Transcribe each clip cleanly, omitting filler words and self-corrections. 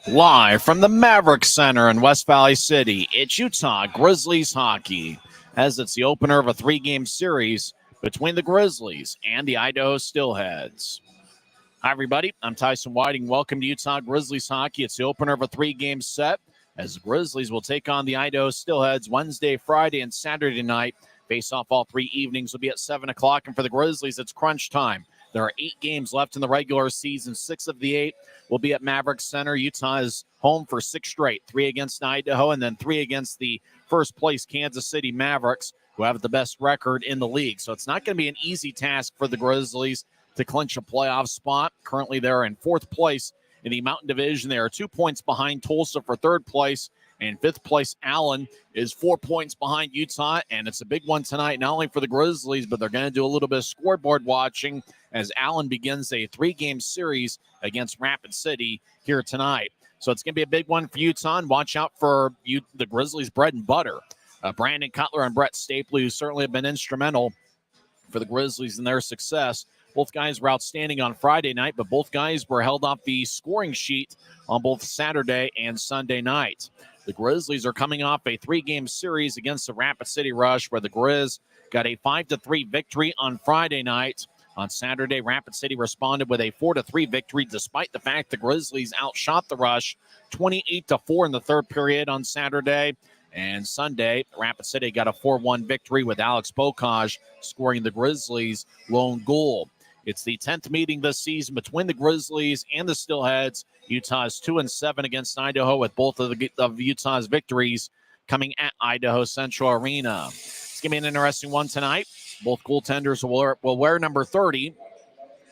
Live from the Maverik Center in West Valley City, it's Utah Grizzlies hockey, as it's the opener of a three-game series between the Grizzlies and the Idaho Steelheads. Hi, everybody. I'm Tyson Whiting. Welcome to Utah Grizzlies hockey. It's the opener of a three-game set, as the Grizzlies will take on the Idaho Steelheads Wednesday, Friday, and Saturday night. Face-off all three evenings will be at 7 o'clock, and for the Grizzlies, it's crunch time. There are 8 games left in the regular season. 6 of the 8 will be at Maverik Center. Utah is home for 6 straight, 3 against Idaho and then 3 against the first-place Kansas City Mavericks, who have the best record in the league. So it's not going to be an easy task for the Grizzlies to clinch a playoff spot. Currently, they're in 4th place in the Mountain Division. They are 2 points behind Tulsa for 3rd place. And 5th place, Allen, is 4 points behind Utah. And it's a big one tonight, not only for the Grizzlies, but they're going to do a little bit of scoreboard watching as Allen begins a 3-game series against Rapid City here tonight. So it's going to be a big one for Utah. And watch out for the Grizzlies' bread and butter. Brandon Cutler and Brett Stapley, who certainly have been instrumental for the Grizzlies in their success. Both guys were outstanding on Friday night, but both guys were held off the scoring sheet on both Saturday and Sunday night. The Grizzlies are coming off a 3-game series against the Rapid City Rush, where the Grizz got a 5-3 victory on Friday night. On Saturday, Rapid City responded with a 4-3 victory, despite the fact the Grizzlies outshot the Rush 28-4 in the third period on Saturday. And Sunday, Rapid City got a 4-1 victory with Alex Bokaj scoring the Grizzlies' lone goal. It's the 10th meeting this season between the Grizzlies and the Steelheads. Utah is 2-7 against Idaho, with both of Utah's victories coming at Idaho Central Arena. It's going to be an interesting one tonight. Both goaltenders will wear number 30.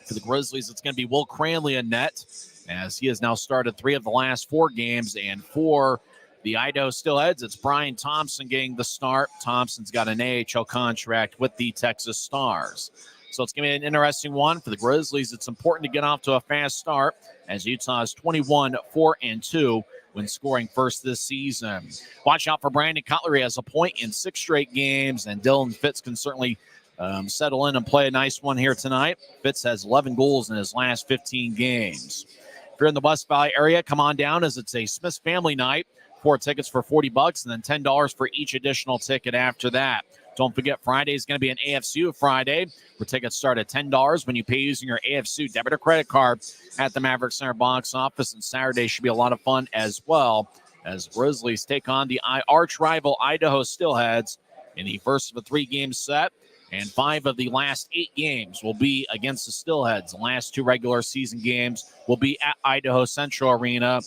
For the Grizzlies, it's going to be Will Cranley in net, as he has now started 3 of the last 4 games. And for the Idaho Steelheads, it's Brian Thompson getting the start. Thompson's got an AHL contract with the Texas Stars. So it's going to be an interesting one. For the Grizzlies, it's important to get off to a fast start, as Utah is 21-4-2 when scoring first this season. Watch out for Brandon Cutler. He has a point in 6 straight games, and Dylan Fitz can certainly settle in and play a nice one here tonight. Fitz has 11 goals in his last 15 games. If you're in the West Valley area, come on down, as it's a Smith's family night. 4 tickets for $40 and then $10 for each additional ticket after that. Don't forget, Friday is going to be an AFCU Friday, where tickets start at $10 when you pay using your AFCU debit or credit card at the Maverik Center box office. And Saturday should be a lot of fun as well, as Grizzlies take on the arch rival Idaho Steelheads in the first of a 3-game set. And 5 of the last 8 games will be against the Steelheads. The last 2 regular season games will be at Idaho Central Arena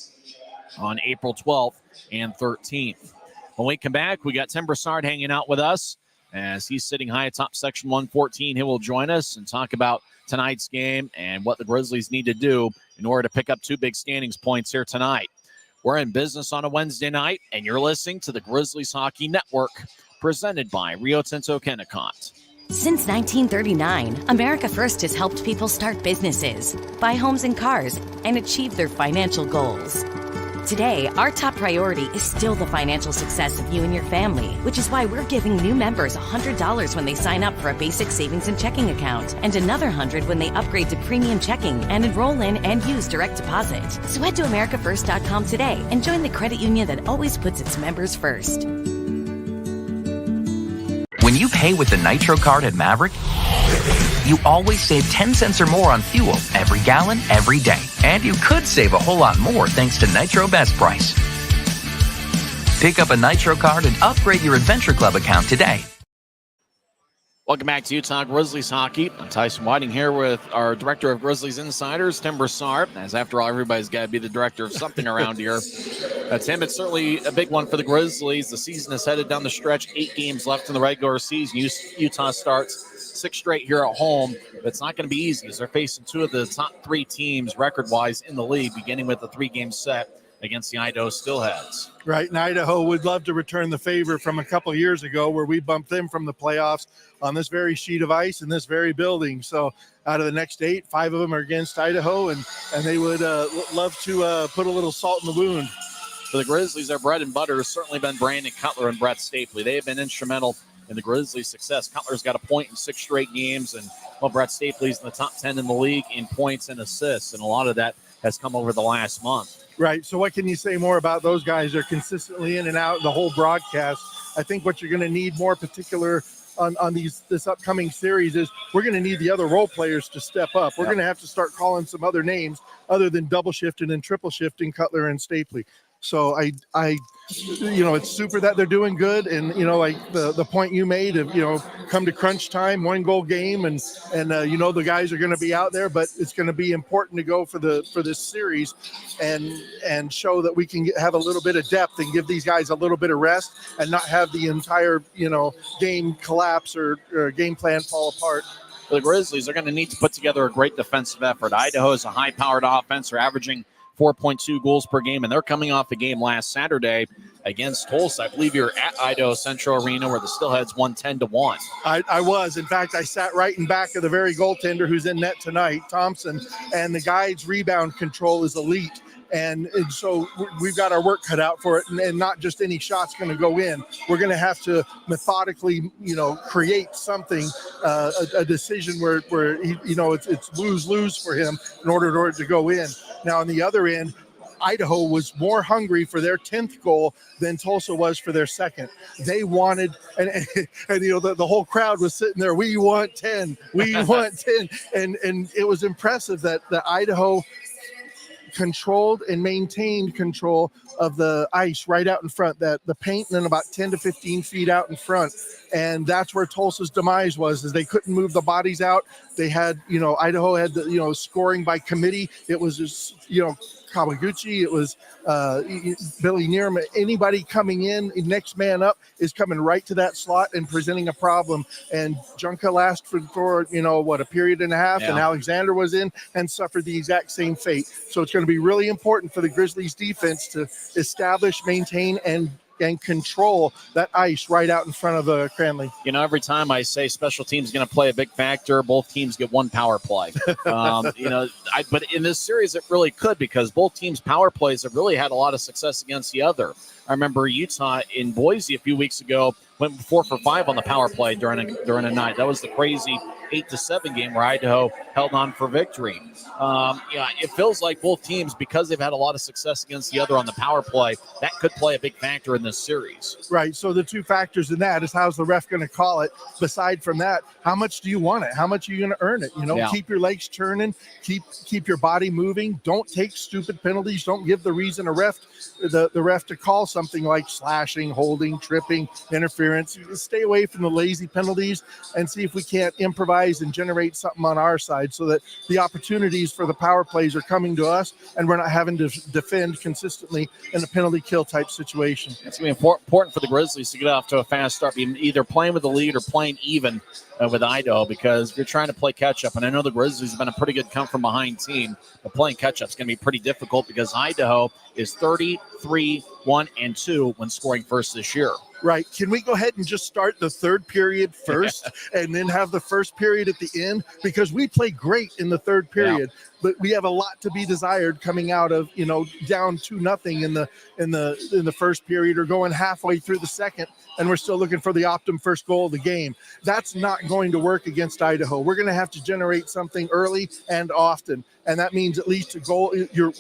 on April 12th and 13th. When we come back, we got Tim Broussard hanging out with us, as he's sitting high atop Section 114. He will join us and talk about tonight's game and what the Grizzlies need to do in order to pick up 2 big standings points here tonight. We're in business on a Wednesday night, and you're listening to the Grizzlies Hockey Network, presented by Rio Tinto Kennecott. Since 1939, America First has helped people start businesses, buy homes and cars, and achieve their financial goals. Today, our top priority is still the financial success of you and your family, which is why we're giving new members $100 when they sign up for a basic savings and checking account, and another $100 when they upgrade to premium checking and enroll in and use direct deposit. So head to AmericaFirst.com today and join the credit union that always puts its members first. When you pay with the Nitro card at Maverik, you always save 10 cents or more on fuel every gallon, every day. And you could save a whole lot more thanks to Nitro Best Price. Pick up a Nitro card and upgrade your Adventure Club account today. Welcome back to Utah Grizzlies Hockey. I'm Tyson Whiting here with our Director of Grizzlies Insiders, Tim Broussard, as after all, everybody's got to be the director of something around here. Tim, it's certainly a big one for the Grizzlies. The season is headed down the stretch, 8 games left in the regular season. Utah starts 6 straight here at home, but it's not going to be easy, as they're facing 2 of the top 3 teams record-wise in the league, beginning with a 3-game set against the Idaho Steelheads. Right, and Idaho would love to return the favor from a couple of years ago, where we bumped them from the playoffs on this very sheet of ice in this very building. So out of the next 8, 5 of them are against Idaho, and they would love to put a little salt in the wound. For the Grizzlies, their bread and butter has certainly been Brandon Cutler and Brett Stapley. They have been instrumental in the Grizzlies' success. Cutler's got a point in 6 straight games, and Well, Brett Stapley's in the top 10 in the league in points and assists, and a lot of that has come over the last month. Right. So what can you say more about those guys? They're consistently in and out the whole broadcast. I think what you're going to need more particular on this upcoming series is we're going to need the other role players to step up. We're going to have to start calling some other names other than double shifting and triple shifting Cutler and Stapley. So it's super that they're doing good. And, like the point you made of, come to crunch time, 1-goal game. And the guys are going to be out there, but it's going to be important to go for this series and show that we can have a little bit of depth and give these guys a little bit of rest and not have the entire, game collapse or game plan fall apart. For the Grizzlies, they're going to need to put together a great defensive effort. Idaho is a high-powered offense. They're averaging 4.2 goals per game, and they're coming off a game last Saturday against Tulsa. I believe you're at Idaho Central Arena where the Steelheads won 10-1. I was. In fact, I sat right in back of the very goaltender who's in net tonight, Thompson, and the guy's rebound control is elite. And so we've got our work cut out for it, and not just any shot's going to go in. We're going to have to methodically, create something, a decision where it's lose-lose for him in order to go in. Now, on the other end, Idaho was more hungry for their 10th goal than Tulsa was for their second. They wanted, and the whole crowd was sitting there, we want 10, we want 10. And it was impressive that Idaho controlled and maintained control of the ice right out in front, that the paint, and then about 10 to 15 feet out in front. And that's where Tulsa's demise was, is they couldn't move the bodies out. They had, Idaho had the, scoring by committee. It was just, Kawaguchi, it was Billy Neerman. Anybody coming in, next man up is coming right to that slot and presenting a problem. And Junka lasted for a period and a half, and Alexander was in and suffered the exact same fate. So it's going to be really important for the Grizzlies defense to establish, maintain, and control that ice right out in front of Cranley. Every time I say special teams is going to play a big factor, both teams get one power play. But in this series, it really could, because both teams' power plays have really had a lot of success against the other. I remember Utah in Boise a few weeks ago went 4 for 5 on the power play during a night. That was the crazy 8-7 game where Idaho held on for victory. It feels like both teams, because they've had a lot of success against the other on the power play, that could play a big factor in this series. Right. So the two factors in that is, how's the ref going to call it? Beside from that, how much do you want it? How much are you going to earn it? Keep your legs turning, keep your body moving. Don't take stupid penalties. Don't give the reason the ref to call something like slashing, holding, tripping, interference. Stay away from the lazy penalties and see if we can't improvise and generate something on our side, so that the opportunities for the power plays are coming to us and we're not having to defend consistently in a penalty kill type situation. It's going to be important for the Grizzlies to get off to a fast start, either playing with the lead or playing even with Idaho, because you're trying to play catch up. And I know the Grizzlies have been a pretty good come from behind team, but playing catch up is going to be pretty difficult, because Idaho is 33-1-2 when scoring first this year. Right. Can we go ahead and just start the third period first and then have the first period at the end? Because we play great in the third period, but we have a lot to be desired coming out of, down 2-0 in the first period, or going halfway through the second, and we're still looking for the optimum first goal of the game. That's not going to work against Idaho. We're going to have to generate something early and often. And that means at least a goal. Your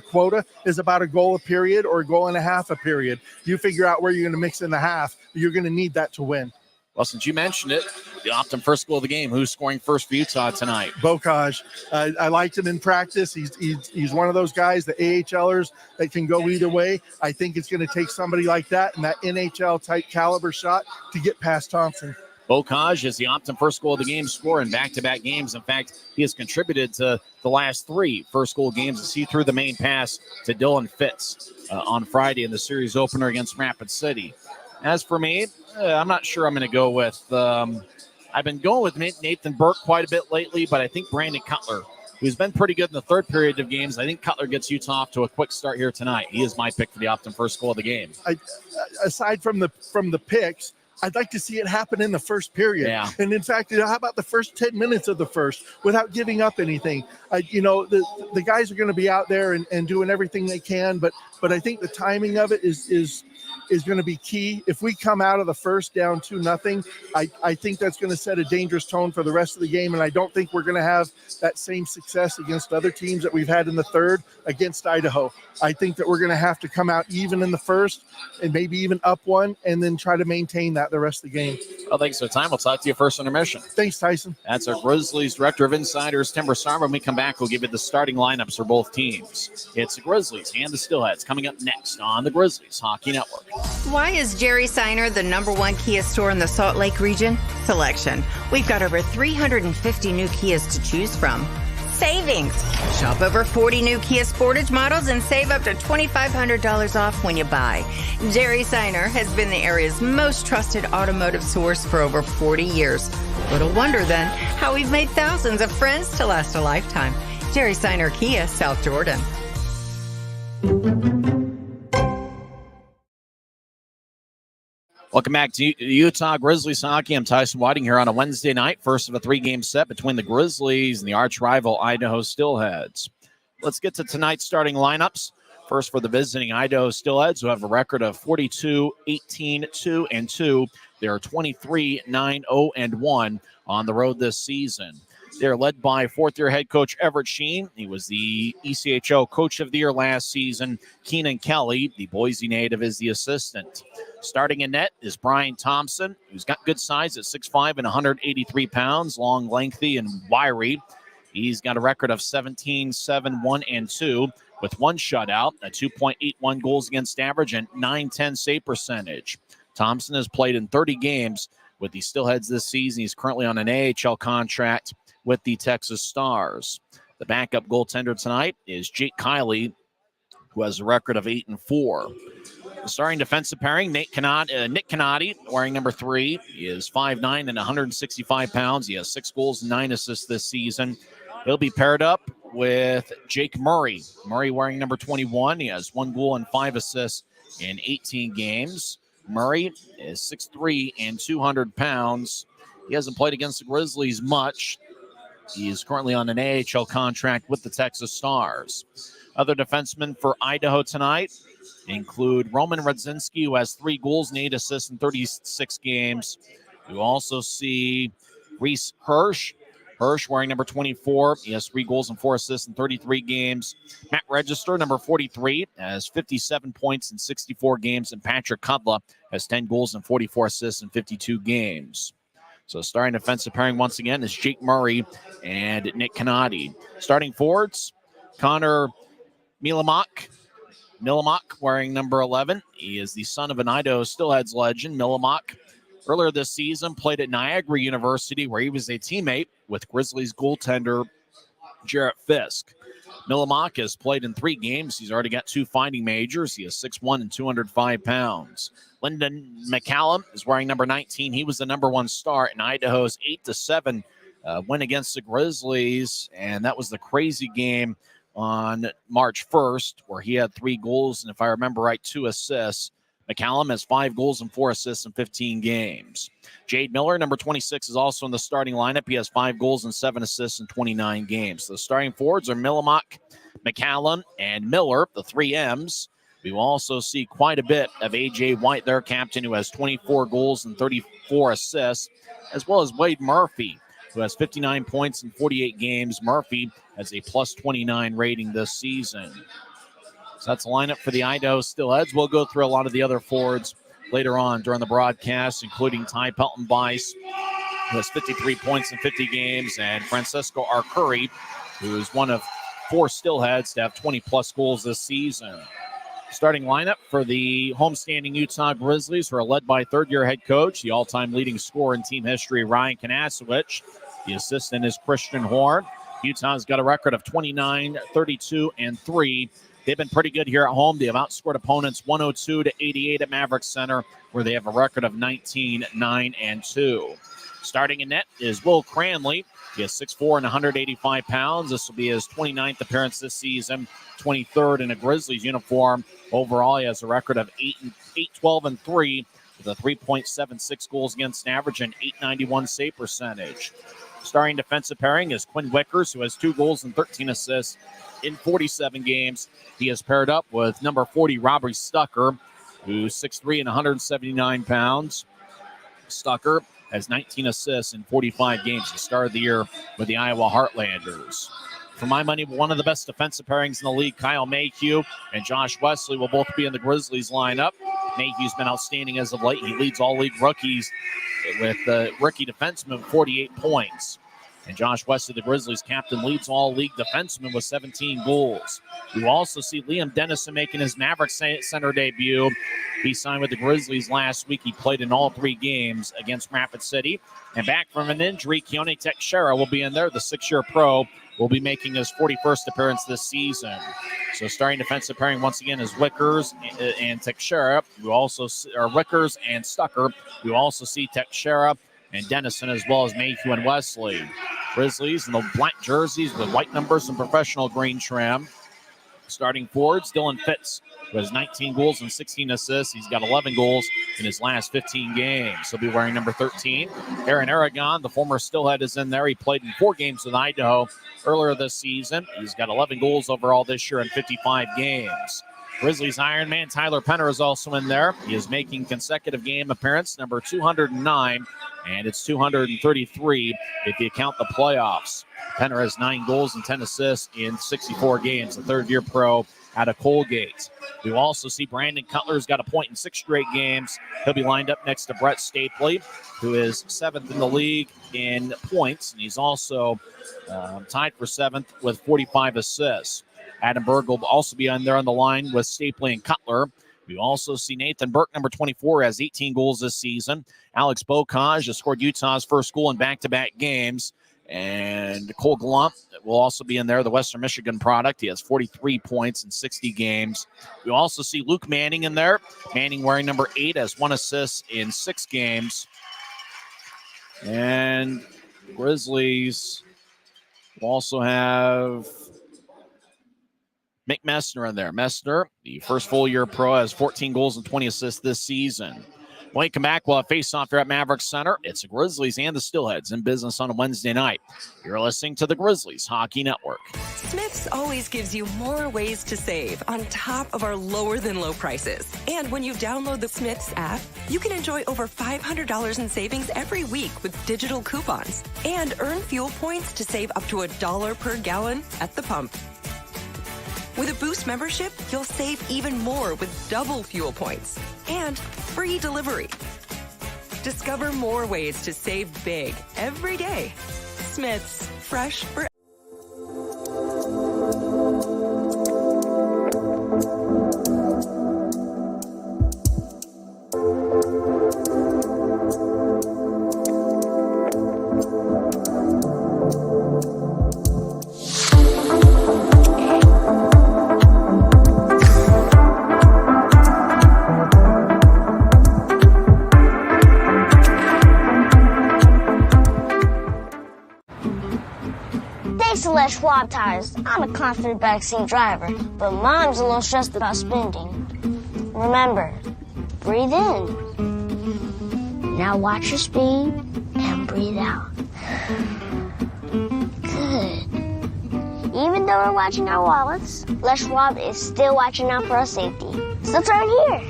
quota is about a goal a period or a goal and a half a period. You figure out where you're going to mix in the half. You're going to need that to win. Well, since you mentioned it, the optimum first goal of the game, who's scoring first for Utah tonight? Bocage. I liked him in practice. He's one of those guys, the AHLers, that can go either way. I think it's going to take somebody like that and that NHL-type caliber shot to get past Thompson. Bocage is the optimum first goal of the game scorer in back-to-back games. In fact, he has contributed to the last 3 first goal games as he threw the main pass to Dylan Fitz on Friday in the series opener against Rapid City. As for me, I'm not sure I'm going to go with I've been going with Nathan Burke quite a bit lately, but I think Brandon Cutler, who's been pretty good in the third period of games, I think Cutler gets Utah off to a quick start here tonight. He is my pick for the optimum first goal of the game. Aside from the picks, I'd like to see it happen in the first period. Yeah. And in fact, how about the first 10 minutes of the first without giving up anything? The guys are going to be out there and doing everything they can, but I think the timing of it is is going to be key. If we come out of the first down 2-0, I think that's going to set a dangerous tone for the rest of the game, and I don't think we're going to have that same success against other teams that we've had in the third against Idaho. I think that we're going to have to come out even in the first and maybe even up one and then try to maintain that the rest of the game. Well, thanks for the time. We'll talk to you first intermission. Thanks, Tyson. That's our Grizzlies Director of Insiders, Tim Bressard. When we come back, we'll give you the starting lineups for both teams. It's the Grizzlies and the Steelheads coming up next on the Grizzlies Hockey Network. Why is Jerry Seiner the #1 Kia store in the Salt Lake region? Selection. We've got over 350 new Kias to choose from. Savings. Shop over 40 new Kia Sportage models and save up to $2,500 off when you buy. Jerry Seiner has been the area's most trusted automotive source for over 40 years. Little wonder then how we've made thousands of friends to last a lifetime. Jerry Seiner Kia, South Jordan. Welcome back to Utah Grizzlies Hockey. I'm Tyson Whiting here on a Wednesday night, first of a 3-game set between the Grizzlies and the arch-rival Idaho Steelheads. Let's get to tonight's starting lineups. First for the visiting Idaho Steelheads, who have a record of 42-18-2-2. They are 23-9-0-1 on the road this season. They're led by fourth-year head coach Everett Sheen. He was the ECHO Coach of the Year last season. Keenan Kelly, the Boise native, is the assistant. Starting in net is Brian Thompson, who's got good size at 6'5" and 183 pounds, long, lengthy, and wiry. He's got a record of 17-7-1-2 with one shutout, a 2.81 goals against average, and .910 save percentage. Thompson has played in 30 games with the Steelheads this season. He's currently on an AHL contract with the Texas Stars. The backup goaltender tonight is Jake Kiley, who has a record of 8-4. The starting defensive pairing, Nick Canati, wearing number 3. He is 5'9" and 165 pounds. He has 6 goals and 9 assists this season. He'll be paired up with Jake Murray. Murray wearing number 21. He has 1 goal and 5 assists in 18 games. Murray is 6'3" and 200 pounds. He hasn't played against the Grizzlies much. He is currently on an AHL contract with the Texas Stars. Other defensemen for Idaho tonight include Roman Radzinski, who has 3 goals and 8 assists in 36 games. You also see Reese Hirsch. Hirsch wearing number 24. He has 3 goals and 4 assists in 33 games. Matt Register, number 43, has 57 points in 64 games. And Patrick Kudla has 10 goals and 44 assists in 52 games. So starting defensive pairing once again is Jake Murray and Nick Canati. Starting forwards, Connor Milamak wearing number 11. He is the son of an Idaho Steelheads legend. Milamak earlier this season played at Niagara University, where he was a teammate with Grizzlies goaltender Jarrett Fisk. Milamak has played in 3 games. He's already got 2 fighting majors. He is 6'1" and 205 pounds. Lyndon McCallum is wearing number 19. He was the number 1 star in Idaho's 8-7 win against the Grizzlies, and that was the crazy game on March 1st, where he had 3 goals and, if I remember right, 2 assists. McCallum has 5 goals and 4 assists in 15 games. Jade Miller, number 26, is also in the starting lineup. He has 5 goals and 7 assists in 29 games. The starting forwards are Milamak, McCallum, and Miller, the 3 M's. We will also see quite a bit of A.J. White, their captain, who has 24 goals and 34 assists, as well as Wade Murphy, who has 59 points in 48 games. Murphy has a plus 29 rating this season. So that's the lineup for the Idaho Steelheads. We'll go through a lot of the other forwards later on during the broadcast, including Ty Pelton-Bice, who has 53 points in 50 games, and Francisco Arcuri, who is one of 4 Steelheads to have 20-plus goals this season. Starting lineup for the homestanding Utah Grizzlies, who are led by third-year head coach, the all-time leading scorer in team history, Ryan Kanasowicz. The assistant is Christian Horn. Utah's got a record of 29-32-3. They've been pretty good here at home. They have outscored opponents 102-88 at Maverik Center, where they have a record of 19-9-2. Starting in net is Will Cranley. He is 6'4" and 185 pounds. This will be his 29th appearance this season, 23rd in a Grizzlies uniform. Overall, he has a record of 8-12-3 with a 3.76 goals against average and 891 save percentage. Starting defensive pairing is Quinn Wickers, who has 2 goals and 13 assists in 47 games. He is paired up with number 40, Robbie Stucker. who's 6'3" and 179 pounds. Stucker has 19 assists in 45 games to start the year with the Iowa Heartlanders. For my money, one of the best defensive pairings in the league, Kyle Mayhew and Josh Wesley will both be in the Grizzlies lineup. Mayhew's been outstanding as of late. He leads all league rookies with the rookie defenseman 48 points. And Josh Wesley, the Grizzlies captain, leads all league defensemen with 17 goals. You also see Liam Dennison making his Maverik Center debut. He signed with the Grizzlies last week. He played in all 3 games against Rapid City. And back from an injury, Keone Teixeira will be in there. The 6-year pro will be making his 41st appearance this season. So starting defensive pairing once again is Wickers and Teixeira. You also are Wickers and Stucker. You also see Teixeira and Dennison, as well as Mayhew and Wesley. Grizzlies in the black jerseys with white numbers and professional green trim. Starting forwards, Dylan Fitz, who has 19 goals and 16 assists. He's got 11 goals in his last 15 games. He'll be wearing number 13. Aaron Aragon, the former Steelhead, is in there. He played in 4 games with Idaho earlier this season. He's got 11 goals overall this year in 55 games. Grizzlies Ironman Tyler Penner is also in there. He is making consecutive game appearance, number 209, and it's 233 if you count the playoffs. Penner has 9 goals and 10 assists in 64 games, the 3rd-year pro out of Colgate. We also see Brandon Cutler's got a point in 6 straight games. He'll be lined up next to Brett Stapley, who is 7th in the league in points, and he's also tied for 7th with 45 assists. Adam Berg will also be on there on the line with Stapley and Cutler. We also see Nathan Burke, number 24, has 18 goals this season. Alex Bocage has scored Utah's first goal in back-to-back games. And Cole Glump will also be in there, the Western Michigan product. He has 43 points in 60 games. We also see Luke Manning in there. Manning wearing number 8 has 1 assist in 6 games. And Grizzlies will also have Mick Messner in there. Messner, the first full-year pro, has 14 goals and 20 assists this season. When we come back, we'll have face-off here at Maverik Center. It's the Grizzlies and the Steelheads in business on a Wednesday night. You're listening to the Grizzlies Hockey Network. Smith's always gives you more ways to save on top of our lower-than-low prices. And when you download the Smith's app, you can enjoy over $500 in savings every week with digital coupons and earn fuel points to save up to $1 per gallon at the pump. With a Boost membership, you'll save even more with double fuel points and free delivery. Discover more ways to save big every day. Smith's, fresh for Schwab tires. I'm a confident backseat driver, but Mom's a little stressed about spending. Remember, breathe in. Now watch your speed and breathe out. Good. Even though we're watching our wallets, Les Schwab is still watching out for our safety. So turn here.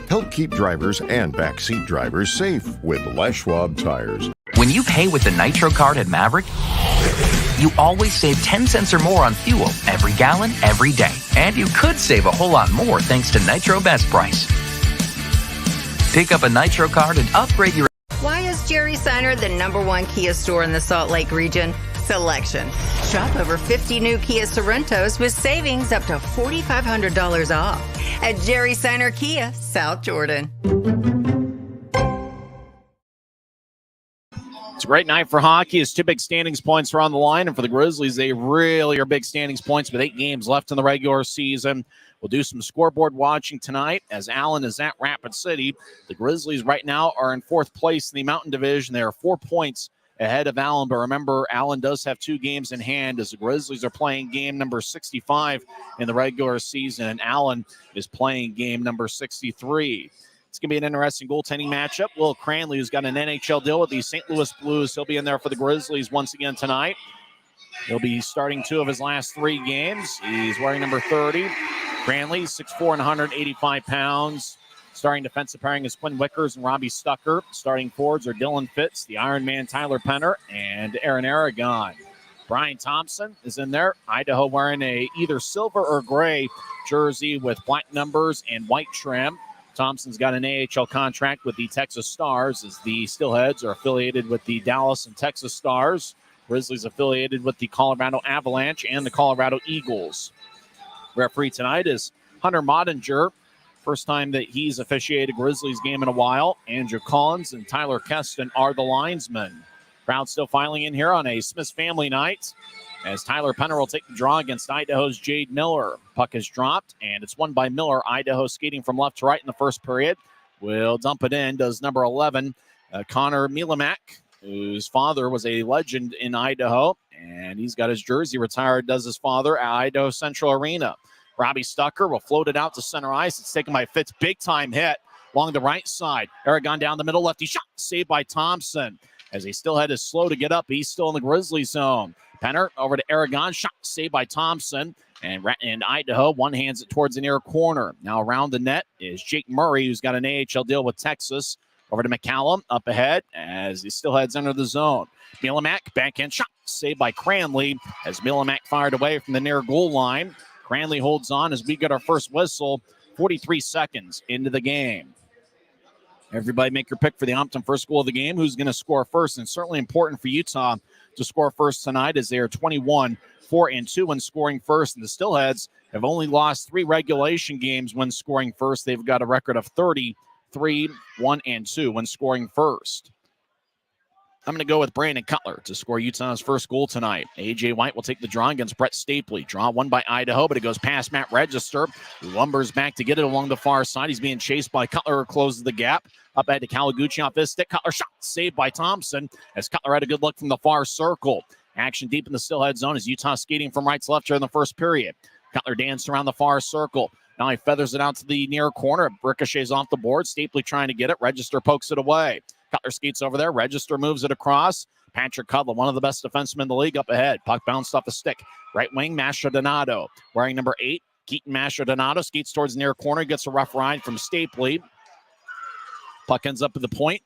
Help keep drivers and backseat drivers safe with Les Schwab tires. When you pay with the Nitro card at Maverik, you always save 10 cents or more on fuel every gallon, every day. And you could save a whole lot more thanks to Nitro Best Price. Pick up a Nitro card and upgrade your... Why is Jerry Seiner the #1 Kia store in the Salt Lake region? Selection. Shop over 50 new Kia Sorentos with savings up to $4,500 off at Jerry Seiner Kia, South Jordan. It's a great night for hockey as 2 big standings points are on the line. And for the Grizzlies, they really are big standings points with 8 games left in the regular season. We'll do some scoreboard watching tonight as Allen is at Rapid City. The Grizzlies right now are in 4th place in the Mountain Division. They are 4 points ahead of Allen. But remember, Allen does have 2 games in hand as the Grizzlies are playing game number 65 in the regular season. And Allen is playing game number 63. It's going to be an interesting goaltending matchup. Will Cranley, who's got an NHL deal with the St. Louis Blues, he'll be in there for the Grizzlies once again tonight. He'll be starting 2 of his last 3 games. He's wearing number 30. Cranley, 6'4" and 185 pounds. Starting defensive pairing is Quinn Wickers and Robbie Stucker. Starting forwards are Dylan Fitz, the Iron Man Tyler Penner, and Aaron Aragon. Brian Thompson is in there. Idaho wearing a either silver or gray jersey with black numbers and white trim. Thompson's got an AHL contract with the Texas Stars, as the Steelheads are affiliated with the Dallas and Texas Stars. Grizzlies affiliated with the Colorado Avalanche and the Colorado Eagles. Referee tonight is Hunter Modinger. First time that he's officiated a Grizzlies game in a while. Andrew Collins and Tyler Keston are the linesmen. Crowd still filing in here on a Smith's family night, as Tyler Penner will take the draw against Idaho's Jade Miller. Puck is dropped, and it's won by Miller. Idaho skating from left to right in the first period. Will dump it in, does number 11, Connor Milamak, whose father was a legend in Idaho, and he's got his jersey retired, does his father, at Idaho Central Arena. Robbie Stucker will float it out to center ice. It's taken by Fitz. Big-time hit along the right side. Aragon down the middle, lefty shot, saved by Thompson. As he still had is slow to get up, he's still in the Grizzly zone. Penner over to Aragon, shot saved by Thompson. And Idaho one-hands it towards the near corner. Now around the net is Jake Murray, who's got an AHL deal with Texas. Over to McCallum, up ahead, as the Steelheads enter the zone. Milamak, backhand shot, saved by Cranley, as Milamak fired away from the near goal line. Cranley holds on as we get our first whistle, 43 seconds into the game. Everybody make your pick for the Ompton first goal of the game. Who's going to score first? And certainly important for Utah to score first tonight, as they are 21-4-2 when scoring first. And the Steelheads have only lost 3 regulation games when scoring first. They've got a record of 30-3-1-2 when scoring first. I'm going to go with Brandon Cutler to score Utah's first goal tonight. A.J. White will take the draw against Brett Stapley. Draw won by Idaho, but it goes past Matt Register, who lumbers back to get it along the far side. He's being chased by Cutler, who closes the gap. Up ahead to Kawaguchi off his stick. Cutler shot saved by Thompson, as Cutler had a good look from the far circle. Action deep in the Steelhead zone as Utah skating from right to left here in the first period. Cutler danced around the far circle. Now he feathers it out to the near corner. Ricochets off the board. Stapley trying to get it. Register pokes it away. Cutler skates over there. Register moves it across. Patrick Cutler, one of the best defensemen in the league, up ahead. Puck bounced off the stick. Right wing, Mastrodonato. Wearing number 8, Keaton Mastrodonato skates towards the near corner. Gets a rough ride from Stapley. Puck ends up at the point.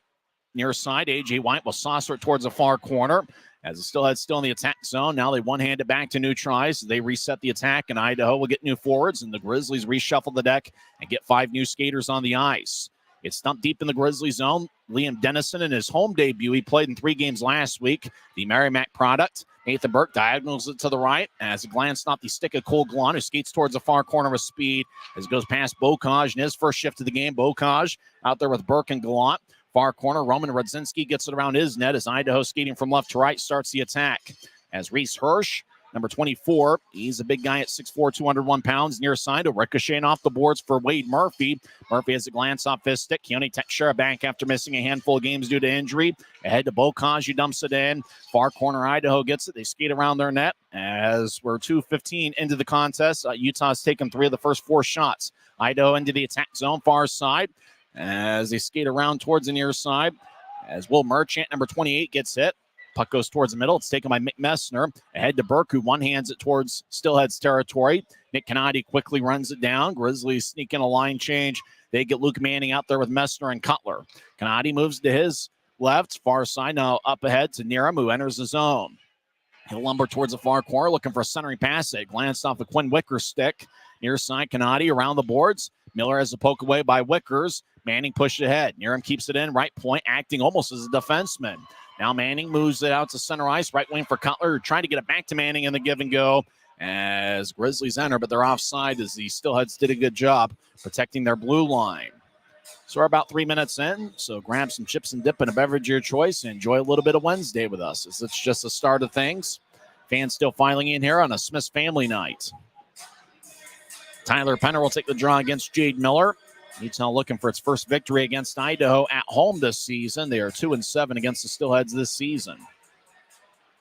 Near side, A.J. White will saucer it towards the far corner. As the Steelheads still in the attack zone. Now they one-hand it back to neutralize. They reset the attack, and Idaho will get new forwards, and the Grizzlies reshuffle the deck and get 5 new skaters on the ice. It's dumped deep in the Grizzly zone. Liam Dennison in his home debut. He played in 3 games last week. The Merrimack product. Nathan Burke diagonals it to the right as he glanced off the stick of Cole Glon, who skates towards the far corner with speed as it goes past Bocage in his first shift of the game. Bocage out there with Burke and Gallant. Far corner, Roman Radzinski gets it around his net as Idaho skating from left to right starts the attack. As Reese Hirsch, number 24, he's a big guy at 6'4", 201 pounds, near side, ricocheting off the boards for Wade Murphy. Murphy has a glance off his stick. Keone Teixeira back after missing a handful of games due to injury. Ahead to Bocage, who dumps it in. Far corner, Idaho gets it. They skate around their net as we're 2:15 into the contest. Utah's taken 3 of the first 4 shots. Idaho into the attack zone, far side, as they skate around towards the near side. As Will Merchant, number 28, gets hit. Puck goes towards the middle. It's taken by Mick Messner. Ahead to Burke, who one-hands it towards Steelheads territory. Nick Canati quickly runs it down. Grizzlies sneak in a line change. They get Luke Manning out there with Messner and Cutler. Canati moves to his left, far side. Now up ahead to Niram, who enters the zone. He'll lumber towards the far corner, looking for a centering pass. It glanced off of Quinn Wicker's stick. Near side, Canati around the boards. Miller has a poke away by Wickers. Manning pushed ahead. Niram keeps it in, right point, acting almost as a defenseman. Now Manning moves it out to center ice, right wing for Cutler, trying to get it back to Manning in the give and go as Grizzlies enter, but they're offside as the Steelheads did a good job protecting their blue line. So we're about 3 minutes in, so grab some chips and dip and a beverage of your choice and enjoy a little bit of Wednesday with us, as it's just the start of things. Fans still filing in here on a Smith's family night. Tyler Penner will take the draw against Jade Miller. Utah looking for its first victory against Idaho at home this season. They are 2-7 against the Steelheads this season.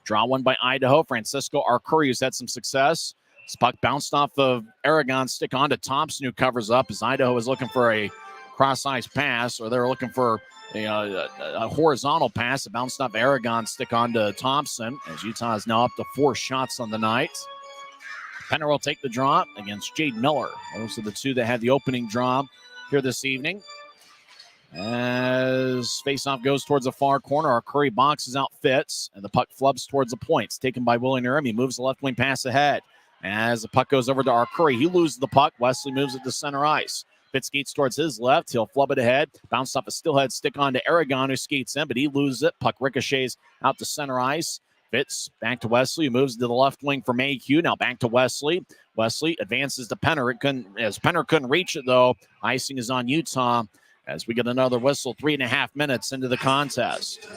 Draw one by Idaho. Francisco Arcuri has had some success. This puck bounced off of Aragon's stick onto Thompson, who covers up as Idaho is looking for a cross-ice pass, or they're looking for a horizontal pass. It bounced off Aragon's stick onto Thompson, as Utah is now up to 4 shots on the night. Penner will take the draw against Jade Miller. Those are the two that had the opening draw here this evening. As faceoff goes towards the far corner, our Curry boxes out Fitz, and the puck flubs towards the points. Taken by Willie Nurum. He moves the left wing pass ahead. As the puck goes over to our Curry, he loses the puck. Wesley moves it to center ice. Fitz skates towards his left. He'll flub it ahead. Bounce off a Steelhead stick on to Aragon, who skates in, but he loses it. Puck ricochets out to center ice. Fitz back to Wesley, who moves to the left wing for Mayhew. Now back to Wesley. Wesley advances to Penner. Penner couldn't reach it, though. Icing is on Utah as we get another whistle 3.5 minutes into the contest.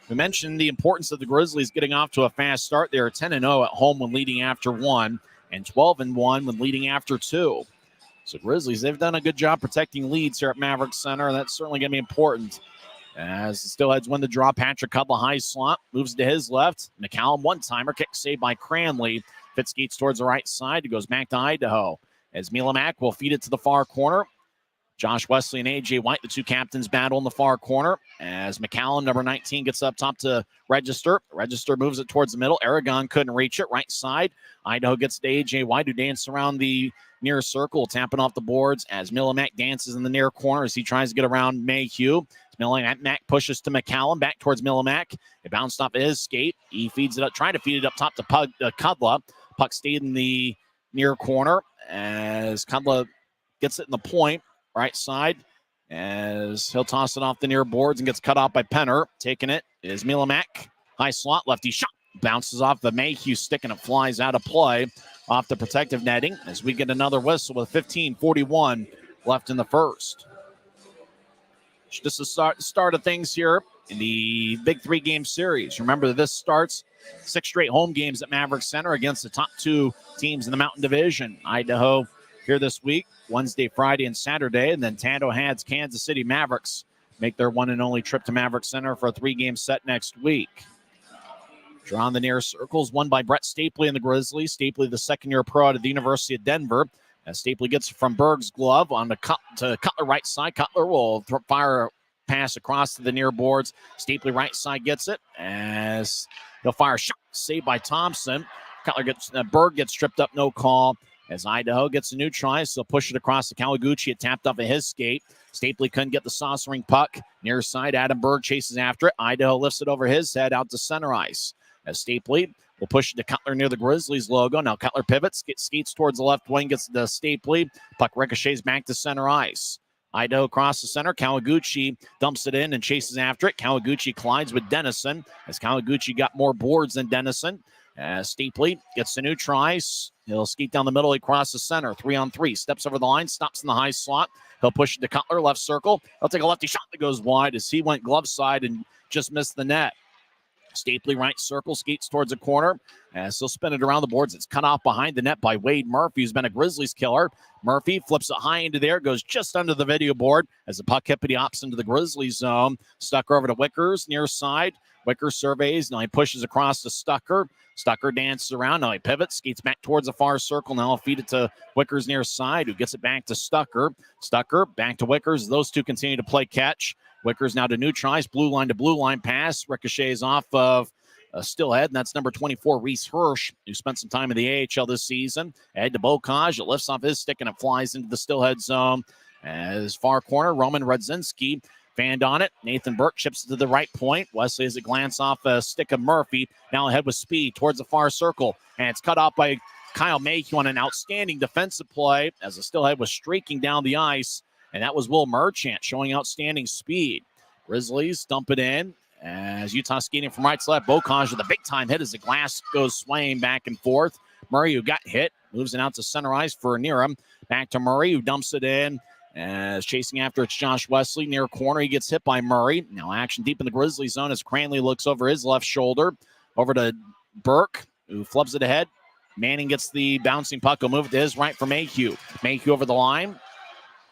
We mentioned the importance of the Grizzlies getting off to a fast start. They are 10-0 at home when leading after 1 and 12-1 when leading after 2. So Grizzlies, they've done a good job protecting leads here at Maverik Center, and that's certainly going to be important. As the Steelheads win the draw, Patrick Cudla high slot, moves to his left. McCallum, one-timer, kick saved by Cranley. Fitz skates towards the right side. It goes back to Idaho. As Milomak will feed it to the far corner. Josh Wesley and A.J. White, the two captains, battle in the far corner. As McCallum, number 19, gets up top to Register. Register moves it towards the middle. Aragon couldn't reach it. Right side. Idaho gets to A.J. White, who dances around the near circle, tapping off the boards as Milomak dances in the near corner as he tries to get around Mayhew. Milomak pushes to McCallum, back towards Milomak. It bounced off his skate. He feeds it up, trying to feed it up top to Cudla. Puck stayed in the near corner as Cudla gets it in the point. Right side, as he'll toss it off the near boards and gets cut off by Penner. Taking it is Milomak. High slot, lefty shot. Bounces off the Mayhew stick and it flies out of play off the protective netting as we get another whistle with 15:41 left in the first. Just the start of things here in the big 3-game series. Remember, this starts 6 straight home games at Maverik Center against the top 2 teams in the Mountain Division. Idaho here this week, Wednesday, Friday, and Saturday. And then Tando Hads, Kansas City Mavericks make their one and only trip to Maverik Center for a 3-game set next week. Drawn the near circles, won by Brett Stapley and the Grizzlies. Stapley, the second-year pro out of the University of Denver. As Stapley gets it from Berg's glove on to Cutler right side. Cutler will fire a pass across to the near boards. Stapley right side gets it as he'll fire a shot. Saved by Thompson. Berg gets tripped up, no call. As Idaho gets a new try, so push it across to Kawaguchi. It tapped off of his skate. Stapley couldn't get the saucering puck. Near side, Adam Berg chases after it. Idaho lifts it over his head out to center ice. As Stapley will push it to Cutler near the Grizzlies logo. Now Cutler pivots, skates towards the left wing, gets the Stapley. Puck ricochets back to center ice. Idaho across the center. Kawaguchi dumps it in and chases after it. Kawaguchi collides with Dennison as Kawaguchi got more boards than Dennison. As Stapley gets a new try. He'll skate down the middle across the center. 3-on-3. Steps over the line. Stops in the high slot. He'll push it to Cutler. Left circle. He'll take a lefty shot that goes wide as he went glove side and just missed the net. Stapley right circle. Skates towards the corner. As he'll spin it around the boards. It's cut off behind the net by Wade Murphy, who's been a Grizzlies killer. Murphy flips it high into there. Goes just under the video board as the puck hippity hops into the Grizzlies zone. Stucker over to Wickers near side. Wickers surveys. Now he pushes across to Stucker. Stucker dances around. Now he pivots, skates back towards the far circle. Now he'll feed it to Wickers near side, who gets it back to Stucker. Stucker back to Wickers. Those two continue to play catch. Wickers now to new tries. Blue line to blue line pass. Ricochets off of Steelhead, and that's number 24, Reese Hirsch, who spent some time in the AHL this season. Ahead to Bocage. It lifts off his stick and it flies into the Steelhead zone. As far corner, Roman Rudzinski fanned on it. Nathan Burke chips it to the right point. Wesley has a glance off a stick of Murphy. Now ahead with speed towards the far circle. And it's cut off by Kyle Mayhew on an outstanding defensive play as the Steelhead was streaking down the ice. And that was Will Merchant showing outstanding speed. Grizzlies dump it in as Utah skating from right to left. Bocage with a big-time hit as the glass goes swaying back and forth. Murray, who got hit, moves it out to center ice for Nearham. Back to Murray, who dumps it in. As chasing after it's Josh Wesley near corner. He gets hit by Murray. Now action deep in the Grizzly zone as Cranley looks over his left shoulder. Over to Burke, who flubs it ahead. Manning gets the bouncing puck. He'll move it to his right for Mayhew. Mayhew over the line.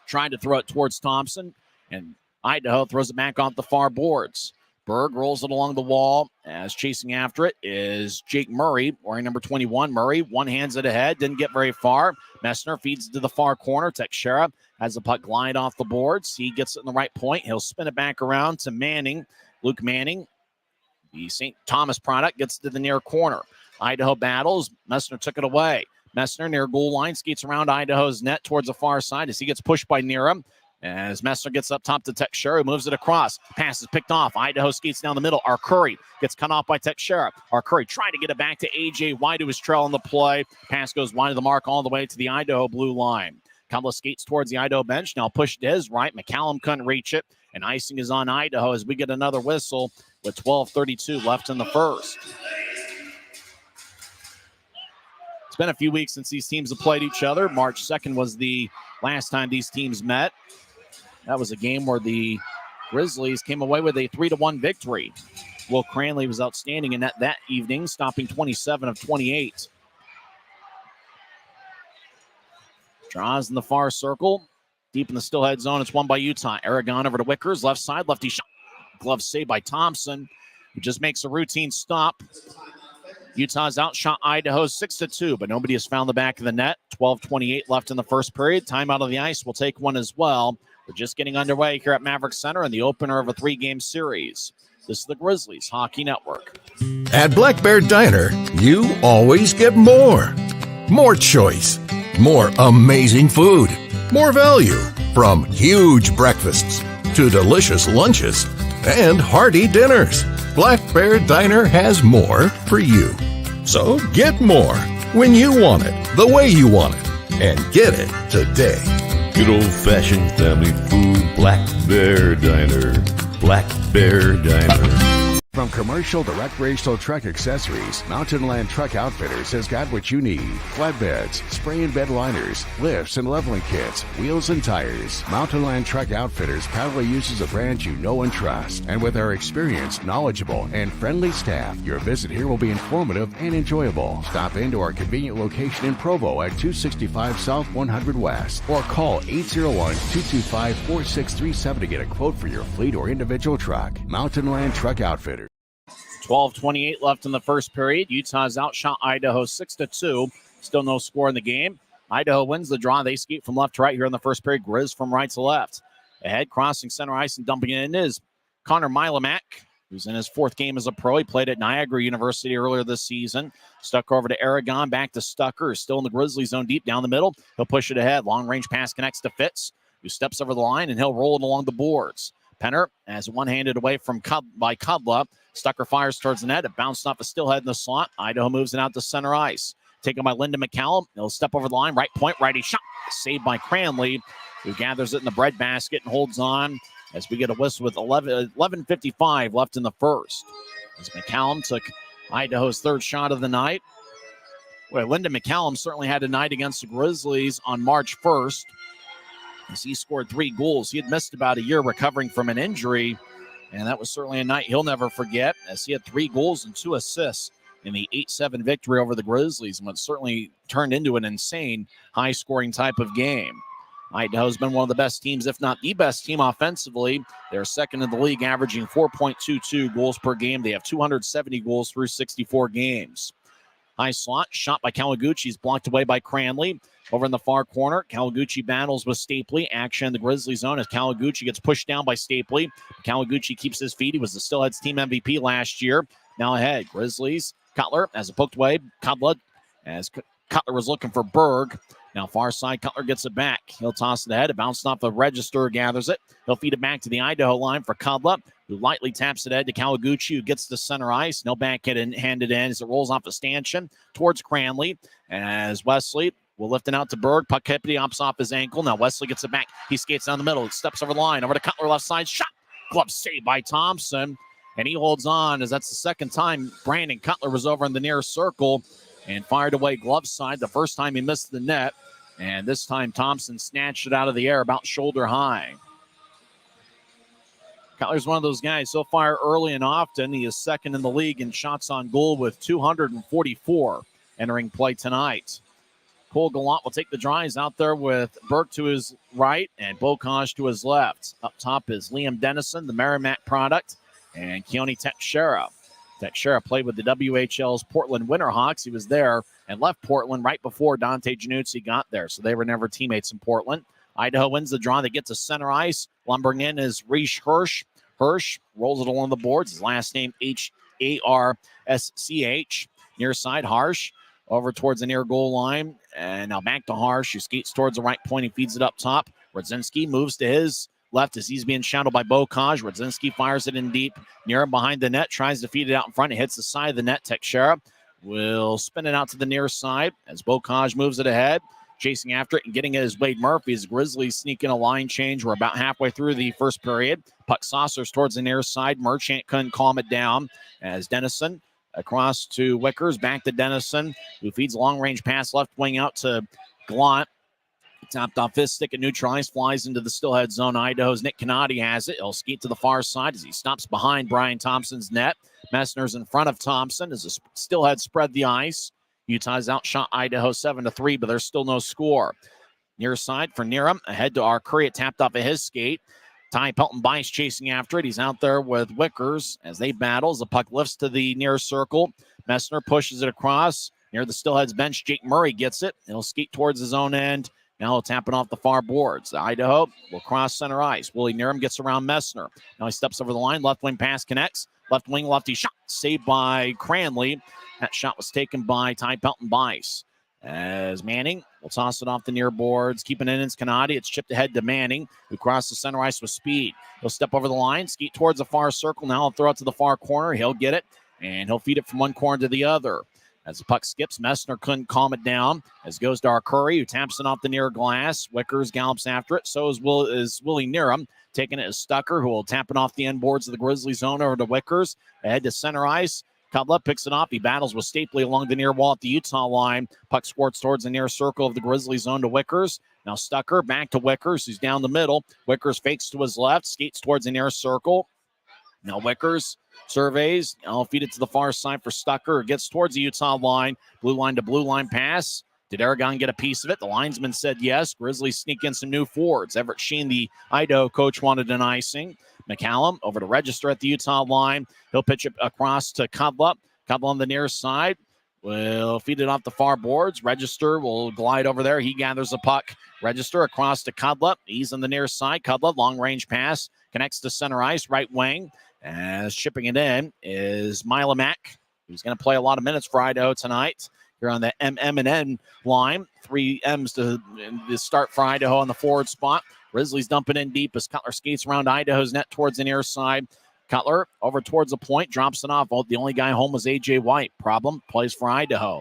Trying to throw it towards Thompson. And Idaho throws it back off the far boards. Berg rolls it along the wall as chasing after it is Jake Murray, wearing number 21. Murray one-hands it ahead, didn't get very far. Messner feeds it to the far corner. Teixeira has the puck glide off the boards. He gets it in the right point. He'll spin it back around to Manning. Luke Manning The St. Thomas product gets to the near corner. Idaho battles. Messner took it away. Messner near goal line skates around Idaho's net towards the far side as he gets pushed by Neera. As Messner gets up top to Teixeira, who moves it across. Pass is picked off. Idaho skates down the middle. Arcuri gets cut off by Teixeira. Arcuri trying to get it back to A.J. White, who was trailing the play. Pass goes wide of the mark all the way to the Idaho blue line. Kudla skates towards the Idaho bench. Now pushed to his right. McCallum couldn't reach it. And icing is on Idaho as we get another whistle with 12:32 left in the first. It's been a few weeks since these teams have played each other. March 2nd was the last time these teams met. That was a game where the Grizzlies came away with a 3-1 victory. Will Cranley was outstanding in that evening, stopping 27 of 28. Draws in the far circle. Deep in the Steelhead zone, it's won by Utah. Aragon over to Wickers, left side, lefty shot. Glove saved by Thompson, who just makes a routine stop. Utah's outshot Idaho 6-2, but nobody has found the back of the net. 12:28 left in the first period. Time out of the ice. We'll take one as well. We're just getting underway here at Maverik Center in the opener of a 3-game series. This is the Grizzlies Hockey Network. At Black Bear Diner, you always get more. More choice. More amazing food. More value. From huge breakfasts to delicious lunches and hearty dinners. Black Bear Diner has more for you. So get more when you want it, the way you want it, and get it today. Good old-fashioned family food, Black Bear Diner. Black Bear Diner. From commercial to recreational truck accessories, Mountain Land Truck Outfitters has got what you need. Flatbeds, spray and bed liners, lifts and leveling kits, wheels and tires. Mountain Land Truck Outfitters proudly uses a brand you know and trust. And with our experienced, knowledgeable, and friendly staff, your visit here will be informative and enjoyable. Stop into our convenient location in Provo at 265 South 100 West or call 801-225-4637 to get a quote for your fleet or individual truck. Mountain Land Truck Outfitters. 12:28 left in the first period. Utah's outshot Idaho 6-2. Still no score in the game. Idaho wins the draw. They skate from left to right here in the first period. Grizz from right to left. Ahead, crossing center ice and dumping it in is Connor Milamak, who's in his 4th game as a pro. He played at Niagara University earlier this season. Stuck over to Aragon, back to Stucker. Still in the Grizzly zone deep down the middle. He'll push it ahead. Long-range pass connects to Fitz, who steps over the line, and he'll roll it along the boards. Penner has one-handed away from by Kudla. Stucker fires towards the net. It bounced off a Steelhead in the slot. Idaho moves it out to center ice. Taken by Lyndon McCallum. He'll step over the line. Right point, righty shot. Saved by Cranley, who gathers it in the breadbasket and holds on as we get a whistle with 11:55 left in the first. As McCallum took Idaho's 3rd shot of the night. Well, Lyndon McCallum certainly had a night against the Grizzlies on March 1st. As he scored 3 goals. He had missed about a year recovering from an injury, and that was certainly a night he'll never forget, as he had 3 goals and 2 assists in the 8-7 victory over the Grizzlies, and what certainly turned into an insane high-scoring type of game. Idaho's been one of the best teams, if not the best team offensively. They're 2nd in the league, averaging 4.22 goals per game. They have 270 goals through 64 games. High slot, shot by Kawaguchi. He's blocked away by Cranley. Over in the far corner, Kawaguchi battles with Stapley. Action in the Grizzly zone as Kawaguchi gets pushed down by Stapley. Kawaguchi keeps his feet. He was the Steelheads team MVP last year. Now ahead, Grizzlies. Cutler has it poked away. Kudla, as Cutler was looking for Berg. Now far side, Cutler gets it back. He'll toss it ahead. It bounced off the register, gathers it. He'll feed it back to the Idaho line for Kudla, who lightly taps it ahead to Kawaguchi, who gets to center ice. No backhand handed in as it rolls off a stanchion towards Cranley. As Wesley will lift it out to Berg. Puck hops off his ankle. Now Wesley gets it back. He skates down the middle. He steps over the line. Over to Cutler, left side. Shot. Glove saved by Thompson. And he holds on as that's the 2nd time Brandon Cutler was over in the near circle and fired away glove side. The first time he missed the net. And this time Thompson snatched it out of the air about shoulder high. Cutler's one of those guys so far early and often. He is 2nd in the league in shots on goal with 244 entering play tonight. Cole Gallant will take the draw. He's out there with Burke to his right and Bocage to his left. Up top is Liam Dennison, the Merrimack product, and Keone Teixeira. Teixeira played with the WHL's Portland Winterhawks. He was there and left Portland right before Dante Januzzi got there, so they were never teammates in Portland. Idaho wins the draw. They get to center ice. Lumbering in is Reese Hirsch. Hirsch rolls it along the boards. His last name, Harsch. Near side, Harsch over towards the near goal line. And now back to Harsch, who skates towards the right point. He feeds it up top. Radzinski moves to his left as he's being shadowed by Bocage. Radzinski fires it in deep. Near him behind the net. Tries to feed it out in front. It hits the side of the net. Teixeira will spin it out to the near side as Bocage moves it ahead. Chasing after it and getting it is Wade Murphy as Grizzlies sneak in a line change. We're about halfway through the first period. Puck saucers towards the near side. Merchant couldn't calm it down as Dennison across to Wickers. Back to Dennison, who feeds a long-range pass left wing out to Gallant. Tapped off his stick and neutralized. Flies into the Steelhead zone. Idaho's Nick Canati has it. He'll skate to the far side as he stops behind Brian Thompson's net. Messner's in front of Thompson as the Steelhead spread the ice. Utah's outshot Idaho 7-3, but there's still no score. Near side for Nearham. Ahead to Arcuri. It tapped off of his skate. Ty Pelton-Bice chasing after it. He's out there with Wickers as they battle. As the puck lifts to the near circle. Messner pushes it across. Near the Steelheads bench, Jake Murray gets it. He'll skate towards his own end. Now he'll tap it off the far boards. Idaho will cross center ice. Willie Nearham gets around Messner. Now he steps over the line. Left wing pass connects. Left wing lefty shot. Saved by Cranley. That shot was taken by Ty Pelton-Bice. As Manning will toss it off the near boards. Keeping it in Canati. It's chipped ahead to Manning, who crosses the center ice with speed. He'll step over the line. Skate towards the far circle. Now he'll throw it to the far corner. He'll get it. And he'll feed it from one corner to the other. As the puck skips, Messner couldn't calm it down. As it goes to Arcuri, who taps it off the near glass. Wickers gallops after it. So is Willie Nearham. Taking it as Stucker, who will tap it off the end boards of the Grizzlies zone over to Wickers. Ahead to center ice. Cutler picks it off. He battles with Stapley along the near wall at the Utah line. Puck squirts towards the near circle of the Grizzlies zone to Wickers. Now Stucker back to Wickers, who's down the middle. Wickers fakes to his left, skates towards the near circle. Now Wickers surveys. I'll feed it to the far side for Stucker. It gets towards the Utah line. Blue line to blue line pass. Did Aragon get a piece of it? The linesman said yes. Grizzlies sneak in some new forwards. Everett Sheen, the Idaho coach, wanted an icing. McCallum over to register at the Utah line. He'll pitch it across to Cudlup. Cudlup on the near side will feed it off the far boards. Register will glide over there. He gathers the puck. Register across to Cudlup. He's on the near side. Cudlup, long range pass. Connects to center ice, right wing. As chipping it in is Milomac, who's going to play a lot of minutes for Idaho tonight. Here on the MM&N line. 3 M's to start for Idaho on the forward spot. Grizzlies dumping in deep as Cutler skates around Idaho's net towards the near side. Cutler over towards the point, drops it off. The only guy home was A.J. White. Problem, plays for Idaho.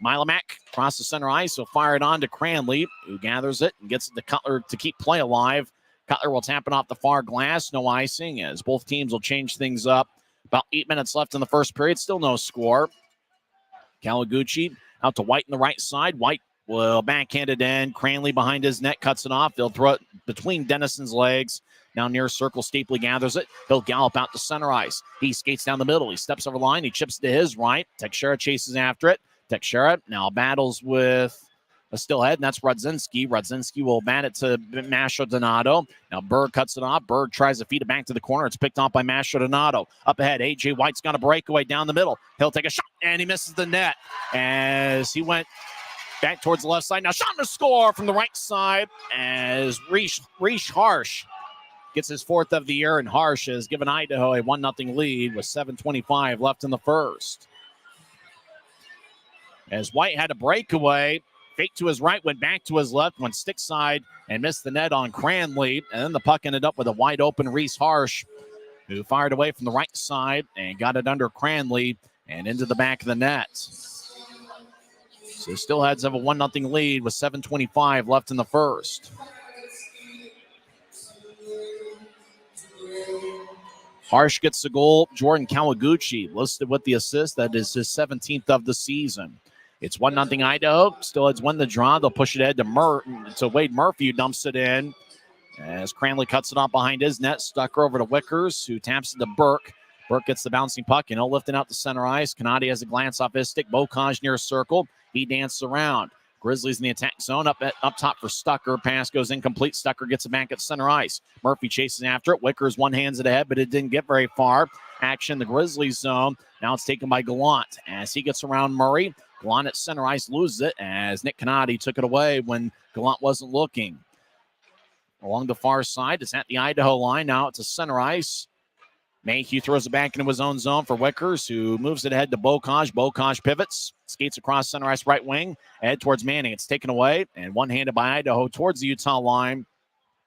Milomac across the center ice, will fire it on to Cranley, who gathers it and gets it to Cutler to keep play alive. Cutler will tap it off the far glass. No icing as both teams will change things up. About 8 minutes left in the first period. Still no score. Kawaguchi out to White on the right side. White will backhand it in. Cranley behind his net cuts it off. They'll throw it between Dennison's legs. Now near circle, Stapley gathers it. He'll gallop out to center ice. He skates down the middle. He steps over the line. He chips to his right. Teixeira chases after it. Teixeira now battles with a Steelhead, and that's Radzinski. Radzinski will bat it to Masho Donato. Now Berg cuts it off. Berg tries to feed it back to the corner. It's picked off by Masho Donato. Up ahead, A.J. White's got a breakaway down the middle. He'll take a shot, and he misses the net as he went back towards the left side. Now shot to score from the right side as Reese Harsch gets his 4th of the year, and Harsch has given Idaho a 1-0 lead with 7:25 left in the first. As White had a breakaway, fake to his right, went back to his left, went stick side, and missed the net on Cranley. And then the puck ended up with a wide open Reese Harsch, who fired away from the right side and got it under Cranley and into the back of the net. So Steelheads have a 1-0 lead with 7:25 left in the first. Harsch gets the goal. Jordan Kawaguchi listed with the assist. That is his 17th of the season. It's 1-0 Idaho. Steelheads win the draw. They'll push it ahead to Wade Murphy, who dumps it in. As Cranley cuts it off behind his net. Stucker over to Wickers, who taps it to Burke. Burke gets the bouncing puck, and he'll lift it out to center ice. Canati has a glance off his stick. Bocage near circle. He dances around. Grizzlies in the attack zone. Up top for Stucker. Pass goes incomplete. Stucker gets it back at center ice. Murphy chases after it. Wickers one hands it ahead, but it didn't get very far. Action the Grizzlies zone. Now it's taken by Gallant as he gets around Murray. Gallant at center ice loses it as Nick Canati took it away when Gallant wasn't looking. Along the far side, it's at the Idaho line. Now it's a center ice. Mayhew throws it back into his own zone for Wickers, who moves it ahead to Bocage. Bocage pivots, skates across center ice right wing, head towards Manning. It's taken away, and one-handed by Idaho towards the Utah line.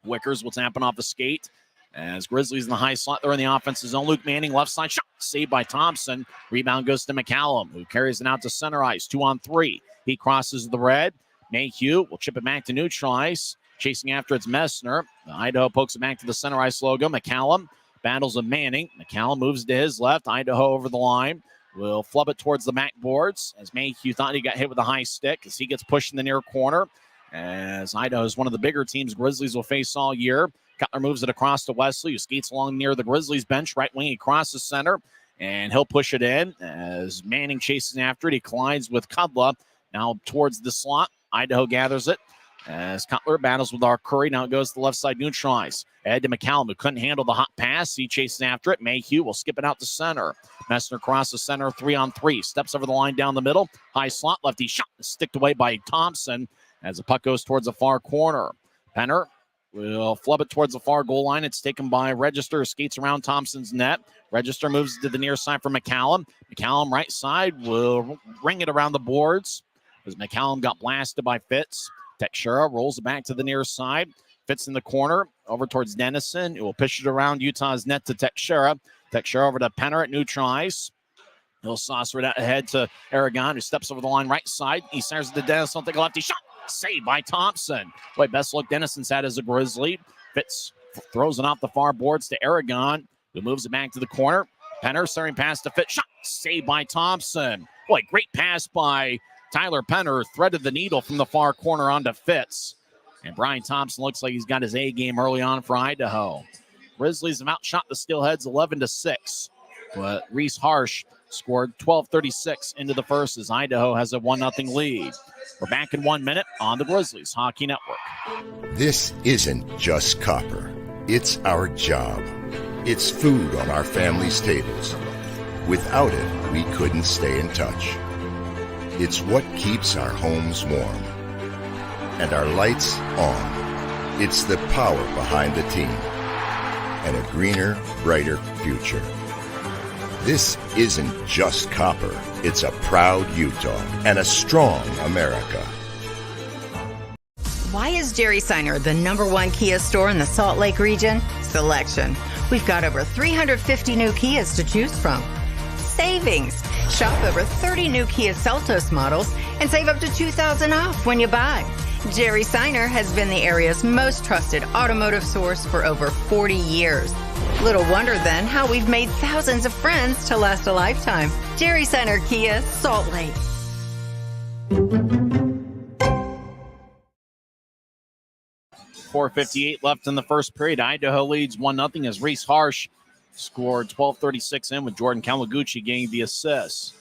Wickers will tap it off the skate. As Grizzlies in the high slot, they're in the offensive zone. Luke Manning, left side shot, saved by Thompson. Rebound goes to McCallum, who carries it out to center ice, 2-on-3. He crosses the red. Mayhew will chip it back to neutral ice. Chasing after it's Messner. Idaho pokes it back to the center ice logo. McCallum battles with Manning. McCallum moves to his left. Idaho over the line. Will flub it towards the backboards as Mayhew thought he got hit with a high stick as he gets pushed in the near corner. As Idaho is one of the bigger teams Grizzlies will face all year. Cutler moves it across to Wesley, who skates along near the Grizzlies bench. Right wing, he crosses center, and he'll push it in as Manning chases after it. He collides with Cudla. Now towards the slot. Idaho gathers it as Cutler battles with our Curry. Now it goes to the left side, neutralized. Ahead to McCallum, who couldn't handle the hot pass. He chases after it. Mayhew will skip it out to center. Messner crosses center, 3-on-3. Steps over the line down the middle. High slot, lefty shot. Sticked away by Thompson as the puck goes towards the far corner. Penner will flub it towards the far goal line. It's taken by Register, skates around Thompson's net. Register moves to the near side for McCallum. McCallum right side will ring it around the boards as McCallum got blasted by Fitz. Texera rolls it back to the near side. Fitz in the corner over towards Dennison. It will pitch it around Utah's net to Texera. Texera over to Penner at neutral ice. He'll saucer it out ahead to Aragon, who steps over the line right side. He centers it to Dennison. Take a lefty shot. Saved by Thompson. Boy, best look Dennison's had as a Grizzly. Fitz throws it off the far boards to Aragon, who moves it back to the corner. Penner starting pass to Fitz. Shot. Saved by Thompson. Boy, great pass by Tyler Penner. Threaded the needle from the far corner onto Fitz. And Brian Thompson looks like he's got his A game early on for Idaho. Grizzlies have outshot the Steelheads 11-6. But Reese Harsh scored 12:36 into the first as Idaho has a 1-0 lead. We're back in 1 minute on the Grizzlies Hockey Network. This isn't just copper. It's our job. It's food on our family's tables. Without it, we couldn't stay in touch. It's what keeps our homes warm and our lights on. It's the power behind the team and a greener, brighter future. This isn't just copper. It's a proud Utah and a strong America. Why is Jerry Seiner the #1 Kia store in the Salt Lake region? Selection. We've got over 350 new Kias to choose from. Savings. Shop over 30 new Kia Seltos models and save up to $2,000 off when you buy. Jerry Seiner has been the area's most trusted automotive source for over 40 years. Little wonder then how we've made thousands of friends to last a lifetime. Jerry Seiner Kia, Salt Lake. 4:58 left in the first period. Idaho leads 1-0 as Reese Harsh scored 12:36 in with Jordan Kawaguchi getting the assist.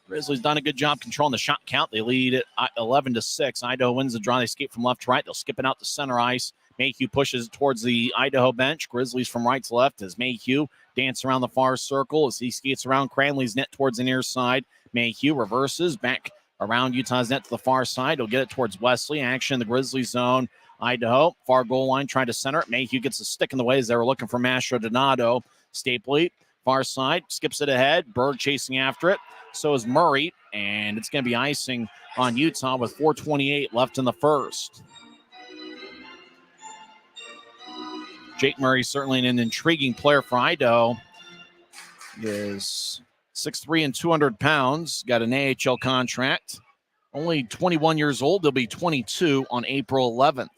Grizzlies done a good job controlling the shot count. They lead at 11-6. Idaho wins the draw. They skate from left to right. They'll skip it out to center ice. Mayhew pushes towards the Idaho bench. Grizzlies from right to left as Mayhew dance around the far circle as he skates around Cranley's net towards the near side. Mayhew reverses back around Utah's net to the far side. He'll get it towards Wesley. Action in the Grizzlies zone. Idaho, far goal line, trying to center it. Mayhew gets a stick in the way as they were looking for Mastro Donato. Stapley, far side, skips it ahead. Berg chasing after it. So is Murray, and it's going to be icing on Utah with 4:28 left in the first. Jake Murray, certainly an intriguing player for Idaho. He is 6'3" and 200 pounds. Got an AHL contract. Only 21 years old. He'll be 22 on April 11th.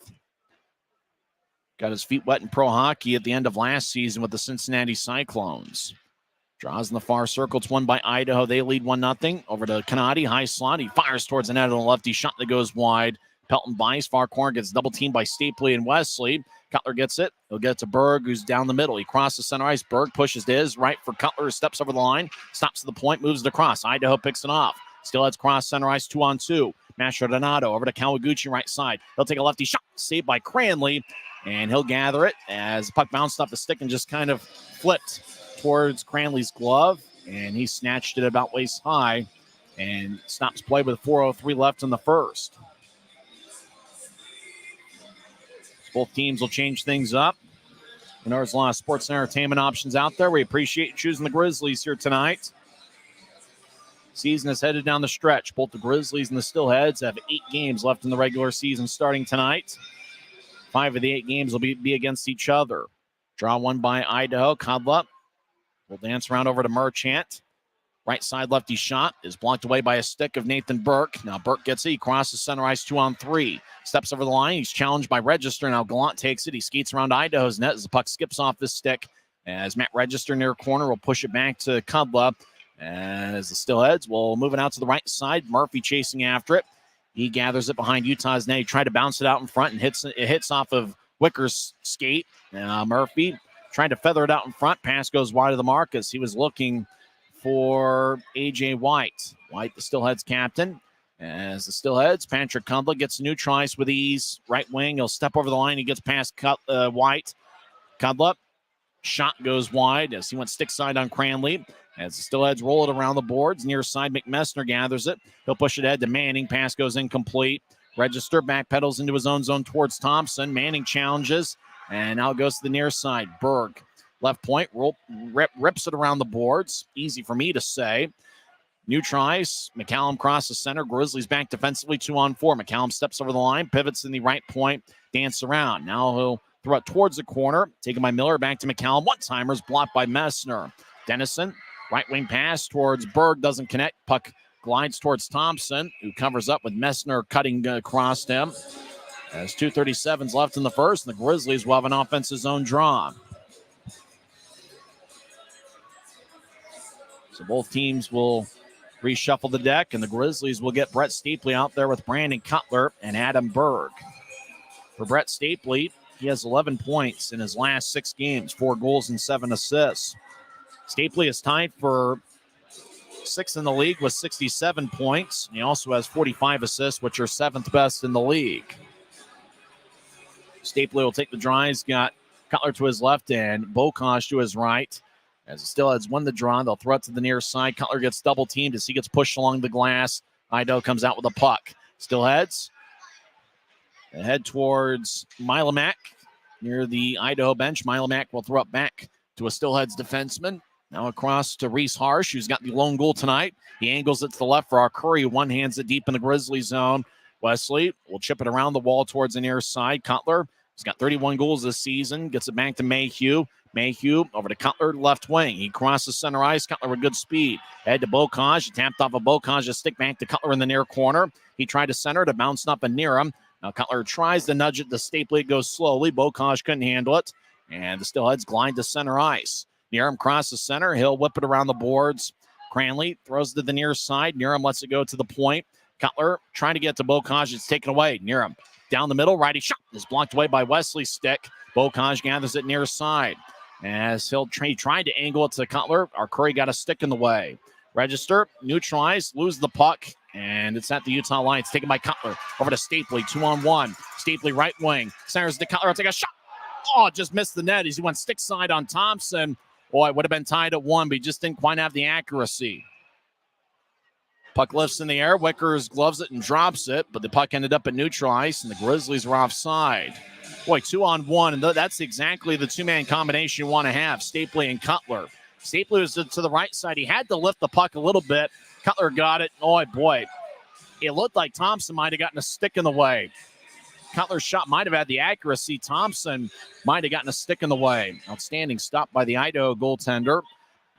Got his feet wet in pro hockey at the end of last season with the Cincinnati Cyclones. Draws in the far circle. It's won by Idaho. They lead 1-0. Over to Canati. High slot. He fires towards the net on the lefty. Shot that goes wide. Pelton Bice. Far corner gets double teamed by Stapley and Wesley. Cutler gets it. He'll get it to Berg, who's down the middle. He crosses center ice. Berg pushes to his right for Cutler. Steps over the line. Stops to the point. Moves it across. Idaho picks it off. Still heads cross center ice. 2-on-2. Mastro Donato over to Kawaguchi right side. He'll take a lefty shot. Saved by Cranley. And he'll gather it as the puck bounced off the stick and just kind of flipped towards Cranley's glove. And he snatched it about waist high and stops play with 4:03 left in the first. Both teams will change things up. There's a lot of sports and entertainment options out there. We appreciate you choosing the Grizzlies here tonight. Season is headed down the stretch. Both the Grizzlies and the Steelheads have 8 games left in the regular season starting tonight. 5 of the 8 games will be against each other. Draw one by Idaho. Codlup will dance around over to Merchant. Right side lefty shot is blocked away by a stick of Nathan Burke. Now Burke gets it. He crosses center ice 2-on-3. Steps over the line. He's challenged by Register. Now Gallant takes it. He skates around Idaho's net as the puck skips off the stick. As Matt Register near corner will push it back to Cudla. As the Steelheads will move it out to the right side. Murphy chasing after it. He gathers it behind Utah's net. He tried to bounce it out in front and it hits off of Wicker's skate. Murphy trying to feather it out in front. Pass goes wide of the mark as he was looking for A.J. White. White, the Steelheads captain. As the Steelheads, Patrick Cundla gets neutralized with ease. Right wing, he'll step over the line. He gets past White. Cundla, shot goes wide as he went stick side on Cranley. As the Steelheads roll it around the boards, near side, McMessner gathers it. He'll push it ahead to Manning. Pass goes incomplete. Register backpedals into his own zone towards Thompson. Manning challenges, and now it goes to the near side. Berg, left point, rips it around the boards. Easy for me to say. New tries. McCallum crosses center. Grizzlies back defensively 2-on-4. McCallum steps over the line, pivots in the right point, dance around. Now he'll throw it towards the corner. Taken by Miller, back to McCallum. One-timers blocked by Messner. Dennison, right wing pass towards Berg, doesn't connect. Puck glides towards Thompson, who covers up with Messner cutting across him. There's 2:37 left in the first, and the Grizzlies will have an offensive zone draw. So both teams will reshuffle the deck, and the Grizzlies will get Brett Stapley out there with Brandon Cutler and Adam Berg. For Brett Stapley, he has 11 points in his last 6 games, 4 goals and 7 assists. Stapley is tied for 6th in the league with 67 points. He also has 45 assists, which are 7th best in the league. Stapley will take the draw. He's got Cutler to his left and Bokosh to his right. As the Steelheads win the draw, they'll throw it to the near side. Cutler gets double teamed as he gets pushed along the glass. Idaho comes out with a puck. Steelheads head towards Milomac near the Idaho bench. Milomac will throw it back to a Steelheads defenseman. Now across to Reese Harsh, who's got the lone goal tonight. He angles it to the left for our Curry, who one-hands it deep in the Grizzly zone. Wesley will chip it around the wall towards the near side. Cutler, he's got 31 goals this season, gets it back to Mayhew. Mayhew over to Cutler, left wing. He crosses center ice. Cutler with good speed. Head to Bocage. Tapped off of Bocage. A stick back to Cutler in the near corner. He tried to center to bounce up and near him. Now Cutler tries to nudge it to Stapley. It goes slowly. Bocage couldn't handle it. And the Steelheads glide to center ice. Nearham crosses center. He'll whip it around the boards. Cranley throws it to the near side. Nearham lets it go to the point. Cutler trying to get to Bocage. It's taken away. Nearham down the middle. Righty shot is blocked away by Wesley's stick. Bocage gathers it near side. As he tried to angle it to Cutler, our Curry got a stick in the way. Register, neutralized, lose the puck, and it's at the Utah line. It's taken by Cutler. Over to Stapley, 2-on-1. Stapley right wing. Centers to Cutler. I'll take a shot. Oh, just missed the net as he went stick side on Thompson. Boy, it would have been tied at 1, but he just didn't quite have the accuracy. Puck lifts in the air. Wickers gloves it and drops it, but the puck ended up at neutral ice, and the Grizzlies were offside. Boy, 2-on-1, and that's exactly the two-man combination you want to have, Stapley and Cutler. Stapley was to the right side. He had to lift the puck a little bit. Cutler got it. Oh, boy. It looked like Thompson might have gotten a stick in the way. Cutler's shot might have had the accuracy. Thompson might have gotten a stick in the way. Outstanding stop by the Idaho goaltender.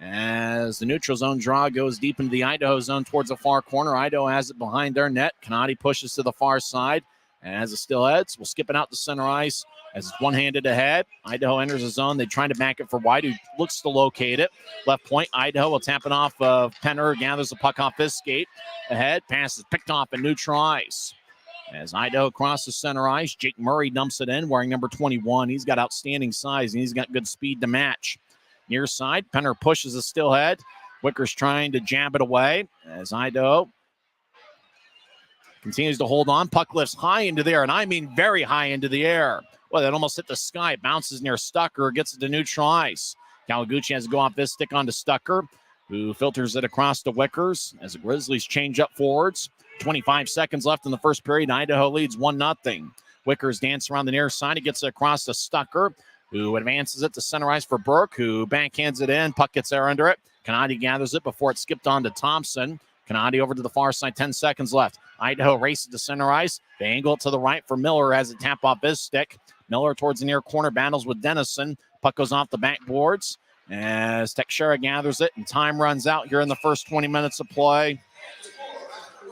As the neutral zone draw goes deep into the Idaho zone towards the far corner. Idaho has it behind their net. Canati pushes to the far side. As the Steelheads will skip it out to center ice as it's one-handed ahead. Idaho enters the zone. They try to back it for White, who looks to locate it. Left point, Idaho will tap it off of Penner, gathers the puck off his skate. Ahead, pass is picked off at neutral ice. As Idaho crosses center ice, Jake Murray dumps it in, wearing number 21. He's got outstanding size, and he's got good speed to match. Near side, Penner pushes the Steelhead. Wicker's trying to jab it away as Idaho continues to hold on. Puck lifts high into the air, and I mean very high into the air. Well, that almost hit the sky. Bounces near Stucker, gets it to neutral ice. Kawaguchi has to go off this stick onto Stucker, who filters it across to Wickers as the Grizzlies change up forwards. 25 seconds left in the first period. Idaho leads 1-0. Wickers dance around the near side. He gets it across to Stucker, who advances it to center ice for Burke, who backhands it in. Puck gets there under it. Kanadi gathers it before it skipped on to Thompson. Kanadi over to the far side, 10 seconds left. Idaho races to center ice. They angle it to the right for Miller as it tap off his stick. Miller towards the near corner, battles with Dennison. Puck goes off the backboards as Teixeira gathers it, and time runs out here in the first 20 minutes of play.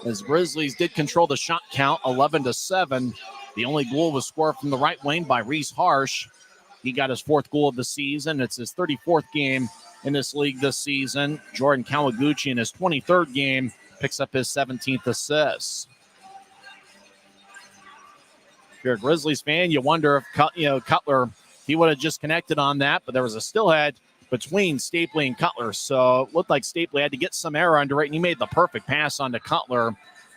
As Grizzlies did control the shot count, 11-7. The only goal was scored from the right wing by Reese Harsh. He got his 4th goal of the season. It's his 34th game in this league this season. Jordan Kawaguchi in his 23rd game picks up his 17th assist. If you're a Grizzlies fan, you wonder if Cutler, he would have just connected on that, but there was a stillhead between Stapley and Cutler, so it looked like Stapley had to get some air under it, and he made the perfect pass onto Cutler,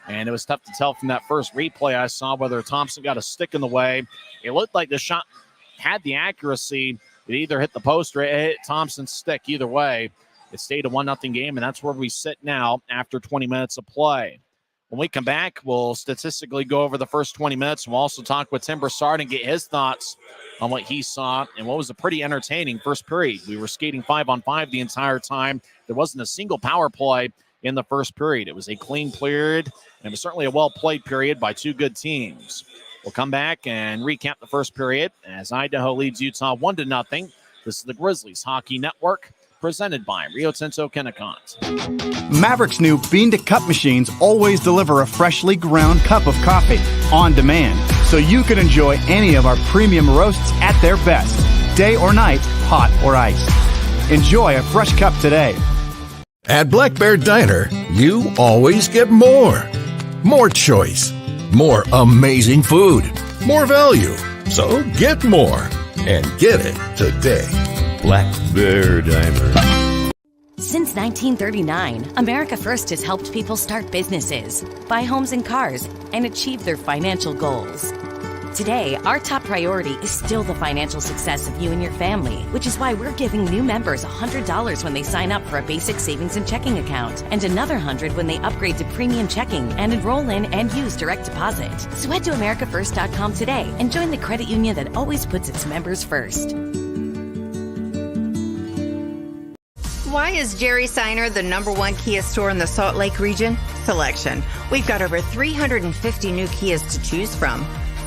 and it was tough to tell from that first replay I saw whether Thompson got a stick in the way. It looked like the shot had the accuracy. It either hit the post or it hit Thompson's stick. Either way, it stayed a 1-0 game, and that's where we sit now after 20 minutes of play. When we come back, we'll statistically go over the first 20 minutes. We'll also talk with Tim Broussard and get his thoughts on what he saw and what was a pretty entertaining first period. We were skating 5-on-5 the entire time. There wasn't a single power play in the first period. It was a clean period, and it was certainly a well-played period by two good teams. We'll come back and recap the first period as Idaho leads Utah 1-0. This is the Grizzlies Hockey Network, presented by Rio Tinto Kennecott. Maverik's new bean-to-cup machines always deliver a freshly ground cup of coffee on demand, so you can enjoy any of our premium roasts at their best, day or night, hot or iced. Enjoy a fresh cup today. At Black Bear Diner, you always get more. More choice. More amazing food. More value. So get more. And get it today. Black Bear Diner. Since 1939, America First has helped people start businesses, buy homes and cars, and achieve their financial goals. Today, our top priority is still the financial success of you and your family, which is why we're giving new members $100 when they sign up for a basic savings and checking account, and another $100 when they upgrade to premium checking and enroll in and use direct deposit. So head to americafirst.com today and join the credit union that always puts its members first. Why is Jerry Seiner the #1 Kia store in the Salt Lake region? Selection. We've got over 350 new Kias to choose from.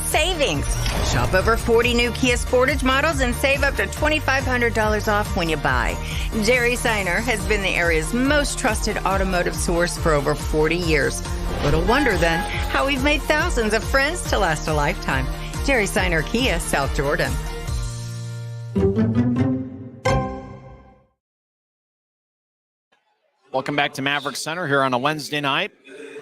Savings. Shop over 40 new Kia Sportage models and save up to $2,500 off when you buy. Jerry Seiner has been the area's most trusted automotive source for over 40 years. Little wonder then how we've made thousands of friends to last a lifetime. Jerry Seiner Kia, South Jordan. Welcome back to Maverik Center here on a Wednesday night.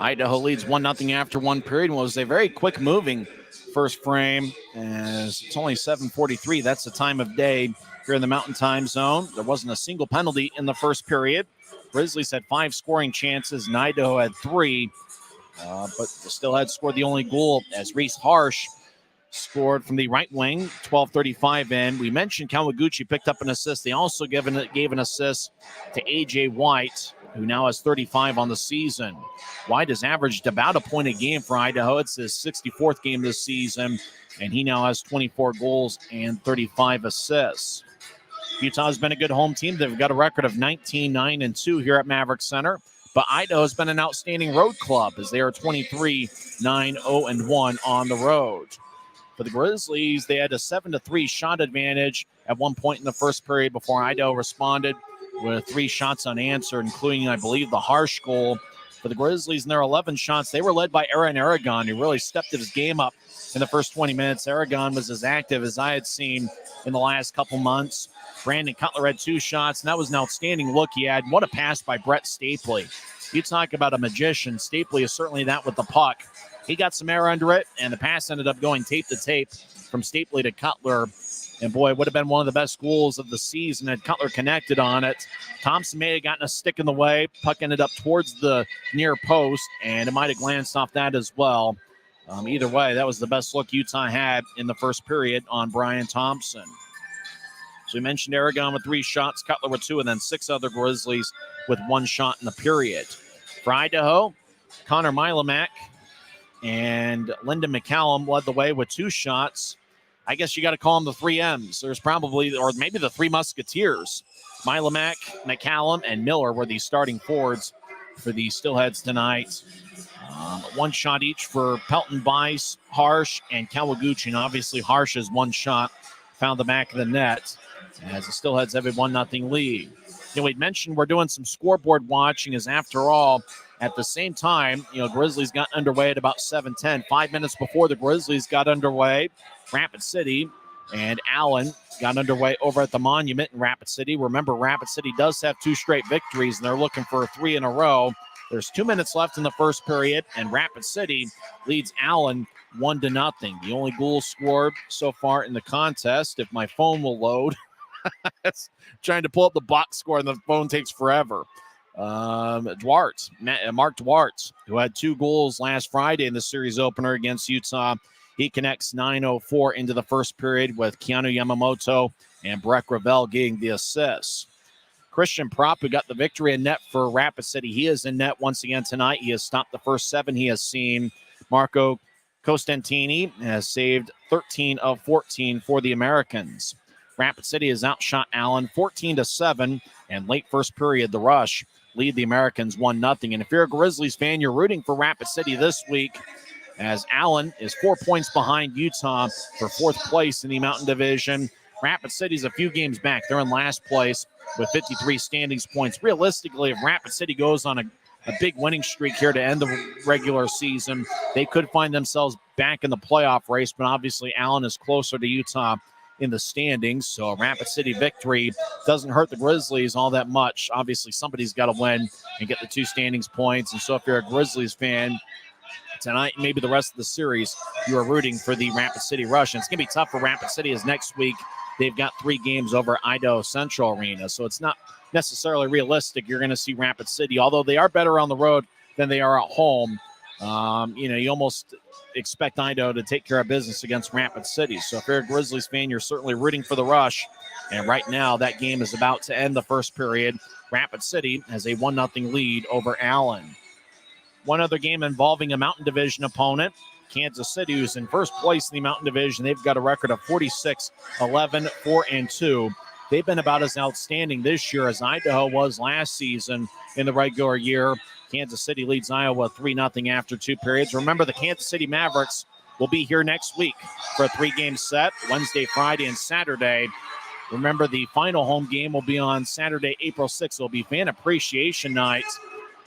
Idaho leads 1-0 after one period. It was a very quick moving first frame as it's only 7:43. That's the time of day here in the Mountain Time Zone. There wasn't a single penalty in the first period. Grizzlies had 5 scoring chances and Idaho had 3, but the Steelheads scored the only goal as Reese Harsh scored from the right wing, 12:35 in. We mentioned Kawaguchi picked up an assist. They also gave an assist to A.J. White, who now has 35 on the season. White has averaged about a point a game for Idaho. It's his 64th game this season, and he now has 24 goals and 35 assists. Utah's been a good home team. They've got a record of 19-9-2 here at Maverik Center, but Idaho's been an outstanding road club as they are 23-9-0-1 on the road. For the Grizzlies, they had a 7-3 shot advantage at one point in the first period before Idaho responded with 3 shots unanswered, including, I believe, the Harsh goal. For the Grizzlies in their 11 shots, they were led by Aaron Aragon, who really stepped his game up in the first 20 minutes. Aragon was as active as I had seen in the last couple months. Brandon Cutler had 2 shots, and that was an outstanding look he had. What a pass by Brett Stapley. You talk about a magician. Stapley is certainly that with the puck. He got some air under it, and the pass ended up going tape to tape from Stapley to Cutler. And boy, it would have been one of the best goals of the season had Cutler connected on it. Thompson may have gotten a stick in the way. Puck ended up towards the near post, and it might have glanced off that as well. Either way, that was the best look Utah had in the first period on Brian Thompson. So we mentioned Aragon with 3 shots, Cutler with 2, and then 6 other Grizzlies with 1 shot in the period. For Idaho, Connor Milomack and Lyndon McCallum led the way with 2 shots. I guess you got to call them the 3 M's. There's probably, or maybe the 3 Musketeers. Milomac, McCallum, and Miller were the starting forwards for the Steelheads tonight. 1 shot each for Pelton, Bice, Harsh, and Kawaguchi. And obviously Harsh has 1 shot, found the back of the net as the Steelheads have a 1-0 lead. We'd mentioned we're doing some scoreboard watching, as after all, at the same time, Grizzlies got underway at about 7:10. 5 minutes before the Grizzlies got underway, Rapid City and Allen got underway over at the Monument in Rapid City. Remember, Rapid City does have 2 straight victories, and they're looking for 3 in a row. There's 2 minutes left in the first period, and Rapid City leads Allen 1-0. The only goal scored so far in the contest, if my phone will load, it's trying to pull up the box score, and the phone takes forever. Mark Dwartz, who had 2 goals last Friday in the series opener against Utah. He connects 9:04 into the first period, with Keanu Yamamoto and Breck Ravel getting the assists. Christian Propp, who got the victory in net for Rapid City, he is in net once again tonight. He has stopped the first 7 he has seen. Marco Costantini has saved 13 of 14 for the Americans. Rapid City has outshot Allen 14-7, and late first period, the Rush lead the Americans 1-0. And if you're a Grizzlies fan, you're rooting for Rapid City this week, as Allen is 4 points behind Utah for 4th place in the Mountain Division. Rapid City's a few games back. They're in last place with 53 standings points. Realistically, if Rapid City goes on a big winning streak here to end the regular season, they could find themselves back in the playoff race, but obviously Allen is closer to Utah in the standings, so a Rapid City victory doesn't hurt the Grizzlies all that much. Obviously, somebody's got to win and get the 2 standings points, and so if you're a Grizzlies fan, tonight, maybe the rest of the series, you are rooting for the Rapid City Rush. And it's going to be tough for Rapid City, as next week they've got 3 games over Idaho Central Arena, so it's not necessarily realistic you're going to see Rapid City, although they are better on the road than they are at home. You almost expect Idaho to take care of business against Rapid City. So if you're a Grizzlies fan, you're certainly rooting for the Rush. And right now, that game is about to end the first period. Rapid City has a 1-0 lead over Allen. One other game involving a Mountain Division opponent, Kansas City, who's in first place in the Mountain Division. They've got a record of 46-11, 4-2. They've been about as outstanding this year as Idaho was last season in the regular year. Kansas City leads Iowa 3-0 after 2 periods. Remember, the Kansas City Mavericks will be here next week for a 3-game set, Wednesday, Friday, and Saturday. Remember, the final home game will be on Saturday, April 6th. It'll be Fan Appreciation Night,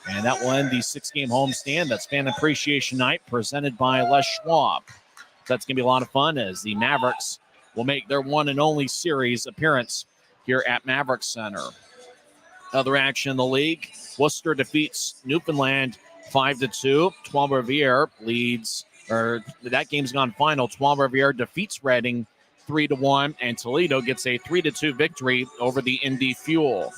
and that will end the 6-game homestand. That's Fan Appreciation Night presented by Les Schwab. So that's going to be a lot of fun, as the Mavericks will make their one and only series appearance here at Maverik Center. Other action in the league, Worcester defeats Newfoundland 5-2. Trois-Rivières leads, or that game's gone final. Trois-Rivières defeats Reading 3-1, and Toledo gets a 3-2 victory over the Indy Fuel.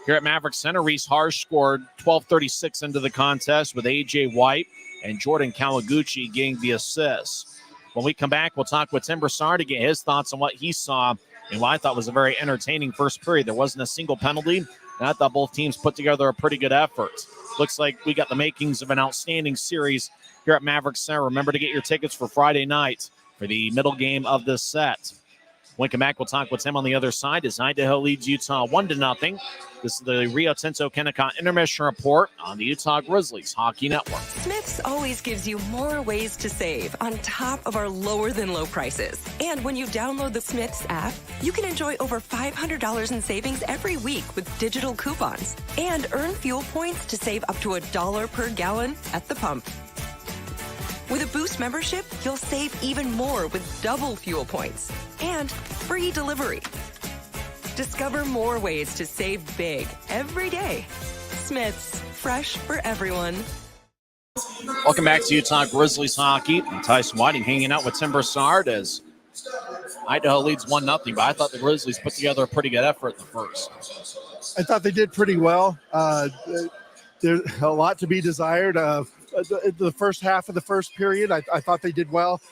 Here at Maverik Center, Reese Harsh scored 12:36 into the contest, with A.J. White and Jordan Kawaguchi getting the assists. When we come back, we'll talk with Tim Broussard to get his thoughts on what he saw and what I thought was a very entertaining first period. There wasn't a single penalty, and I thought both teams put together a pretty good effort. Looks like we got the makings of an outstanding series here at Maverik Center. Remember to get your tickets for Friday night for the middle game of this set. When we come back, we'll talk with Tim on the other side as Idaho leads Utah 1-0. This is the Rio Tinto Kennecott Intermission Report on the Utah Grizzlies Hockey Network. Smith's always gives you more ways to save on top of our lower-than-low prices. And when you download the Smith's app, you can enjoy over $500 in savings every week with digital coupons and earn fuel points to save up to $1 per gallon at the pump. With a Boost membership, you'll save even more with double fuel points and free delivery. Discover more ways to save big every day. Smith's, fresh for everyone. Welcome back to Utah Grizzlies Hockey. I'm Tyson Whiting hanging out with Tim Broussard as Idaho leads 1-0, but I thought the Grizzlies put together a pretty good effort in the first. I thought they did pretty well. There's a lot to be desired. The first half of the first period, I thought they did well.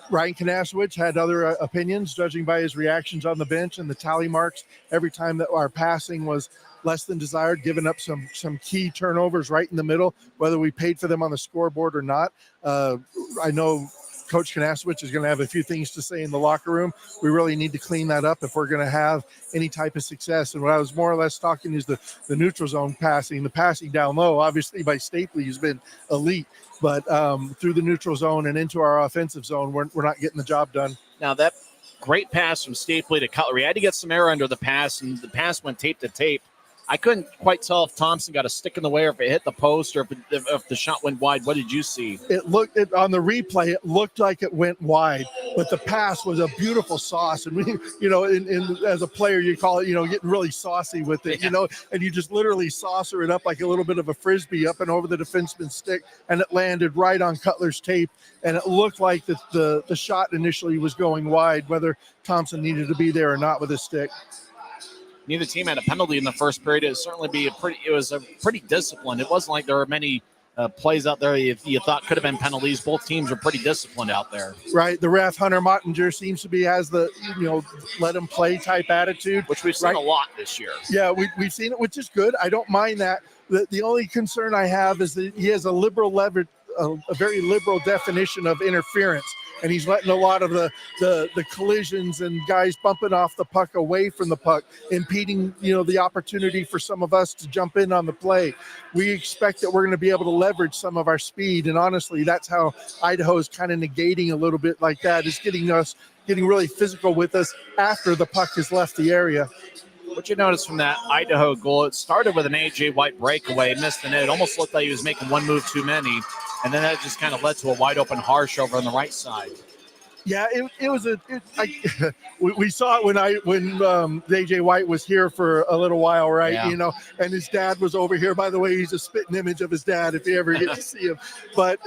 Ryan Kanashewicz had other opinions, judging by his reactions on the bench and the tally marks every time that our passing was less than desired, giving up some key turnovers right in the middle, whether we paid for them on the scoreboard or not. I know Coach Kanasowicz is going to have a few things to say in the locker room. We really need to clean that up if we're going to have any type of success. And what I was more or less talking is the neutral zone passing, the passing down low. Obviously, by Stapley has been elite, but through the neutral zone and into our offensive zone, we're not getting the job done. Now, that great pass from Stapley to Cutler, he had to get some air under the pass, and the pass went tape to tape. I couldn't quite tell if Thompson got a stick in the way or if it hit the post or if the shot went wide. What did you see? On the replay, it looked like it went wide, but the pass was a beautiful sauce. And we, as a player, you call it, getting really saucy with it, and you just literally saucer it up like a little bit of a Frisbee up and over the defenseman's stick, and it landed right on Cutler's tape. And it looked like the shot initially was going wide, whether Thompson needed to be there or not with his stick. Neither team had a penalty in the first period. It was a pretty disciplined. It wasn't like there were many plays out there you thought could have been penalties. Both teams were pretty disciplined out there. Right. The ref, Hunter Mottinger, seems to has the, let him play type attitude. Which we've seen a lot this year. Yeah, we've seen it, which is good. I don't mind that. The only concern I have is that he has a very liberal definition of interference. And he's letting a lot of the collisions and guys bumping off the puck away from the puck, impeding, the opportunity for some of us to jump in on the play. We expect that we're going to be able to leverage some of our speed. And honestly, that's how Idaho is kind of negating a little bit like that, is getting really physical with us after the puck has left the area. What you notice from that Idaho goal, it started with an A.J. White breakaway, missed the net. It almost looked like he was making one move too many, and then that just kind of led to a wide open Harsh over on the right side. Yeah, it was we saw it when A.J. White was here for a little while, right? Yeah. And his dad was over here. By the way, he's a spitting image of his dad if you ever get to see him. But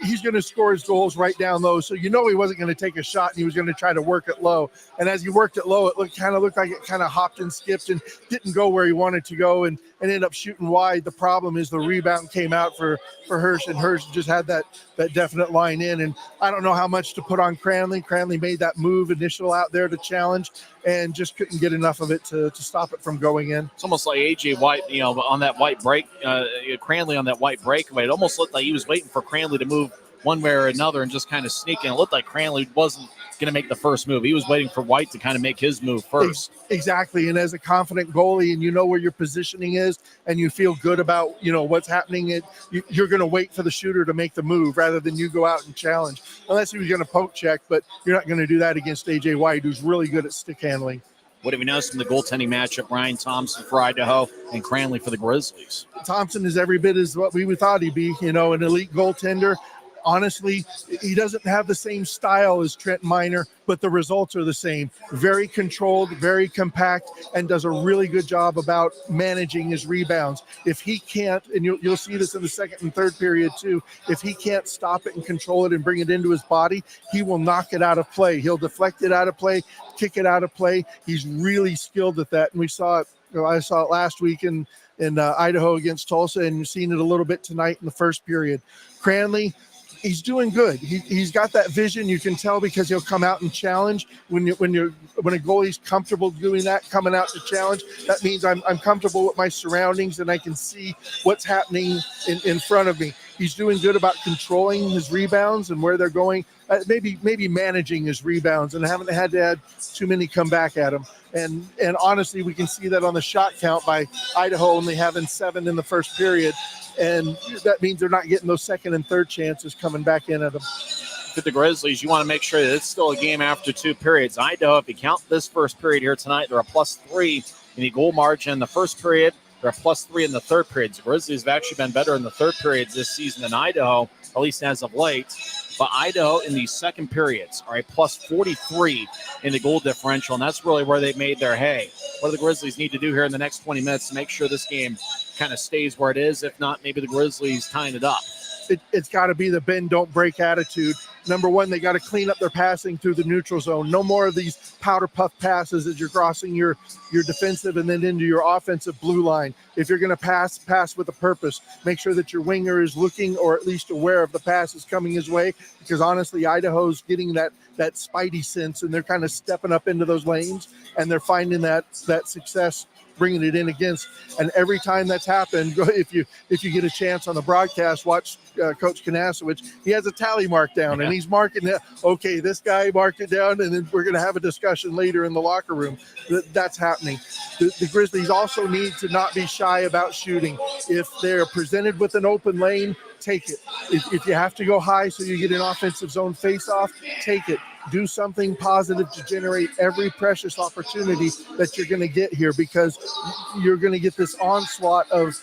he's going to score his goals right down low. So he wasn't going to take a shot, and he was going to try to work it low. And as he worked it low, it looked like it kind of hopped and skipped and didn't go where he wanted to go, and ended up shooting wide. The problem is the rebound came out for Hirsch, and Hirsch just had that definite line in. And I don't know how much to put on Cranley. Cranley made that move initial out there to challenge and just couldn't get enough of it to stop it from going in. It's almost like A.J. White, on that white break, Cranley on that white breakaway. It almost looked like he was waiting for Cranley to move one way or another and just kind of sneak in. It looked like Cranley wasn't going to make the first move. He was waiting for White to kind of make his move first. Exactly. And as a confident goalie, and where your positioning is, and you feel good about, what's happening, you're going to wait for the shooter to make the move rather than you go out and challenge. Unless he was going to poke check, but you're not going to do that against A.J. White, who's really good at stick handling. What have you noticed in the goaltending matchup? Ryan Thompson for Idaho and Cranley for the Grizzlies. Thompson is every bit as what we thought he'd be, an elite goaltender. Honestly, he doesn't have the same style as Trent Miner, but the results are the same. Very controlled, very compact, and does a really good job about managing his rebounds. If he can't, and you'll see this in the second and third period too, if he can't stop it and control it and bring it into his body, he will knock it out of play. He'll deflect it out of play, kick it out of play. He's really skilled at that, and we saw it. I saw it last week in Idaho against Tulsa, and you've seen it a little bit tonight in the first period. Cranley, he's doing good. He's got that vision. You can tell because he'll come out and challenge. When a goalie's comfortable doing that, coming out to challenge, that means I'm comfortable with my surroundings and I can see what's happening in front of me. He's doing good about controlling his rebounds and where they're going. Maybe managing his rebounds, and haven't had to add too many come back at him. And honestly, we can see that on the shot count by Idaho only having 7 in the first period. And that means they're not getting those second and third chances coming back in at them. For the Grizzlies, you want to make sure that it's still a game after 2 periods. Idaho, if you count this first period here tonight, they're a +3 in the goal margin in the first period. They're a +3 in the third period. The Grizzlies have actually been better in the third periods this season than Idaho, at least as of late. But Idaho in the second periods are a +43 in the goal differential, and that's really where they made their hay. What do the Grizzlies need to do here in the next 20 minutes to make sure this game kind of stays where it is? If not, maybe the Grizzlies tying it up. It's got to be the bend, don't break attitude. Number one, they got to clean up their passing through the neutral zone. No more of these powder puff passes as you're crossing your defensive and then into your offensive blue line. If you're going to pass with a purpose. Make sure that your winger is looking or at least aware of the passes coming his way, because honestly, Idaho's getting that spidey sense, and they're kind of stepping up into those lanes, and they're finding that success bringing it in against. And every time that's happened, if you get a chance on the broadcast, watch Coach Kanasowicz. He has a tally mark down, and he's marking it. Okay, this guy marked it down, and then we're going to have a discussion later in the locker room. That's happening. The Grizzlies also need to not be shy about shooting. If they're presented with an open lane, take it. If you have to go high so you get an offensive zone face-off, take it. Do something positive to generate every precious opportunity that you're going to get here, because you're going to get this onslaught of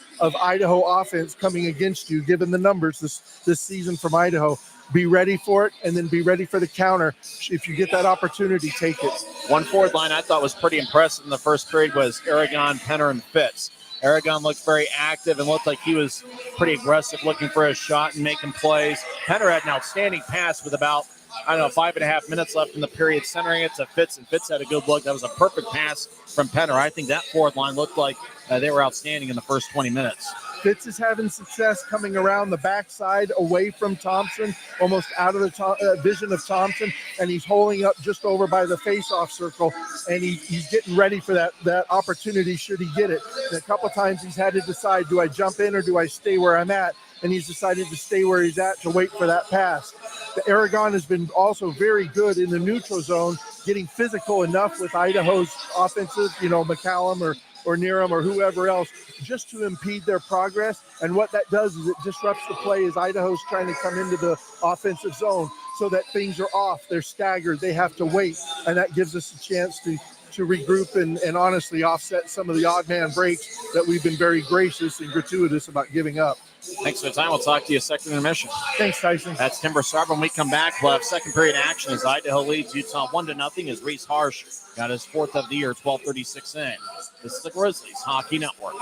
Idaho offense coming against you, given the numbers this season from Idaho. Be ready for it, and then be ready for the counter. If you get that opportunity, take it. One forward line I thought was pretty impressive in the first period was Aragon, Penner, and Fitz. Aragon looked very active and looked like he was pretty aggressive, looking for a shot and making plays. Penner had an outstanding pass with about 5.5 minutes left in the period, centering it to Fitz, and Fitz had a good look. That was a perfect pass from Penner. I think that forward line looked like they were outstanding in the first 20 minutes. Fitz is having success coming around the backside away from Thompson, almost out of the vision of Thompson, and he's holding up just over by the face-off circle, and he's getting ready for that opportunity should he get it. And a couple times he's had to decide, do I jump in or do I stay where I'm at? And he's decided to stay where he's at to wait for that pass. The Aragon has been also very good in the neutral zone, getting physical enough with Idaho's offensive, McCallum or Needham or whoever else, just to impede their progress. And what that does is it disrupts the play as Idaho's trying to come into the offensive zone, so that things are off. They're staggered. They have to wait. And that gives us a chance to regroup and honestly offset some of the odd man breaks that we've been very gracious and gratuitous about giving up. Thanks for the time. We'll talk to you second intermission. Thanks, Tyson. That's Timber Sarb. When we come back, we'll have second period action as Idaho leads Utah 1-0 as Reese Harsh got his fourth of the year, 12:36 in. This is the Grizzlies Hockey Network.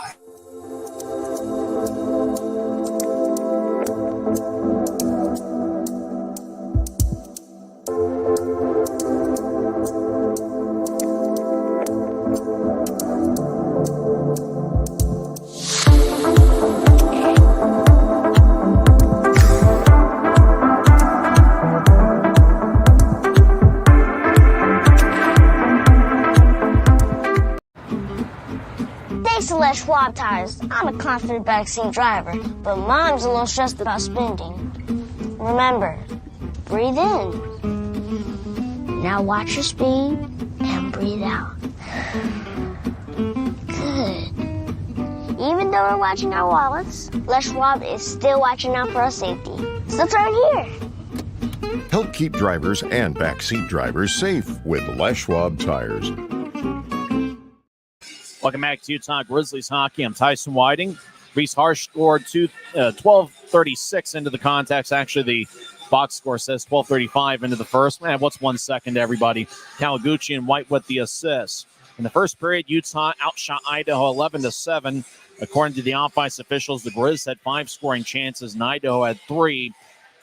Thanks to Les Schwab Tires, I'm a confident backseat driver, but Mom's a little stressed about spending. Remember, breathe in. Now watch your speed and breathe out. Good. Even though we're watching our wallets, Les Schwab is still watching out for our safety. So turn here. Help keep drivers and backseat drivers safe with Les Schwab Tires. Welcome back to Utah Grizzlies Hockey. I'm Tyson Whiting. Reese Harsh scored 12:36 into the contest. Actually, the box score says 12:35 into the first. Man, what's 1 second to everybody? Kawaguchi and White with the assists. In the first period, Utah outshot Idaho 11-7. According to the off-ice officials, the Grizz had 5 scoring chances and Idaho had 3.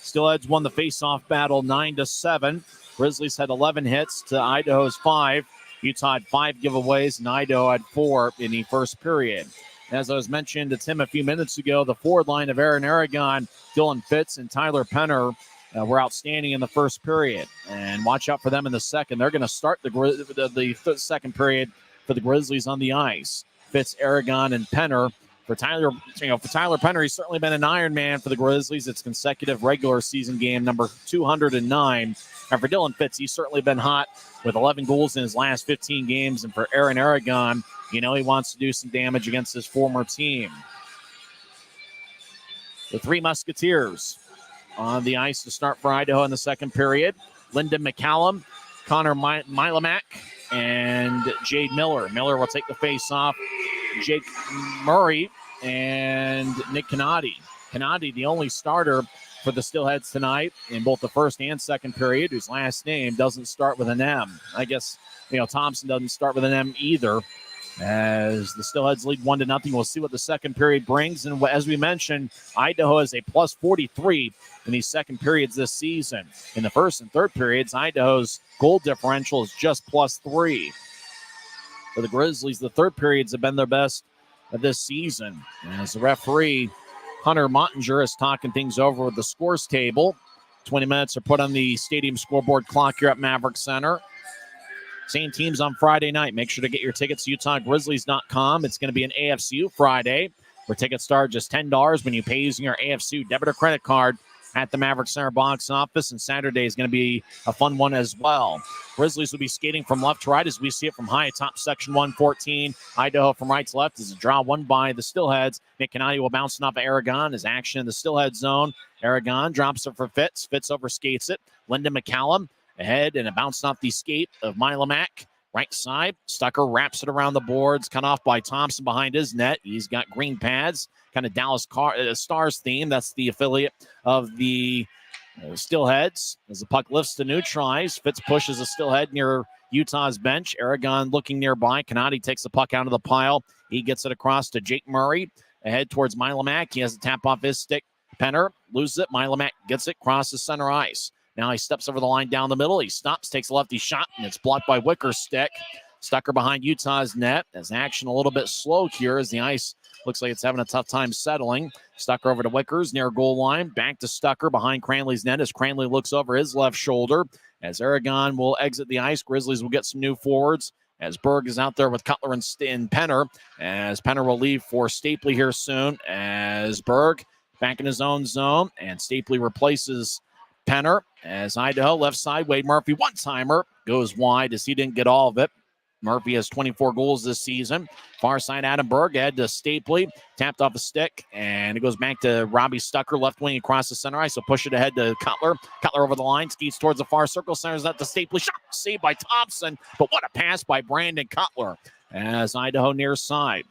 Steelheads won the face-off battle 9-7. Grizzlies had 11 hits to Idaho's 5. Utah had 5 giveaways, and Idaho had 4 in the first period. As I was mentioning to Tim a few minutes ago, the forward line of Aaron Aragon, Dylan Fitz, and Tyler Penner were outstanding in the first period. And watch out for them in the second. They're going to start the second period for the Grizzlies on the ice. Fitz, Aragon, and Penner. For Tyler Penner, he's certainly been an Iron Man for the Grizzlies. It's consecutive regular season game number 209. And for Dylan Fitz, he's certainly been hot with 11 goals in his last 15 games. And for Aaron Aragon, he wants to do some damage against his former team. The Three Musketeers on the ice to start for Idaho in the second period. Lyndon McCallum, Connor Milamak, and Jade Miller. Miller will take the face-off. Jake Murray and Nick Canati. Canati, the only starter for the Steelheads tonight in both the first and second period, whose last name doesn't start with an M. I guess, Thompson doesn't start with an M either. As the Steelheads lead 1-0, we'll see what the second period brings. And as we mentioned, Idaho has a plus 43 in these second periods this season. In the first and third periods, Idaho's goal differential is just plus 3. For the Grizzlies, the third periods have been their best of this season. And as the referee, Hunter Mottinger, is talking things over with the scores table. 20 minutes are put on the stadium scoreboard clock here at Maverik Center. Same teams on Friday night. Make sure to get your tickets to UtahGrizzlies.com. It's going to be an AFCU Friday, where tickets start just $10 when you pay using your AFCU debit or credit card at the Maverik Center box office. And Saturday is going to be a fun one as well. Grizzlies will be skating from left to right as we see it from high atop section 114. Idaho from right to left is a draw won by the Steelheads. Nick Canati will bounce it off of Aragon as action in the Steelhead zone. Aragon drops it for Fitz. Fitz overskates it. Lyndon McCallum ahead and a bounce off the skate of Milomac. Right side, Stucker wraps it around the boards, cut off by Thompson behind his net. He's got green pads, kind of Dallas Stars theme. That's the affiliate of the Steelheads. As the puck lifts to neutralize, Fitz pushes a Steelhead near Utah's bench. Aragon looking nearby. Canati takes the puck out of the pile. He gets it across to Jake Murray. Ahead towards Milomac. He has a tap off his stick. Penner loses it. Milomac gets it, crosses center ice. Now he steps over the line down the middle. He stops, takes a lefty shot, and it's blocked by Wicker's stick. Stucker behind Utah's net. As action a little bit slow here as the ice looks like it's having a tough time settling. Stucker over to Wickers near goal line. Back to Stucker behind Cranley's net as Cranley looks over his left shoulder. As Aragon will exit the ice, Grizzlies will get some new forwards. As Berg is out there with Cutler and Penner. As Penner will leave for Stapley here soon. As Berg back in his own zone. And Stapley replaces Penner. As Idaho left side, Wade Murphy one-timer goes wide as he didn't get all of it. Murphy has 24 goals this season. Far side, Adam Berg ahead to Stapley. Tapped off a stick, and it goes back to Robbie Stucker, left wing across the center ice. So push it ahead to Cutler. Cutler over the line, skis towards the far circle, centers that to Stapley. Shot saved by Thompson, but what a pass by Brandon Cutler. As Idaho near side.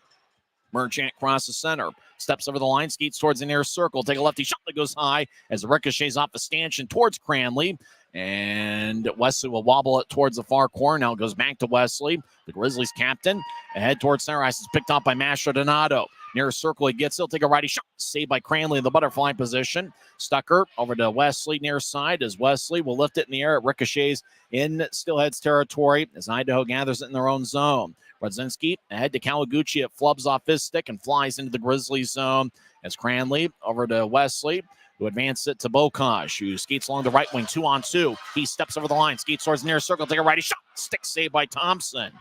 Merchant crosses center. Steps over the line, skates towards the near circle. Take a lefty shot that goes high as it ricochets off the stanchion towards Cranley. And Wesley will wobble it towards the far corner. Now it goes back to Wesley, the Grizzlies captain. Ahead towards center ice is picked off by Mastrodonato. Near circle he gets it. He'll take a righty shot. Saved by Cranley in the butterfly position. Stucker over to Wesley near side as Wesley will lift it in the air. It ricochets in Steelheads territory as Idaho gathers it in their own zone. Rodzinski ahead to Kawaguchi. It flubs off his stick and flies into the Grizzlies zone as Cranley over to Wesley, who advances it to Bokaj, who skates along the right wing, 2-on-2. He steps over the line, skates towards the near circle, take a righty shot. Stick saved by Thompson.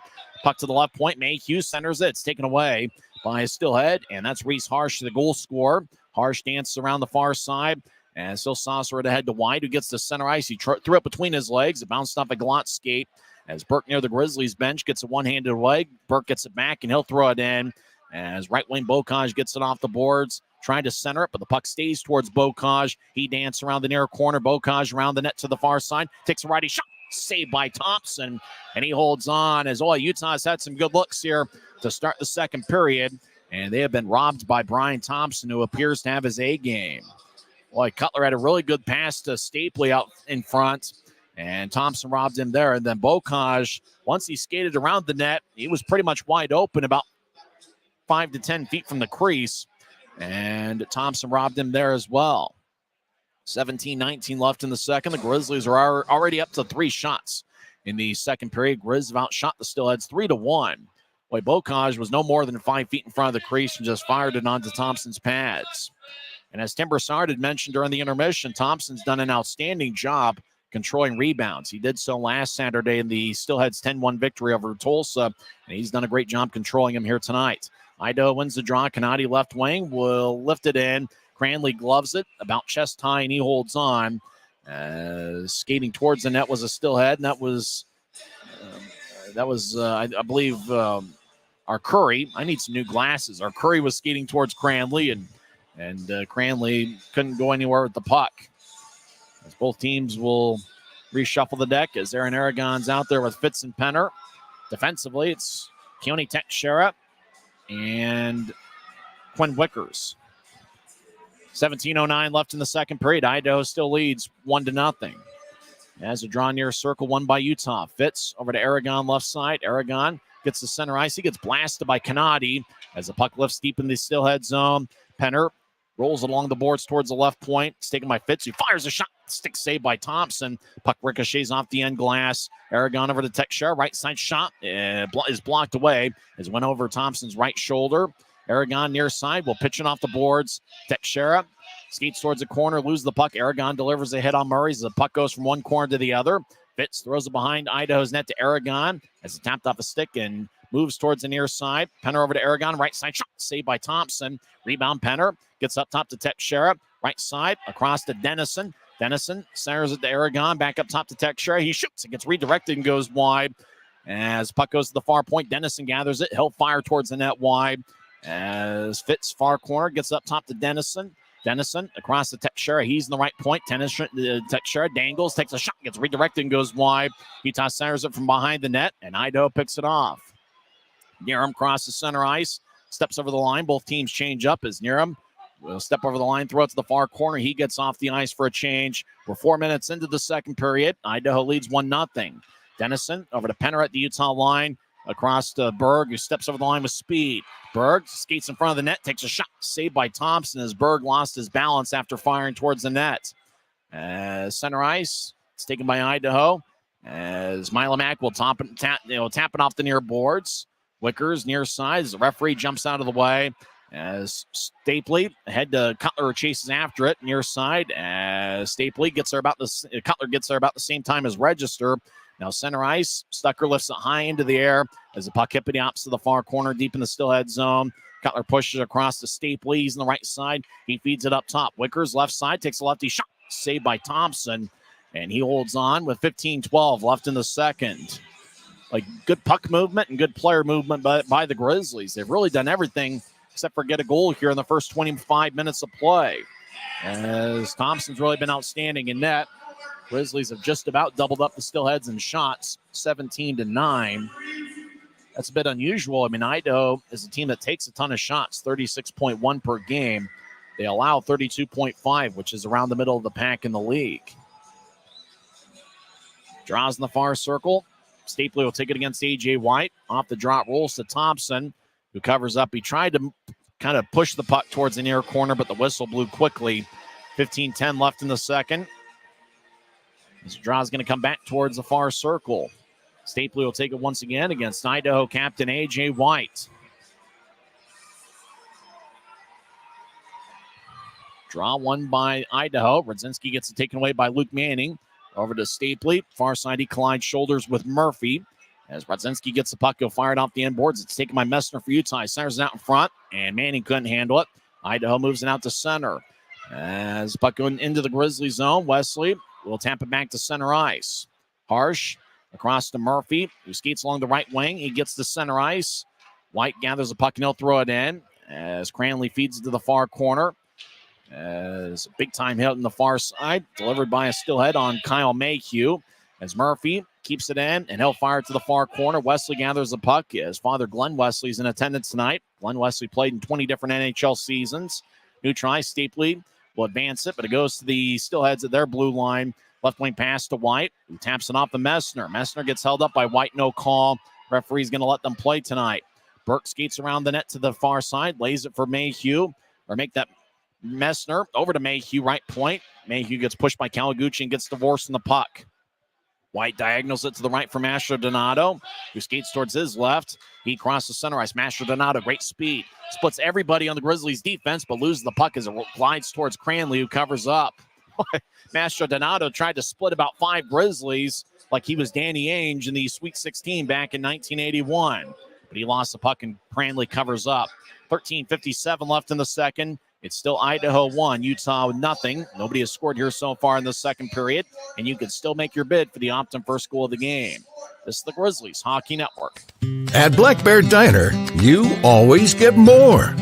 Puck to the left point. Mayhew centers it. It's taken away by a Steelhead, and that's Reese Harsh, the goal scorer. Harsh dances around the far side, and still Saucer ahead to White, who gets to center ice. He threw it between his legs. It bounced off a Gallant skate. As Burke near the Grizzlies bench gets a one-handed leg. Burke gets it back, and he'll throw it in. As right wing Bokaj gets it off the boards. Trying to center it, but the puck stays towards Bokaj. He dances around the near corner. Bokaj around the net to the far side. Takes a righty shot. Saved by Thompson. And he holds on as Utah's had some good looks here to start the second period. And they have been robbed by Brian Thompson, who appears to have his A game. Cutler had a really good pass to Stapley out in front. And Thompson robbed him there. And then Bokaj, once he skated around the net, he was pretty much wide open about 5 to 10 feet from the crease. And Thompson robbed him there as well. 17-19 left in the second. The Grizzlies are already up to 3 shots in the second period. Grizz have outshot the Steelheads 3-1. Bokaj was no more than 5 feet in front of the crease and just fired it onto Thompson's pads. And as Tim Broussard had mentioned during the intermission, Thompson's done an outstanding job controlling rebounds. He did so last Saturday in the Steelheads 10-1 victory over Tulsa, and he's done a great job controlling him here tonight. Idaho wins the draw. Canati left wing will lift it in. Cranley gloves it about chest high, and he holds on. Skating towards the net was a Steelhead, and that was I believe, our Curry. I need some new glasses. Our Curry was skating towards Cranley, and Cranley couldn't go anywhere with the puck. As both teams will reshuffle the deck as Aaron Aragon's out there with Fitz and Penner. Defensively, it's Keone Teixeira and Quinn Wickers. 17:09 left in the second period. Idaho still leads 1-0. As a draw near circle, won by Utah. Fitz over to Aragon left side. Aragon gets the center ice. He gets blasted by Canati as the puck lifts deep in the Steelhead zone. Penner rolls along the boards towards the left point. It's taken by Fitz. He fires a shot. Stick saved by Thompson. Puck ricochets off the end glass. Aragon over to Teixeira. Right side shot is blocked away as it went over Thompson's right shoulder. Aragon near side will pitch it off the boards. Teixeira skates towards the corner, loses the puck. Aragon delivers a hit on Murray as the puck goes from one corner to the other. Fitz throws it behind Idaho's net to Aragon as it tapped off a stick and moves towards the near side. Penner over to Aragon, right side shot, saved by Thompson. Rebound Penner, gets up top to Teixeira, right side, across to Dennison. Dennison centers it to Aragon, back up top to Teixeira. He shoots, it gets redirected and goes wide. As puck goes to the far point, Dennison gathers it. He'll fire towards the net wide. As Fitz far corner, gets up top to Dennison. Dennison across the Teixeira. He's in the right point. Teixeira dangles, takes a shot, gets redirected and goes wide. Utah centers it from behind the net, and Idaho picks it off. Niram crosses center ice, steps over the line. Both teams change up as Niram will step over the line, throw it to the far corner. He gets off the ice for a change. We're 4 minutes into the second period. Idaho leads 1-0. Dennison over to Penner at the Utah line. Across to Berg, who steps over the line with speed. Berg skates in front of the net, takes a shot, saved by Thompson as Berg lost his balance after firing towards the net. Center ice, it's taken by Idaho. As Milomack will tap it off the near boards. Wickers near side as the referee jumps out of the way. As Stapley ahead to Cutler, chases after it near side. As Stapley gets there Cutler gets there about the same time as Register. Now center ice, Stucker lifts it high into the air as the puck hit the opposite of the far corner, deep in the Steelhead zone. Cutler pushes across to Stapley. He's on the right side. He feeds it up top. Wickers left side, takes a lefty shot, saved by Thompson, and he holds on with 15-12 left in the second. Like good puck movement and good player movement by the Grizzlies. They've really done everything except for get a goal here in the first 25 minutes of play. As Thompson's really been outstanding in net. Grizzlies have just about doubled up the Steelheads in shots, 17-9. That's a bit unusual. I mean, Idaho is a team that takes a ton of shots, 36.1 per game. They allow 32.5, which is around the middle of the pack in the league. Draws in the far circle. Stapley will take it against A.J. White. Off the drop, rolls to Thompson, who covers up. He tried to kind of push the puck towards the near corner, but the whistle blew quickly. 15-10 left in the second. This draw is going to come back towards the far circle. Stapley will take it once again against Idaho captain A.J. White. Draw won by Idaho. Radzinski gets it taken away by Luke Manning. Over to Stapley. Far side, he collides shoulders with Murphy. As Radzinski gets the puck, he'll fire it off the end boards. It's taken by Messner for Utah. He centers it out in front, and Manning couldn't handle it. Idaho moves it out to center. As puck going into the Grizzly zone, Wesley will tap it back to center ice. Harsh across to Murphy, who skates along the right wing. He gets to center ice. White gathers the puck and he'll throw it in. As Cranley feeds it to the far corner. As a big-time hit on the far side, delivered by a Steelhead on Kyle Mayhew. As Murphy keeps it in, and he'll fire it to the far corner. Wesley gathers the puck. His father, Glenn Wesley, is in attendance tonight. Glenn Wesley played in 20 different NHL seasons. New try, Stapley will advance it, but it goes to the Steelheads at their blue line. Left wing pass to White, who taps it off to Messner. Messner gets held up by White, no call. Referee's going to let them play tonight. Burke skates around the net to the far side, lays it for Mayhew, or make that Messner over to Mayhew, right point. Mayhew gets pushed by Kawaguchi and gets divorced in the puck. White diagonals it to the right for Mastro Donato, who skates towards his left. He crosses center ice. Mastro Donato, great speed. Splits everybody on the Grizzlies defense, but loses the puck as it glides towards Cranley, who covers up. Mastro Donato tried to split about 5 Grizzlies like he was Danny Ainge in the Sweet 16 back in 1981. But he lost the puck and Cranley covers up. 13:57 left in the second. It's still Idaho 1, Utah 0. Nobody has scored here so far in the second period, and you can still make your bid for the Optum first goal of the game. This is the Grizzlies Hockey Network. At Black Bear Diner, you always get more.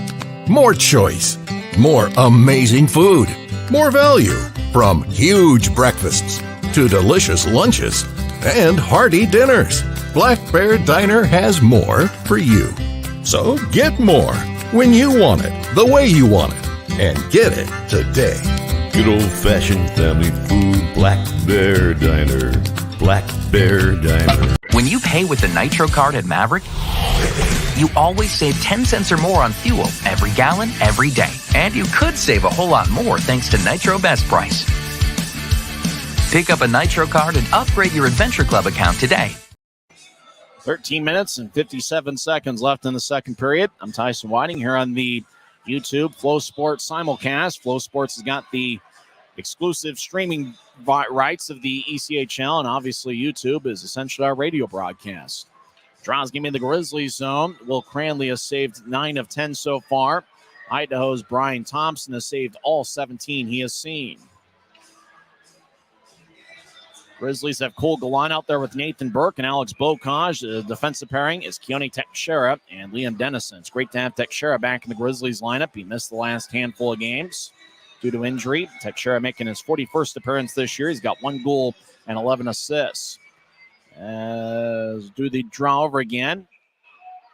More choice, more amazing food, more value, from huge breakfasts to delicious lunches and hearty dinners. Black Bear Diner has more for you. So get more when you want it, the way you want it, and get it today. Good old-fashioned family food, Black Bear Diner. Black Bear Diner. When you pay with the Nitro card at Maverik, you always save 10 cents or more on fuel every gallon, every day. And you could save a whole lot more thanks to Nitro Best Price. Pick up a Nitro card and upgrade your Adventure Club account today. 13 minutes and 57 seconds left in the second period. I'm Tyson Whiting here on the YouTube Flow Sports simulcast. Flow Sports has got the exclusive streaming rights of the ECHL, and obviously YouTube is essentially our radio broadcast. Draws game in the Grizzlies zone. Will Cranley has saved 9 of 10 so far. Idaho's Brian Thompson has saved all 17 he has seen. Grizzlies have Cole Gallant out there with Nathan Burke and Alex Bocage. The defensive pairing is Keone Teixeira and Liam Dennison. It's great to have Teixeira back in the Grizzlies lineup. He missed the last handful of games due to injury. Teixeira making his 41st appearance this year. He's got 1 goal and 11 assists. Do the draw over again.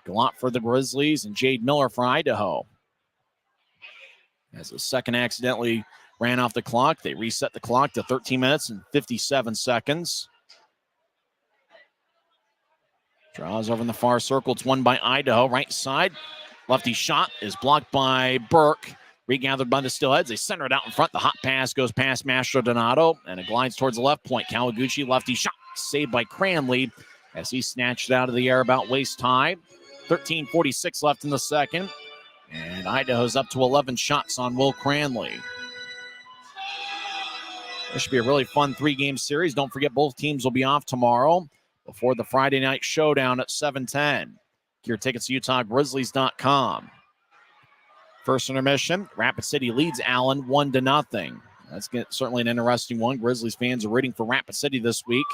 Gallant for the Grizzlies and Jade Miller for Idaho. As the second accidentally ran off the clock, they reset the clock to 13 minutes and 57 seconds. Draws over in the far circle. It's won by Idaho. Right side. Lefty shot is blocked by Burke. Regathered by the Steelheads. They center it out in front. The hot pass goes past Mastro Donato, and it glides towards the left point. Kawaguchi, lefty shot. Saved by Cranley as he snatched it out of the air about waist high. 13:46 left in the second. And Idaho's up to 11 shots on Will Cranley. This should be a really fun 3-game series. Don't forget both teams will be off tomorrow before the Friday night showdown at 7:10. Get your tickets to UtahGrizzlies.com. First intermission, Rapid City leads Allen 1-0. That's certainly an interesting one. Grizzlies fans are rooting for Rapid City this week.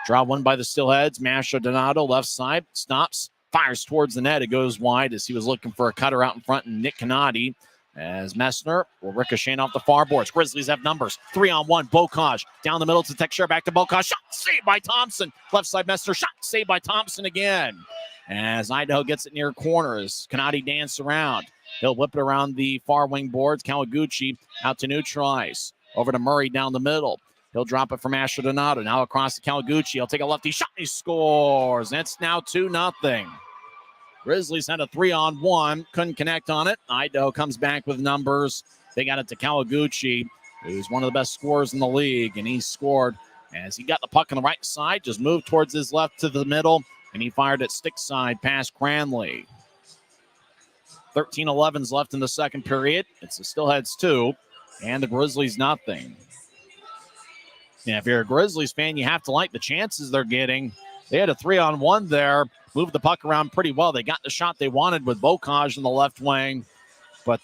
Draw won by the Steelheads. Masha Donato, left side, stops, fires towards the net. It goes wide as he was looking for a cutter out in front, and Nick Canati as Messner will ricochet off the far boards. Grizzlies have numbers. 3-on-1. Bocage down the middle to Teixeira. Back to Bocage. Shot saved by Thompson. Left side Messner. Shot saved by Thompson again. As Idaho gets it near corners. Canati dance around. He'll whip it around the far wing boards. Kawaguchi out to neutralize. Over to Murray down the middle. He'll drop it from Asher Donato. Now across to Kawaguchi. He'll take a lefty shot. He scores. It's now 2-0. Grizzlies had a 3-on-1. Couldn't connect on it. Idaho comes back with numbers. They got it to Kawaguchi, who's one of the best scorers in the league, and he scored as he got the puck on the right side, just moved towards his left to the middle, and he fired it stick side past Cranley. 13:11 left in the second period. It's the Steelheads 2 and the Grizzlies 0. Now, if you're a Grizzlies fan, you have to like the chances they're getting. They had a 3-on-1 there. Moved the puck around pretty well. They got the shot they wanted with Bocage in the left wing, but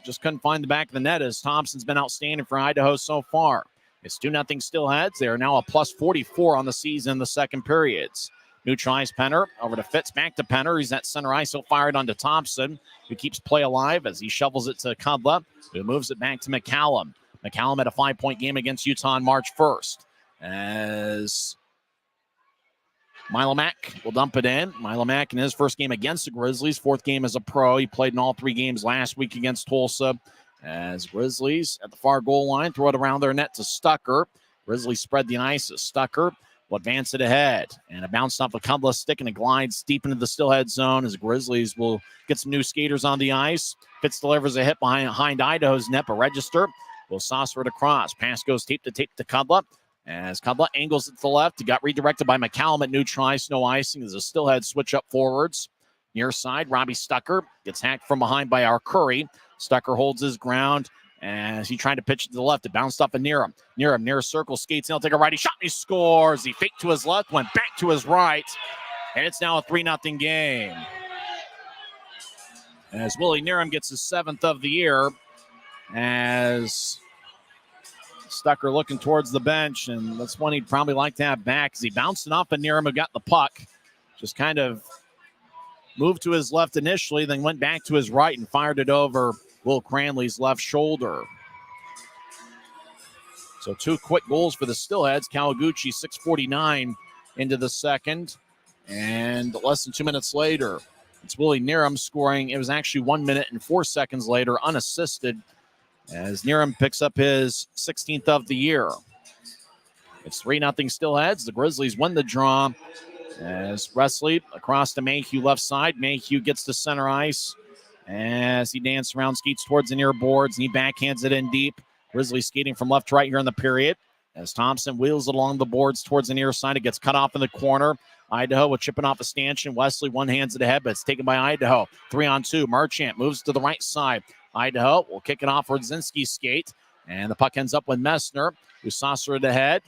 just couldn't find the back of the net as Thompson's been outstanding for Idaho so far. It's 2-0 Steelheads. They are now a plus 44 on the season in the second periods. Neutralize Penner over to Fitz, back to Penner. He's at center ice. He'll fire it onto Thompson, who keeps play alive as he shovels it to Kudla, who moves it back to McCallum. McCallum had a 5-point game against Utah on March 1st. As Milomac will dump it in. Milomac in his first game against the Grizzlies, 4th game as a pro. He played in all 3 games last week against Tulsa. As Grizzlies at the far goal line, throw it around their net to Stucker. Grizzlies spread the ice as Stucker will advance it ahead. And a bounce off a Kudla stick, and it glides deep into the Steelhead zone as Grizzlies will get some new skaters on the ice. Fitz delivers a hit behind Idaho's net, but Register will saucer it across. Pass goes tape to Kudla. As Kudla angles it to the left, he got redirected by McCallum at neutralize, no icing as the Steelheads switch up forwards. Near side, Robbie Stucker gets hacked from behind by our Curry. Stucker holds his ground as he tried to pitch it to the left. It bounced off of Near circle, skates in, he'll take a righty shot, and he scores. He faked to his left, went back to his right, and it's now a 3-0 game. As Willie Nerum gets his 7th of the year, as Stucker looking towards the bench, and that's one he'd probably like to have back as he bounced it off of Nerum, who got the puck. Just kind of moved to his left initially, then went back to his right and fired it over Will Cranley's left shoulder. So 2 quick goals for the Steelheads. Kawaguchi, 6:49 into the second, and less than 2 minutes later, it's Willie Nerum scoring. It was actually 1 minute and 4 seconds later, unassisted, as Nerum picks up his 16th of the year. It's 3-0 Steelheads. The Grizzlies win the draw as Wesley across to Mayhew left side. Mayhew gets to center ice as he dances around, skates towards the near boards, and he backhands it in deep. Grizzlies skating from left to right here in the period as Thompson wheels it along the boards towards the near side. It gets cut off in the corner. Idaho with chipping off a stanchion. Wesley one-hands it ahead, but it's taken by Idaho. 3-on-2. Marchant moves to the right side. Idaho will kick it off for Zinski's skate And the puck ends up with Messner, who saucered ahead.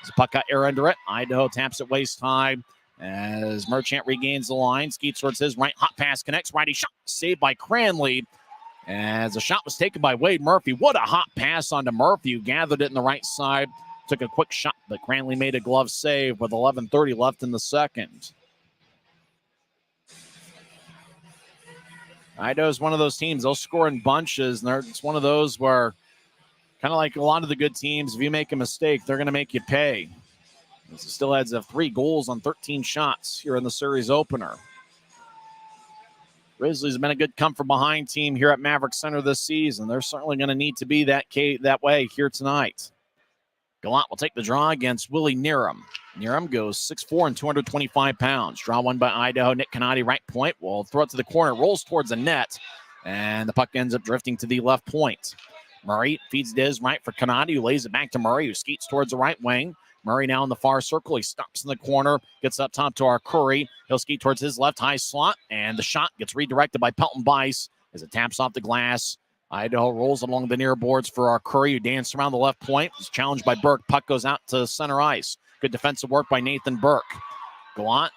The puck got air under it. Idaho taps it waist high as Merchant regains the line. Skeets towards his right. Hot pass connects. Righty shot saved by Cranley. As the shot was taken by Wade Murphy. What a hot pass onto Murphy, who gathered it in the right side. Took a quick shot, but Cranley made a glove save with 11:30 left in the second. Idaho's one of those teams. They'll score in bunches, and it's one of those where, kind of like a lot of the good teams, if you make a mistake, they're going to make you pay. The Steelheads have 3 goals on 13 shots here in the series opener. Grizzlies have been a good come-from-behind team here at Maverik Center this season. They're certainly going to need to be that way here tonight. Gallant will take the draw against Willie Nerum. Nerum goes 6'4" and 225 pounds. Draw one by Idaho. Nick Canati, right point, will throw it to the corner, rolls towards the net, and the puck ends up drifting to the left point. Murray feeds to his right for Canati, who lays it back to Murray, who skates towards the right wing. Murray now in the far circle. He stops in the corner, gets up top to our Curry. He'll skate towards his left high slot, and the shot gets redirected by Pelton Bice as it taps off the glass. Idaho rolls along the near boards for our Curry, who danced around the left point. He's challenged by Burke. Puck goes out to center ice. Good defensive work by Nathan Burke. Gallant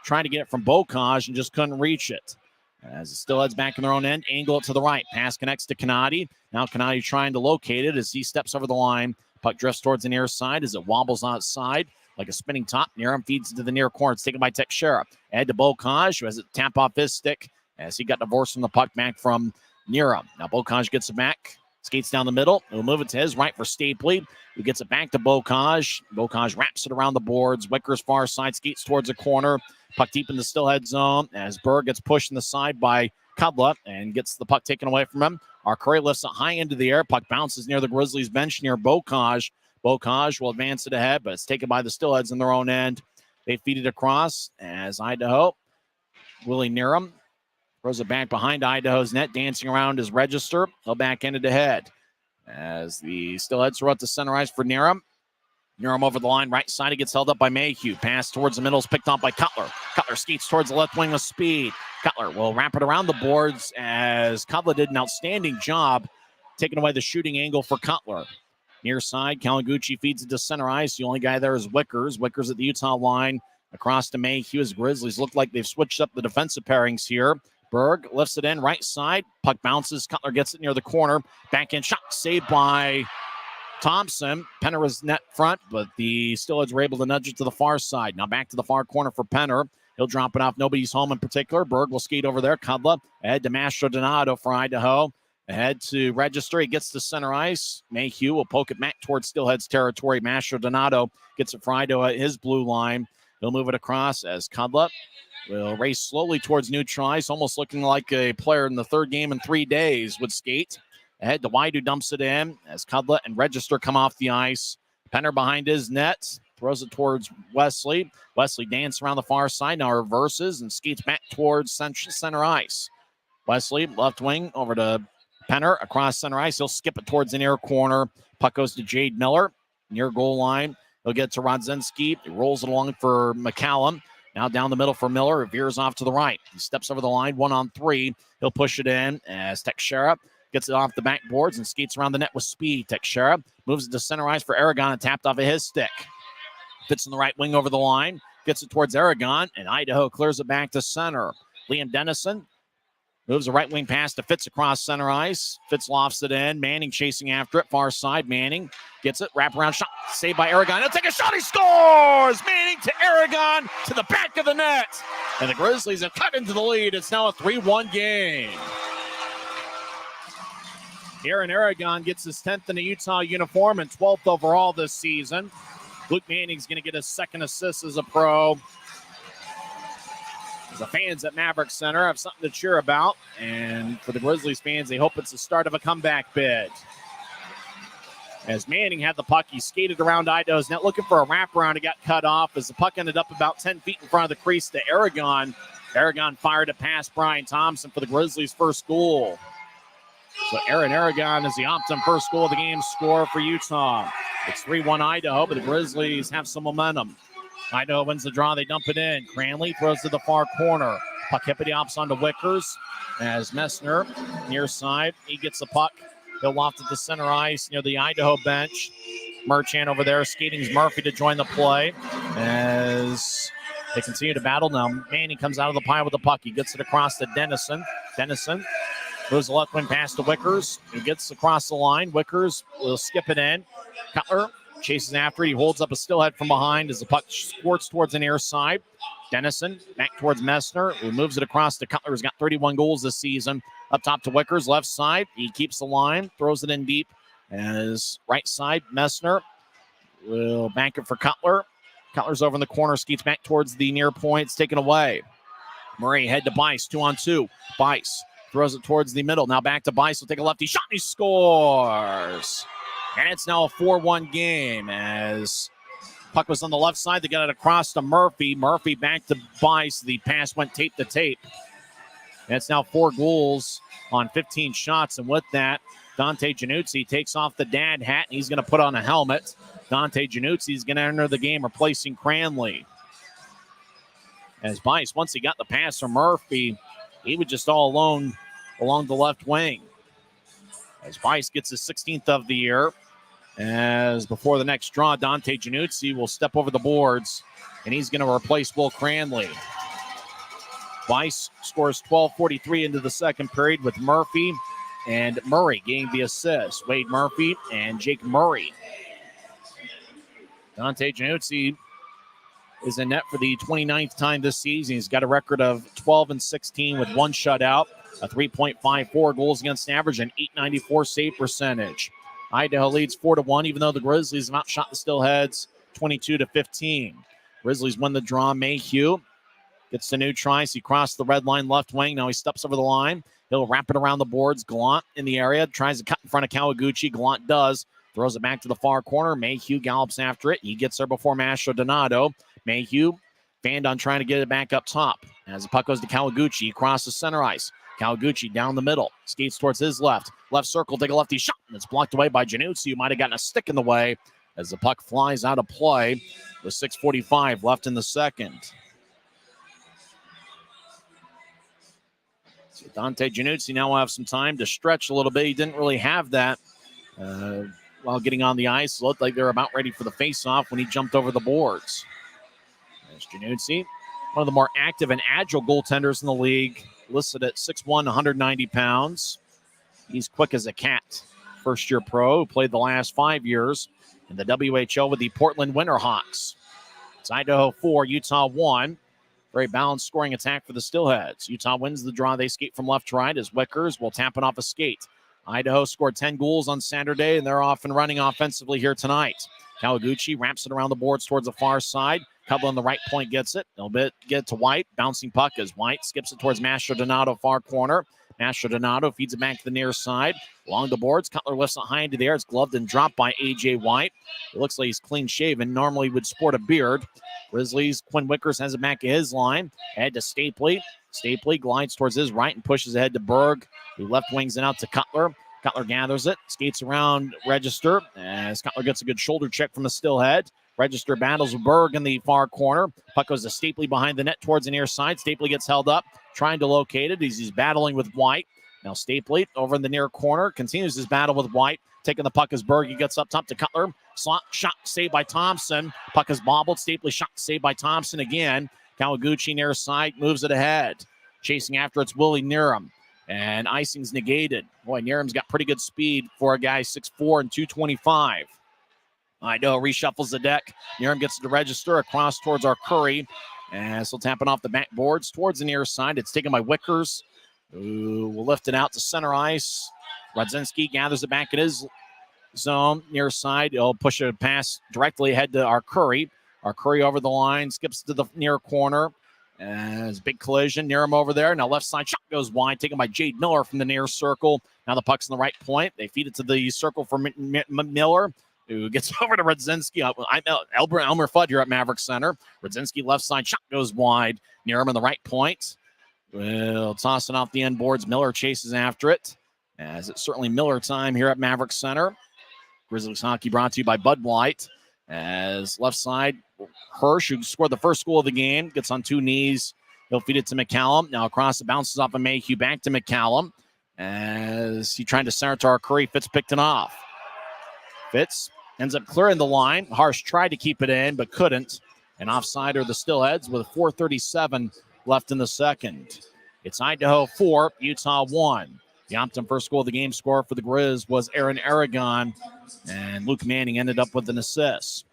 trying to get it from Bocage and just couldn't reach it. As it still heads back in their own end, angle it to the right. Pass connects to Canati. Now Canati trying to locate it as he steps over the line. Puck drifts towards the near side as it wobbles outside like a spinning top. Nerum feeds into the near corner. It's taken by Teixeira. Ahead to Bocage, who has it tap off his stick as he got divorced from the puck back from Nerum. Now Bocage gets it back. Skates down the middle. He'll move it to his right for Stapley, who gets it back to Bocage. Bocage wraps it around the boards. Wicker's far side skates towards the corner. Puck deep in the Steelhead zone as Berg gets pushed in the side by Kudla and gets the puck taken away from him. Our Curry lifts it high into the air. Puck bounces near the Grizzlies bench near Bocage. Bocage will advance it ahead, but it's taken by the Steelheads in their own end. They feed it across as Idaho. Willie Nerum throws it back behind Idaho's net, dancing around his register. He'll back-end it ahead as the Steelheads throw it to center ice for Nerum. Nerum over the line, right side. He gets held up by Mayhew. Pass towards the middle is picked up by Cutler. Cutler skates towards the left wing with speed. Cutler will wrap it around the boards as Cutler did an outstanding job taking away the shooting angle for Cutler. Near side, Kawaguchi feeds it to center ice. The only guy there is Wickers. Wickers at the Utah line. Across to Mayhew as Grizzlies look like they've switched up the defensive pairings here. Berg lifts it in, right side. Puck bounces. Cutler gets it near the corner. Backhand shot saved by Thompson. Penner was net front, but the Steelheads were able to nudge it to the far side. Now back to the far corner for Penner. He'll drop it off. Nobody's home in particular. Berg will skate over there. Kudla ahead to Mastro Donato for Idaho. Ahead to register. He gets to center ice. Mayhew will poke it back towards Steelheads territory. Mastro Donato gets it for Idaho at his blue line. He'll move it across as Kudla will race slowly towards neutral ice, almost looking like a player in the third game in 3 days would skate. Ahead to White, who dumps it in as Kudla and Register come off the ice. Penner behind his net, throws it towards Wesley. Wesley dances around the far side, now reverses and skates back towards center ice. Wesley, left wing, over to Penner, across center ice. He'll skip it towards the near corner. Puck goes to Jade Miller, near goal line. He'll get to Rodzinski. He rolls it along for McCallum. Now down the middle for Miller. It veers off to the right. He steps over the line, 1-on-3. He'll push it in as Teixeira gets it off the backboards and skates around the net with speed. Teixeira moves it to center ice for Aragon and tapped off of his stick. Fits in the right wing over the line. Gets it towards Aragon, and Idaho clears it back to center. Liam Dennison moves the right wing pass to Fitz across center ice. Fitz lofts it in. Manning chasing after it. Far side. Manning gets it. Wraparound shot. Saved by Aragon. He'll take a shot. He scores! Manning to Aragon to the back of the net. And the Grizzlies have cut into the lead. It's now a 3-1 game. Aaron Aragon gets his 10th in a Utah uniform and 12th overall this season. Luke Manning's going to get his second assist as a pro. The fans at Maverik Center have something to cheer about. And for the Grizzlies fans, they hope it's the start of a comeback bid. As Manning had the puck, he skated around Idaho's net looking for a wraparound. He got cut off as the puck ended up about 10 feet in front of the crease to Aragon. Aragon fired it past Brian Thompson for the Grizzlies' first goal. So Aaron Aragon is the Optum first goal of the game score for Utah. It's 3-1 Idaho, but the Grizzlies have some momentum. Idaho wins the draw. They dump it in. Cranley throws to the far corner. Puck hippity hops onto Wickers as Messner near side. He gets the puck. He'll loft at the center ice near the Idaho bench. Merchant over there. Skating's Murphy to join the play as they continue to battle. Now Manning comes out of the pile with the puck. He gets it across to Dennison. Dennison moves the left wing pass to Wickers. He gets across the line. Wickers will skip it in. Cutler chases after it. He holds up a stillhead from behind as the puck squirts towards the near side. Dennison back towards Messner, who moves it across to Cutler, who's got 31 goals this season. Up top to Wickers, left side. He keeps the line, throws it in deep. As right side, Messner will bank it for Cutler. Cutler's over in the corner, skates back towards the near point. It's taken away. Murray head to Bice, 2-on-2. Bice throws it towards the middle. Now back to Bice. Will take a lefty shot, and he scores. And it's now a 4-1 game as puck was on the left side. They got it across to Murphy. Murphy back to Bice. The pass went tape to tape. And it's now 4 goals on 15 shots. And with that, Dante Januzzi takes off the dad hat, and he's going to put on a helmet. Dante Januzzi is going to enter the game, replacing Cranley. As Bice, once he got the pass from Murphy, he was just all alone along the left wing. As Bice gets his 16th of the year. As before the next draw, Dante Januzzi will step over the boards, and he's going to replace Will Cranley. Bice scores 12:43 into the second period with Murphy and Murray getting the assist. Wade Murphy and Jake Murray. Dante Januzzi is in net for the 29th time this season. He's got a record of 12-16 with 1 shutout, a 3.54 goals against average, and .894 save percentage. Idaho leads 4-1, even though the Grizzlies have outshot the Steelheads 22-15. Grizzlies win the draw. Mayhew gets the new tries. He crossed the red line left wing. Now he steps over the line. He'll wrap it around the boards. Gallant in the area. Tries to cut in front of Kawaguchi. Gallant does. Throws it back to the far corner. Mayhew gallops after it. He gets there before Mastro Donato. Mayhew fanned on trying to get it back up top. As the puck goes to Kawaguchi, he crosses center ice. Kawaguchi down the middle. Skates towards his left. Left circle, take a lefty shot. And it's blocked away by Januzzi, who might have gotten a stick in the way as the puck flies out of play with 6:45 left in the second. So Dante Januzzi now will have some time to stretch a little bit. He didn't really have that while getting on the ice. It looked like they were about ready for the face-off when he jumped over the boards. There's Januzzi, one of the more active and agile goaltenders in the league, listed at 6'1", 190 pounds. He's quick as a cat. First-year pro, who played the last 5 years in the WHL with the Portland Winterhawks. It's Idaho 4, Utah 1. Very balanced scoring attack for the Steelheads. Utah wins the draw. They skate from left to right as Wickers will tap it off a skate. Idaho scored 10 goals on Saturday, and they're off and running offensively here tonight. Kawaguchi wraps it around the boards towards the far side. Cutler on the right point gets it. They'll get it to White. Bouncing puck as White skips it towards Mastro Donato, far corner. Mastro Donato feeds it back to the near side. Along the boards, Cutler lifts it high into the air. It's gloved and dropped by A.J. White. It looks like he's clean shaven. Normally would sport a beard. Grizzlies, Quinn Wickers has it back at his line. Ahead to Stapley. Stapley glides towards his right and pushes ahead to Berg, who left wings it out to Cutler. Cutler gathers it, skates around Register as Cutler gets a good shoulder check from the Steelhead. Register battles with Berg in the far corner. Puck goes to Stapley behind the net towards the near side. Stapley gets held up, trying to locate it. He's battling with White. Now Stapley over in the near corner continues his battle with White. Taking the puck as Berg. He gets up top to Cutler. Slot shot saved by Thompson. Puck is bobbled. Stapley shot saved by Thompson again. Kawaguchi near side moves it ahead. Chasing after it's Willie Niram. And icing's negated. Boy, Niram's got pretty good speed for a guy 6'4" and 225. Idaho reshuffles the deck. Niram gets to Register across towards our Curry. And still tapping off the backboards towards the near side. It's taken by Wickers, who will lift it out to center ice. Radzinski gathers it back in his zone. Near side, he'll push a pass directly ahead to our Curry. Our Curry over the line, skips to the near corner. As big collision, Niram over there. Now left side shot goes wide, taken by Jade Miller from the near circle. Now the puck's in the right point. They feed it to the circle for Miller, who gets over to Radzinski. Elmer Fudd here at Maverik Center. Radzinski left side shot goes wide. Niram in the right point. Will toss it off the end boards. Miller chases after it. As it's certainly Miller time here at Maverik Center. Grizzlies hockey brought to you by Bud White. As left side, Hirsch, who scored the first goal of the game, gets on two knees. He'll feed it to McCallum. Now across the bounces off of Mayhew back to McCallum. as he tried to center to Arcuri. Fitz picked it off. Fitz ends up clearing the line. Harsh tried to keep it in, but couldn't. And offside are the Steelheads with 4:37 left in the second. It's Idaho 4, Utah 1. The Optum first goal of the game scorer for the Grizz was Aaron Aragon, and Luke Manning ended up with an assist.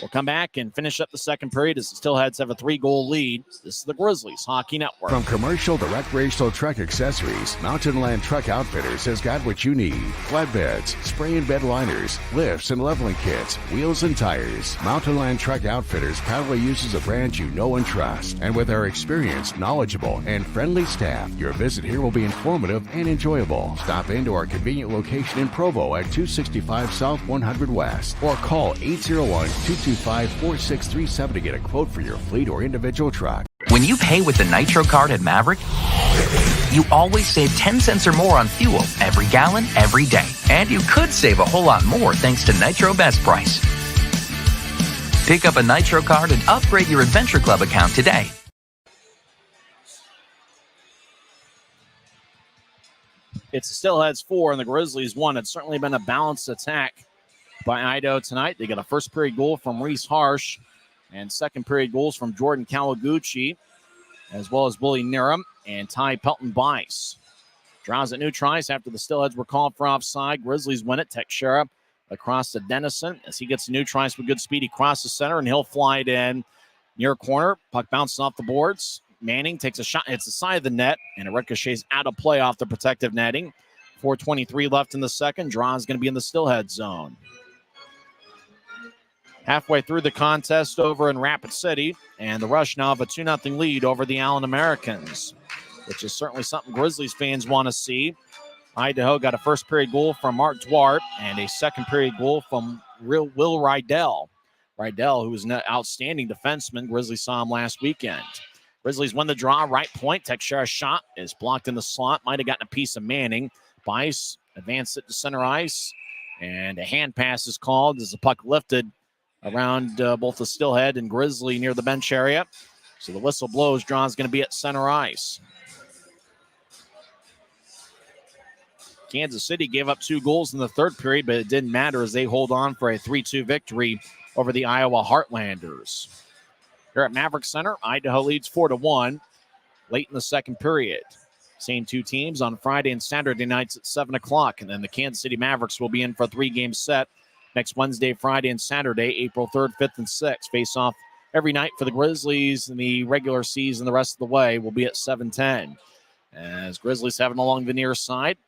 We'll come back and finish up the second period as the Steelheads have a 3-goal lead. This is the Grizzlies Hockey Network. From commercial to recreational truck accessories, Mountain Land Truck Outfitters has got what you need. Flatbeds, spray and bed liners, lifts and leveling kits, wheels and tires. Mountain Land Truck Outfitters proudly uses a brand you know and trust. And with our experienced, knowledgeable, and friendly staff, your visit here will be informative and enjoyable. Stop into our convenient location in Provo at 265 South 100 West or call 801-225-4637 to get a quote for your fleet or individual truck. When you pay with the Nitro card at Maverik, you always save 10 cents or more on fuel every gallon, every day. And you could save a whole lot more thanks to Nitro Best Price. Pick up a Nitro card and upgrade your Adventure Club account today. It's the Steelheads 4 and the Grizzlies 1. It's certainly been a balanced attack by Idaho tonight. They got a first period goal from Reese Harsh and second period goals from Jordan Kawaguchi, as well as Willie Niram and Ty Pelton-Bice. Draws at new tries after the Steelheads were called for offside. Grizzlies win it. Teixeira across to Dennison as he gets a new tries with good speed. He crosses center and he'll fly it in near corner. Puck bounces off the boards. Manning takes a shot, hits the side of the net, and it ricochets out of play off the protective netting. 4:23 left in the second. Draw is going to be in the Steelhead zone. Halfway through the contest over in Rapid City, and the Rush now have a 2-0 lead over the Allen Americans, which is certainly something Grizzlies fans want to see. Idaho got a first period goal from Mark Dwart and a second period goal from Will Rydell. Rydell, who is an outstanding defenseman. Grizzlies saw him last weekend. Grizzlies win the draw, right point. Teixeira's shot is blocked in the slot. Might have gotten a piece of Manning. Bice advanced it to center ice, and a hand pass is called as the puck lifted around both the Steelhead and Grizzly near the bench area. So the whistle blows. Draw is going to be at center ice. Kansas City gave up 2 goals in the third period, but it didn't matter as they hold on for a 3-2 victory over the Iowa Heartlanders. Here at Maverik Center, Idaho leads 4-1 late in the second period. Same two teams on Friday and Saturday nights at 7 o'clock. And then the Kansas City Mavericks will be in for a 3-game set next Wednesday, Friday, and Saturday, April 3rd, 5th, and 6th. Face off every night for the Grizzlies in the regular season. The rest of the way will be at 7:10. As Grizzlies have it along the near side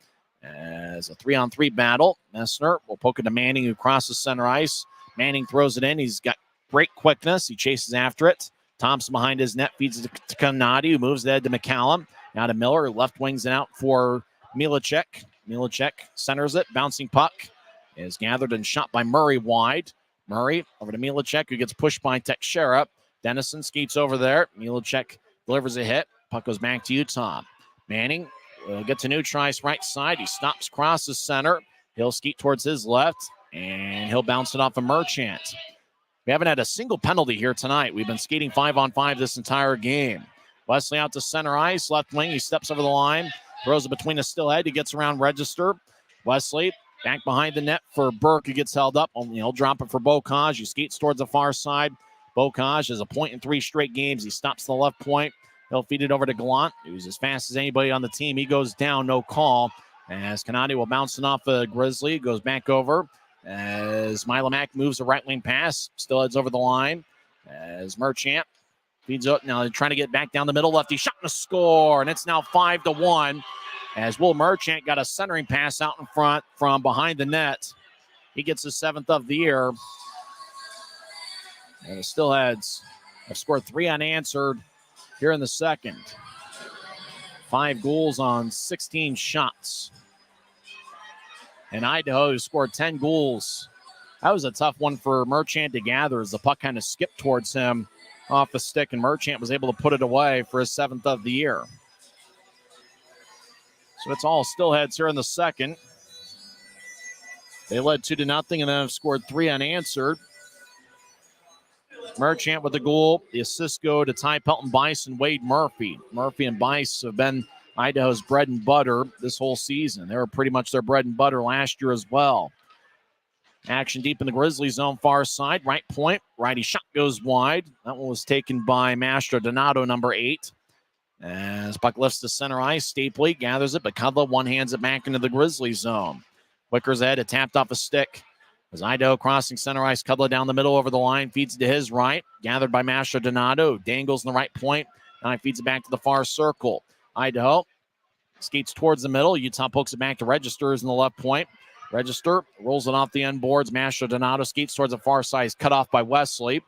as a 3-on-3 battle. Messner will poke it to Manning, who crosses center ice. Manning throws it in. He's got great quickness. He chases after it. Thompson behind his net feeds it to Kanadi, who moves ahead to McCallum. Now to Miller, who left wings it out for Milacek. Milacek centers it. Bouncing puck is gathered and shot by Murray wide. Murray over to Milacek, who gets pushed by Teixeira. Dennison skates over there. Milacek delivers a hit. Puck goes back to Utah. Manning will get to new tries right side. He stops, crosses center. He'll skate towards his left, and he'll bounce it off a Merchant. We haven't had a single penalty here tonight. We've been skating 5-on-5 this entire game. Wesley out to center ice, left wing. He steps over the line, throws it between the Steelhead. He gets around Register. Wesley back behind the net for Burke, who gets held up. He'll drop it for Bocage. He skates towards the far side. Bocage has a point in 3 straight games. He stops the left point. He'll feed it over to Gallant, who's as fast as anybody on the team. He goes down, no call. As Kanadi will bounce it off a Grizzly. Goes back over as Milomac moves a right wing pass. Steelheads over the line as Merchant feeds up. Now they're trying to get back down the middle. Lefty shot and a score. And it's now 5-1 as Will Merchant got a centering pass out in front from behind the net. He gets his 7th of the year. And the Steelheads have scored 3 unanswered here in the second. 5 goals on 16 shots. And Idaho, who scored 10 goals. That was a tough one for Merchant to gather as the puck kind of skipped towards him off the stick, and Merchant was able to put it away for his 7th of the year. So it's all Steelheads here in the second. They led 2-0 and then have scored 3 unanswered. Merchant with the goal. The assists go to Ty Pelton-Bice and Wade Murphy. Murphy and Bice have been Idaho's bread and butter this whole season. They were pretty much their bread and butter last year as well. Action deep in the Grizzlies zone, far side, right point. Righty shot goes wide. That one was taken by Mastro Donato, number 8. As puck lifts to center ice, Stapley gathers it, but Cudla one-hands it back into the Grizzlies zone. Wickers ahead, it tapped off a stick. As Idaho crossing center ice, Cudla down the middle over the line, feeds to his right. Gathered by Mastro Donato, dangles in the right point. Now he feeds it back to the far circle. Idaho skates towards the middle. Utah pokes it back to Registers in the left point. Register rolls it off the end boards. Mastro Donato skates towards the far side, cut off by Wesley,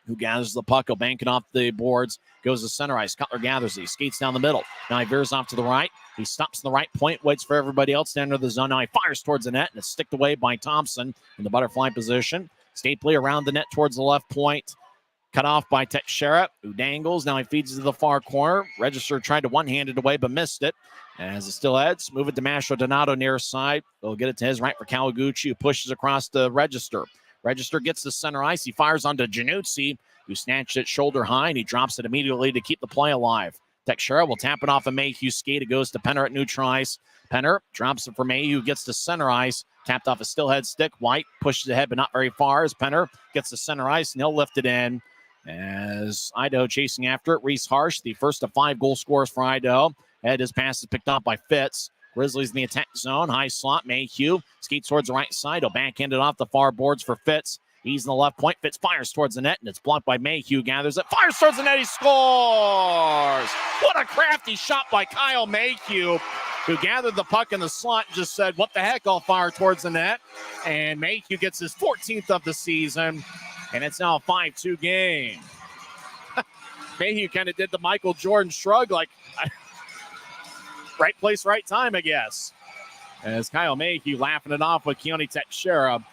who gathers the puck. He'll bank it off the boards. Goes to center ice. Cutler gathers it. He skates down the middle. Now he veers off to the right. He stops in the right point, waits for everybody else to enter the zone. Now he fires towards the net, and it's sticked away by Thompson in the butterfly position. Stapley around the net towards the left point. Cut off by Teixeira, who dangles. Now he feeds it to the far corner. Register tried to one-hand it away, but missed it. As the Steelheads move it to Mastro Donato near side. They'll get it to his right for Kawaguchi, who pushes across the Register. Register gets to center ice. He fires onto Januzzi, who snatched it shoulder high, and he drops it immediately to keep the play alive. Teixeira will tap it off of Mayhew skate. It goes to Penner at neutral ice. Penner drops it for Mayhew, gets to center ice. Tapped off a Steelhead stick. White pushes ahead, but not very far as Penner gets to center ice, and he'll lift it in. As Idaho chasing after it, Reese Harsh, the first of 5 goal scorers for Idaho. Head his pass is picked off by Fitz. Grizzlies in the attack zone. High slot. Mayhew skates towards the right side. He'll backhand it off the far boards for Fitz. He's in the left point. Fitz fires towards the net, and it's blocked by Mayhew. Gathers it. Fires towards the net. He scores! What a crafty shot by Kyle Mayhew, who gathered the puck in the slot and just said, what the heck, I'll fire towards the net. And Mayhew gets his 14th of the season. And it's now a 5-2 game. Mayhew kind of did the Michael Jordan shrug, like, right place, right time, I guess. As Kyle Mayhew laughing it off with Keone Teixeira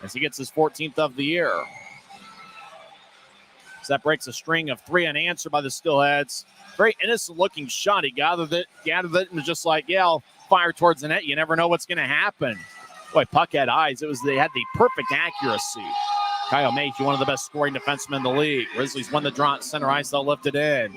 as he gets his 14th of the year. So that breaks a string of 3 unanswered by the Steelheads. Very innocent-looking shot. He gathered it, and was just like, yeah, I'll fire towards the net. You never know what's going to happen. Boy, puck had eyes. They had the perfect accuracy. Kyle Mayhew, one of the best scoring defensemen in the league. Grizzlies won the draw at center ice. They'll lift it in.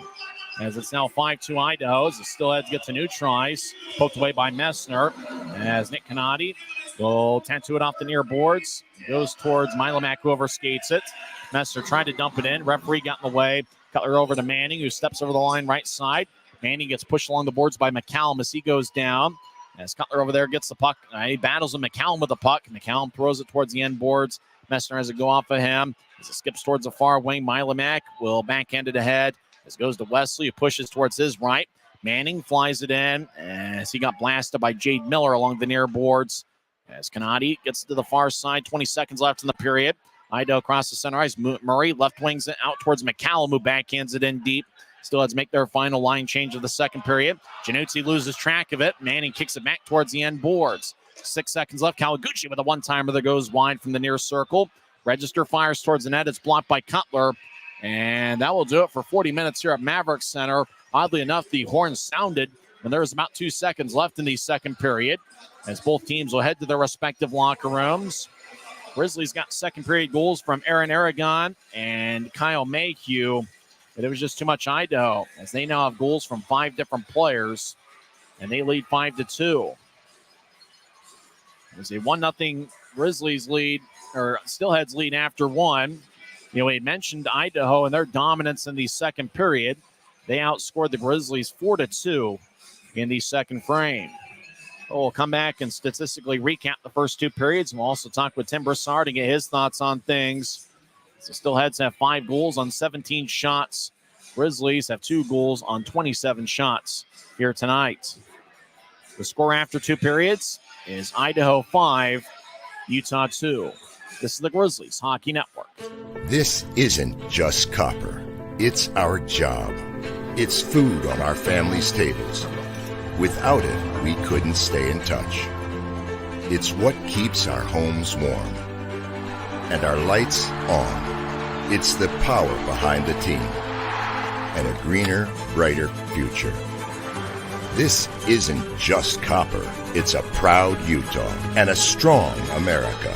As it's now 5-2 Idaho. As the Steelheads get to neutral ice. Poked away by Messner. As Nick Canati will tattoo it off the near boards. Goes towards Milomac, who overskates it. Messner tried to dump it in. Referee got in the way. Cutler over to Manning, who steps over the line right side. Manning gets pushed along the boards by McCallum as he goes down. As Cutler over there gets the puck. He battles with McCallum with the puck. McCallum throws it towards the end boards. Messner has it go off of him. As it skips towards the far wing, Milomac will backhand it ahead. As it goes to Wesley, who pushes towards his right. Manning flies it in as he got blasted by Jade Miller along the near boards. As Canati gets to the far side, 20 seconds left in the period. Idaho across the center ice. Murray left wings it out towards McCallum, who backhands it in deep. Steelheads make their final line change of the second period. Januzzi loses track of it. Manning kicks it back towards the end boards. 6 seconds left. Kawaguchi with a one-timer that goes wide from the near circle. Register fires towards the net. It's blocked by Cutler. And that will do it for 40 minutes here at Maverik Center. Oddly enough, the horn sounded when there was about 2 seconds left in the second period, as both teams will head to their respective locker rooms. Grizzlies got second period goals from Aaron Aragon and Kyle Mayhew, but it was just too much Idaho, as they now have goals from 5 different players, and they lead 5-2. It was a 1-0 Grizzlies lead, or Steelheads lead after 1. You know, we had mentioned Idaho and their dominance in the second period. They outscored the Grizzlies 4-2 in the second frame. We'll come back and statistically recap the first 2 periods. We'll also talk with Tim Broussard to get his thoughts on things. So Steelheads have 5 goals on 17 shots. Grizzlies have 2 goals on 27 shots here tonight. The score after 2 periods is Idaho 5, Utah 2. This is the Grizzlies Hockey Network. This isn't just copper. It's our job. It's food on our family's tables. Without it, we couldn't stay in touch. It's what keeps our homes warm and our lights on. It's the power behind the team and a greener, brighter future. This isn't just copper. It's a proud Utah and a strong America.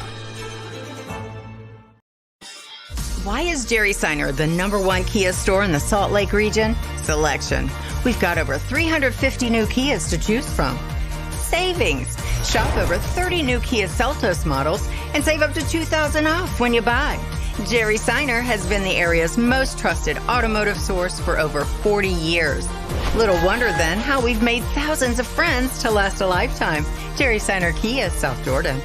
Why is Jerry Seiner the #1 Kia store in the Salt Lake region? Selection. We've got over 350 new Kias to choose from. Savings. Shop over 30 new Kia Seltos models and save up to $2,000 off when you buy. Jerry Seiner has been the area's most trusted automotive source for over 40 years. Little wonder then how we've made thousands of friends to last a lifetime. Jerry Seiner Kia, South Jordan.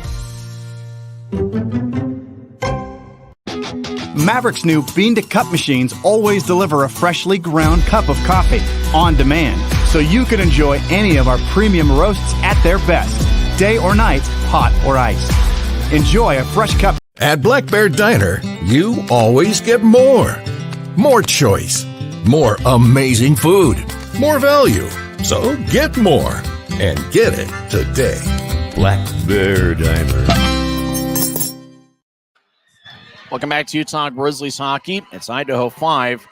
Maverik's new bean-to-cup machines always deliver a freshly ground cup of coffee on demand, so you can enjoy any of our premium roasts at their best, day or night, hot or iced. Enjoy a fresh cup. At Black Bear Diner, you always get more. More choice. More amazing food. More value. So get more. And get it today. Black Bear Diner. Welcome back to Utah Grizzlies hockey. It's Idaho 5,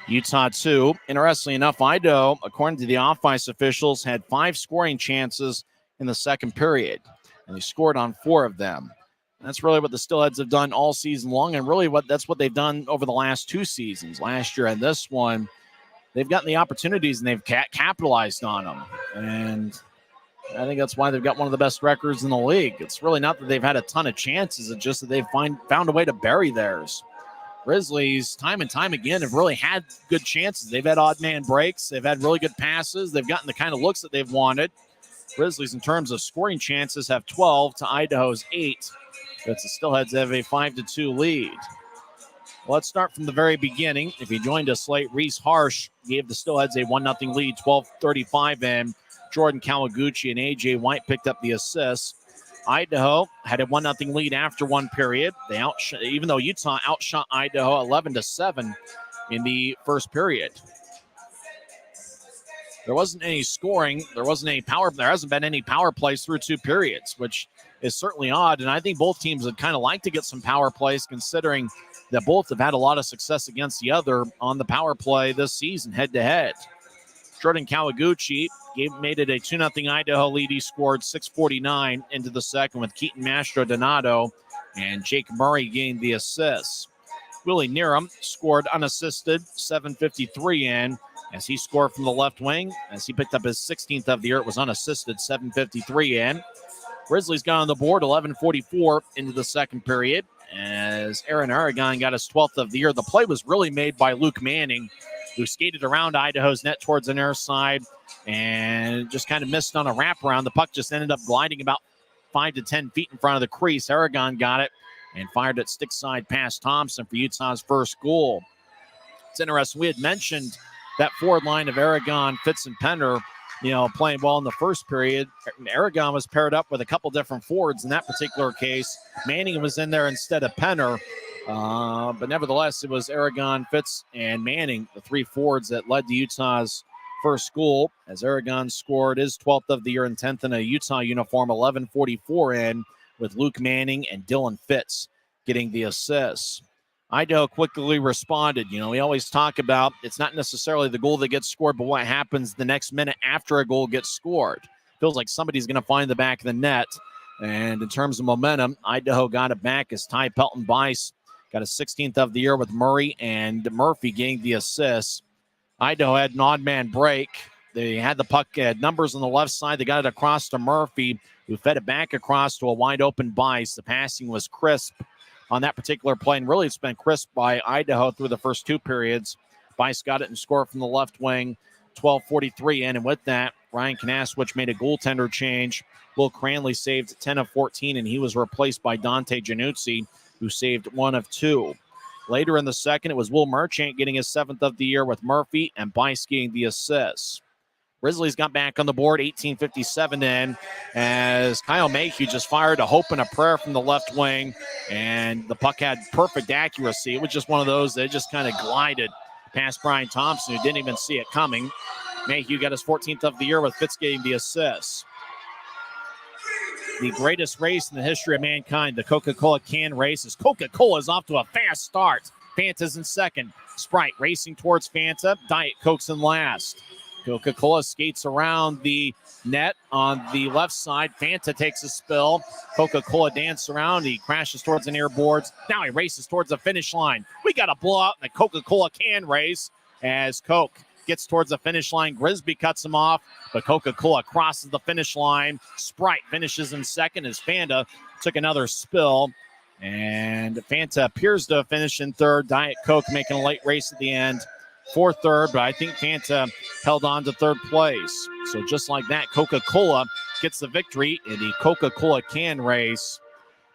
Utah 2. Interestingly enough, Idaho, according to the off-ice officials, had 5 scoring chances in the second period, and they scored on 4 of them. That's really what the Steelheads have done all season long, and really that's what they've done over the last 2 seasons. Last year and this one, they've gotten the opportunities, and they've capitalized on them. And I think that's why they've got one of the best records in the league. It's really not that they've had a ton of chances. It's just that they've found a way to bury theirs. Grizzlies, time and time again, have really had good chances. They've had odd man breaks. They've had really good passes. They've gotten the kind of looks that they've wanted. Grizzlies, in terms of scoring chances, have 12 to Idaho's 8. That's the Steelheads have a 5-2 lead. Well, let's start from the very beginning. If you joined us late, Reese Harsh gave the Steelheads a 1-0 lead, 12:35 in. Jordan Kawaguchi and A.J. White picked up the assists. Idaho had a 1-0 lead after one period. They even though Utah outshot Idaho 11-7 in the first period. There wasn't any scoring. There hasn't been any power plays through 2 periods, which is certainly odd. And I think both teams would kind of like to get some power plays, considering that both have had a lot of success against the other on the power play this season, head-to-head. Jordan Kawaguchi made it a 2-0 Idaho lead. He scored 6:49 into the second with Keaton Mastro-Donato and Jake Murray gained the assists. Willie Nerum scored unassisted, 7:53 in, as he scored from the left wing. As he picked up his 16th of the year, it was unassisted, 7:53 in. Grizzlies got on the board 11:44 into the second period as Aaron Aragon got his 12th of the year. The play was really made by Luke Manning, who skated around Idaho's net towards the near side and just kind of missed on a wraparound. The puck just ended up gliding about 5 to 10 feet in front of the crease. Aragon got it and fired it stick side past Thompson for Utah's first goal. It's interesting. We had mentioned that forward line of Aragon, Fitz, and Penner, playing well in the first period. Aragon was paired up with a couple different forwards in that particular case. Manning was in there instead of Penner. But nevertheless, it was Aragon, Fitz, and Manning, the 3 forwards that led to Utah's first goal, as Aragon scored his 12th of the year and 10th in a Utah uniform, 11:44 in, with Luke Manning and Dylan Fitz getting the assists. Idaho quickly responded. We always talk about it's not necessarily the goal that gets scored, but what happens the next minute after a goal gets scored. Feels like somebody's going to find the back of the net. And in terms of momentum, Idaho got it back as Ty Pelton-Bice got a 16th of the year with Murray and Murphy getting the assists. Idaho had an odd man break. They had the puck, had numbers on the left side. They got it across to Murphy, who fed it back across to a wide open Bice. The passing was crisp on that particular play, and really it's been crisp by Idaho through the first 2 periods. Bice got it and scored from the left wing, 12:43 in, and with that, Ryan Kanaswich made a goaltender change. Will Cranley saved 10 of 14, and he was replaced by Dante Januzzi, who saved 1 of 2. Later in the second, it was Will Merchant getting his 7th of the year with Murphy and Bice getting the assists. Grizzlies got back on the board, 18:57 in, as Kyle Mayhew just fired a hope and a prayer from the left wing, and the puck had perfect accuracy. It was just one of those that just kind of glided past Brian Thompson, who didn't even see it coming. Mayhew got his 14th of the year with Fitz getting the assists. The greatest race in the history of mankind, the Coca-Cola can race, as Coca-Cola is off to a fast start. Fanta's in second. Sprite racing towards Fanta. Diet Coke's in last. Coca-Cola skates around the net on the left side. Fanta takes a spill. Coca-Cola dances around. He crashes towards the near boards. Now he races towards the finish line. We got a blowout in the Coca-Cola can race as Coke gets towards the finish line. Grisby cuts him off, but Coca-Cola crosses the finish line. Sprite finishes in second as Fanta took another spill. And Fanta appears to finish in third. Diet Coke making a late race at the end for third, but I think Fanta held on to third place. So just like that, Coca-Cola gets the victory in the Coca-Cola can race.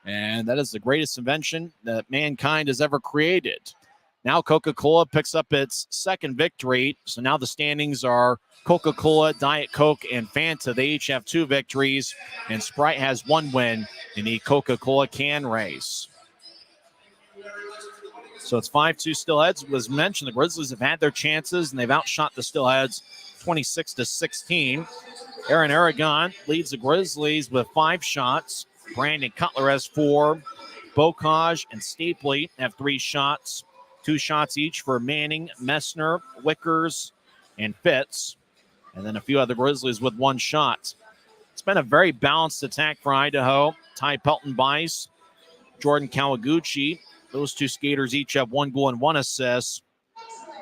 And that is the greatest invention that mankind has ever created. Now Coca-Cola picks up its second victory. So now the standings are Coca-Cola, Diet Coke, and Fanta. They each have 2 victories, and Sprite has 1 win in the Coca-Cola can race. So it's 5-2 Steelheads. Was mentioned the Grizzlies have had their chances, and they've outshot the Steelheads 26-16. Aaron Aragon leads the Grizzlies with 5 shots. Brandon Cutler has 4. Bocage and Stapley have 3 shots. 2 shots each for Manning, Messner, Wickers, and Fitz. And then a few other Grizzlies with 1 shot. It's been a very balanced attack for Idaho. Ty Pelton-Bice, Jordan Kawaguchi. Those 2 skaters each have 1 goal and 1 assist.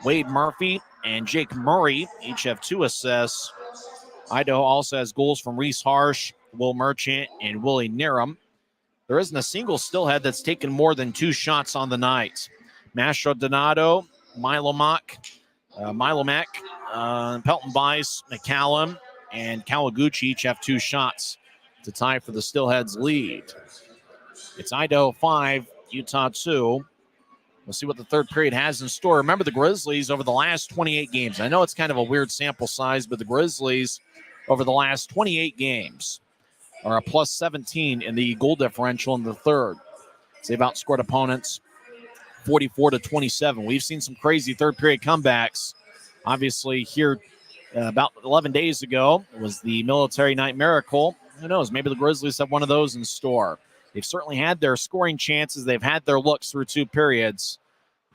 Wade Murphy and Jake Murray each have 2 assists. Idaho also has goals from Reese Harsh, Will Merchant, and Willie Niram. There isn't a single Steelhead that's taken more than 2 shots on the night. Mastro Donato, Milomac, Pelton-Bice, McCallum, and Kawaguchi each have 2 shots to tie for the Steelheads lead. It's Idaho 5, Utah 2. We'll see what the third period has in store. Remember the Grizzlies over the last 28 games. I know it's kind of a weird sample size, but the Grizzlies over the last 28 games are a plus 17 in the goal differential in the third. So they've outscored opponents 44-27. We've seen some crazy third period comebacks. Obviously here about 11 days ago, it was the Military Night Miracle. Who knows? Maybe the Grizzlies have one of those in store. They've certainly had their scoring chances. They've had their looks through 2 periods.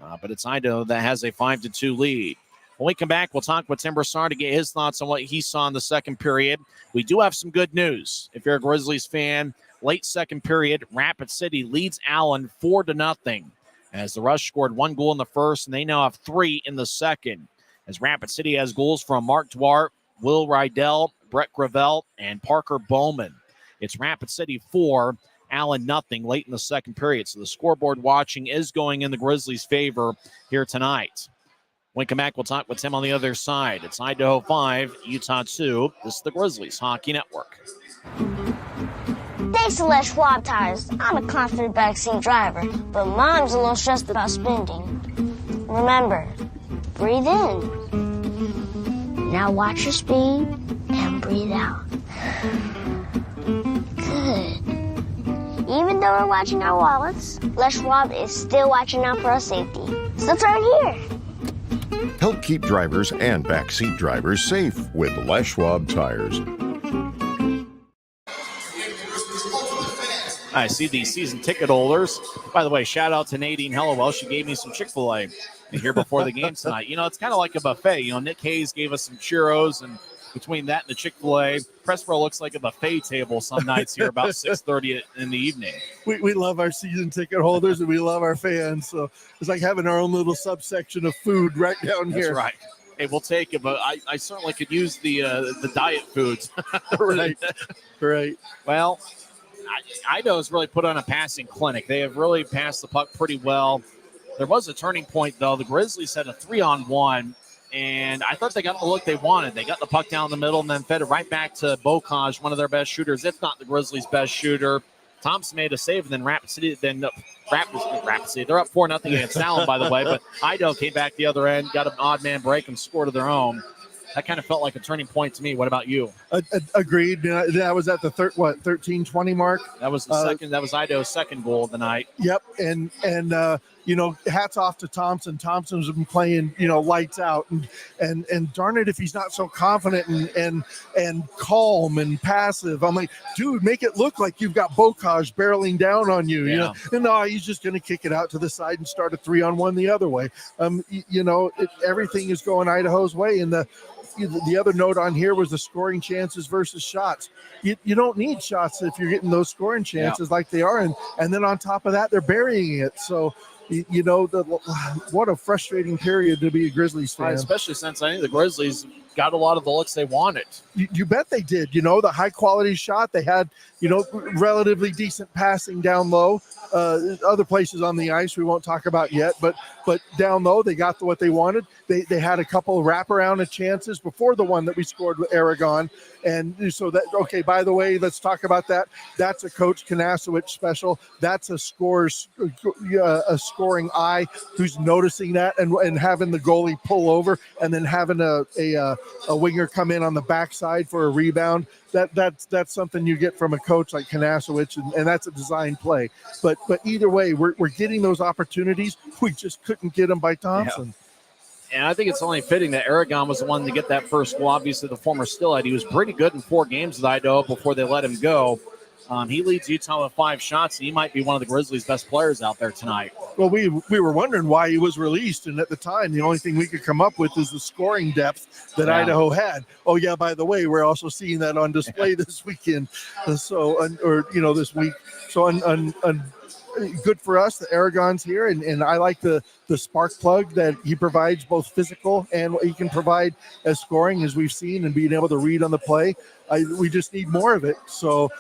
But it's Idaho that has a 5-2 lead. When we come back, we'll talk with Tim Broussard to get his thoughts on what he saw in the second period. We do have some good news. If you're a Grizzlies fan, late second period, Rapid City leads Allen 4-0. As the Rush scored 1 goal in the first, and they now have 3 in the second. As Rapid City has goals from Mark Dwart, Will Rydell, Brett Gravel, and Parker Bowman. It's Rapid City 4, Allen 0 late in the second period. So the scoreboard watching is going in the Grizzlies' favor here tonight. When we come back, we'll talk with Tim on the other side. It's Idaho 5, Utah 2. This is the Grizzlies Hockey Network. Thanks to Les Schwab Tires, I'm a confident backseat driver, but Mom's a little stressed about spending. Remember, breathe in. Now watch your speed and breathe out. Good. Even though we're watching our wallets, Les Schwab is still watching out for our safety. So turn here. Help keep drivers and backseat drivers safe with Les Schwab Tires. I see the season ticket holders. By the way, shout out to Nadine Hellowell. She gave me some Chick-fil-A here before the game tonight. You know, it's kind of like a buffet. You know, Nick Hayes gave us some churros, and between that and the Chick-fil-A, Pressboro looks like a buffet table some nights here about 6:30 in the evening. We love our season ticket holders and we love our fans. So it's like having our own little subsection of food right down here. That's right. Hey, we'll take it, but I certainly could use the diet foods. Right. Right. Well, Idaho's really put on a passing clinic. They have really passed the puck pretty well. There was a turning point, though. The Grizzlies had a 3-on-1, and I thought they got the look they wanted. They got the puck down the middle and then fed it right back to Bocage, one of their best shooters, if not the Grizzlies' best shooter. Thompson made a save, and then Rapid City, they're up 4-0 against Allen, by the way, but Idaho came back the other end, got an odd man break, and scored of their own. That kind of felt like a turning point to me. What about you? Agreed. That was at the 13-20 mark. That was the second. That was Idaho's second goal of the night. Yep. And you know, hats off to Thompson. Thompson's been playing, you know, lights out, and darn it if he's not so confident and calm and passive. I'm like, dude, make it look like you've got Bocage barreling down on you. Yeah. You know, and no, he's just going to kick it out to the side and start a 3-on-1 the other way. You know, everything is going Idaho's way, and the other note on here was the scoring chances versus shots. You don't need shots if you're getting those scoring chances like they are. And then on top of that, they're burying it. So, what a frustrating period to be a Grizzlies fan. Especially since I think the Grizzlies got a lot of the looks they wanted. You bet they did. The high quality shot they had, relatively decent passing down low. Other places on the ice we won't talk about yet, but down low they got what they wanted. They had a couple of wraparound chances before the one that we scored with Aragon, and so that by the way, let's talk about that. That's a Coach Kanasowicz special. That's a scoring eye who's noticing that and having the goalie pull over and then having a winger come in on the backside for a rebound. That's something you get from a coach like Kanasowicz, and that's a design play. But either way, we're getting those opportunities. We just couldn't get them by Thompson. Yeah. And I think it's only fitting that Aragon was the one to get that first goal. Obviously, the former Steelhead, he was pretty good in 4 games with Idaho before they let him go. He leads Utah with 5 shots, and he might be one of the Grizzlies' best players out there tonight. Well, we were wondering why he was released, and at the time, the only thing we could come up with is the scoring depth that Idaho had. Oh, yeah, by the way, we're also seeing that on display this weekend, this week. So, good for us, the Aragon's here, and I like the spark plug that he provides, both physical and what he can provide as scoring, as we've seen, and being able to read on the play. We just need more of it. So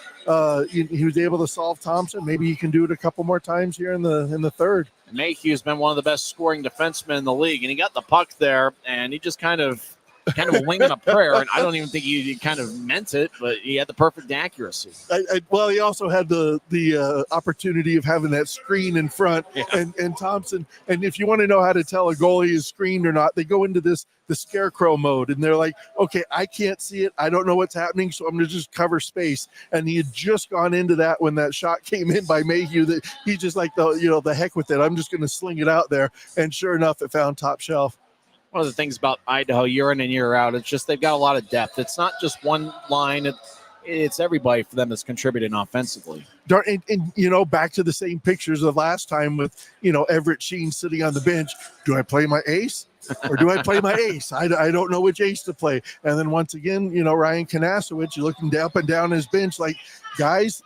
he was able to solve Thompson. Maybe he can do it a couple more times here in the third. Mayhew's been one of the best scoring defensemen in the league, and he got the puck there, and he just kind of a wing and a prayer, and I don't even think he kind of meant it, but he had the perfect accuracy. Well, he also had the opportunity of having that screen in front, and Thompson. And if you want to know how to tell a goalie is screened or not, they go into the scarecrow mode, and they're like, okay, I can't see it, I don't know what's happening, so I'm going to just cover space. And he had just gone into that when that shot came in by Mayhew, that he just like the heck with it, I'm just going to sling it out there. And sure enough, it found top shelf. One of the things about Idaho year in and year out, it's just they've got a lot of depth. It's not just one line. It's everybody for them that's contributing offensively. And back to the same pictures of last time with, Everett Sheen sitting on the bench. Do I play my ace or do I play my ace? I don't know which ace to play. And then once again, Ryan Kanasowicz, you're looking up and down his bench like, guys,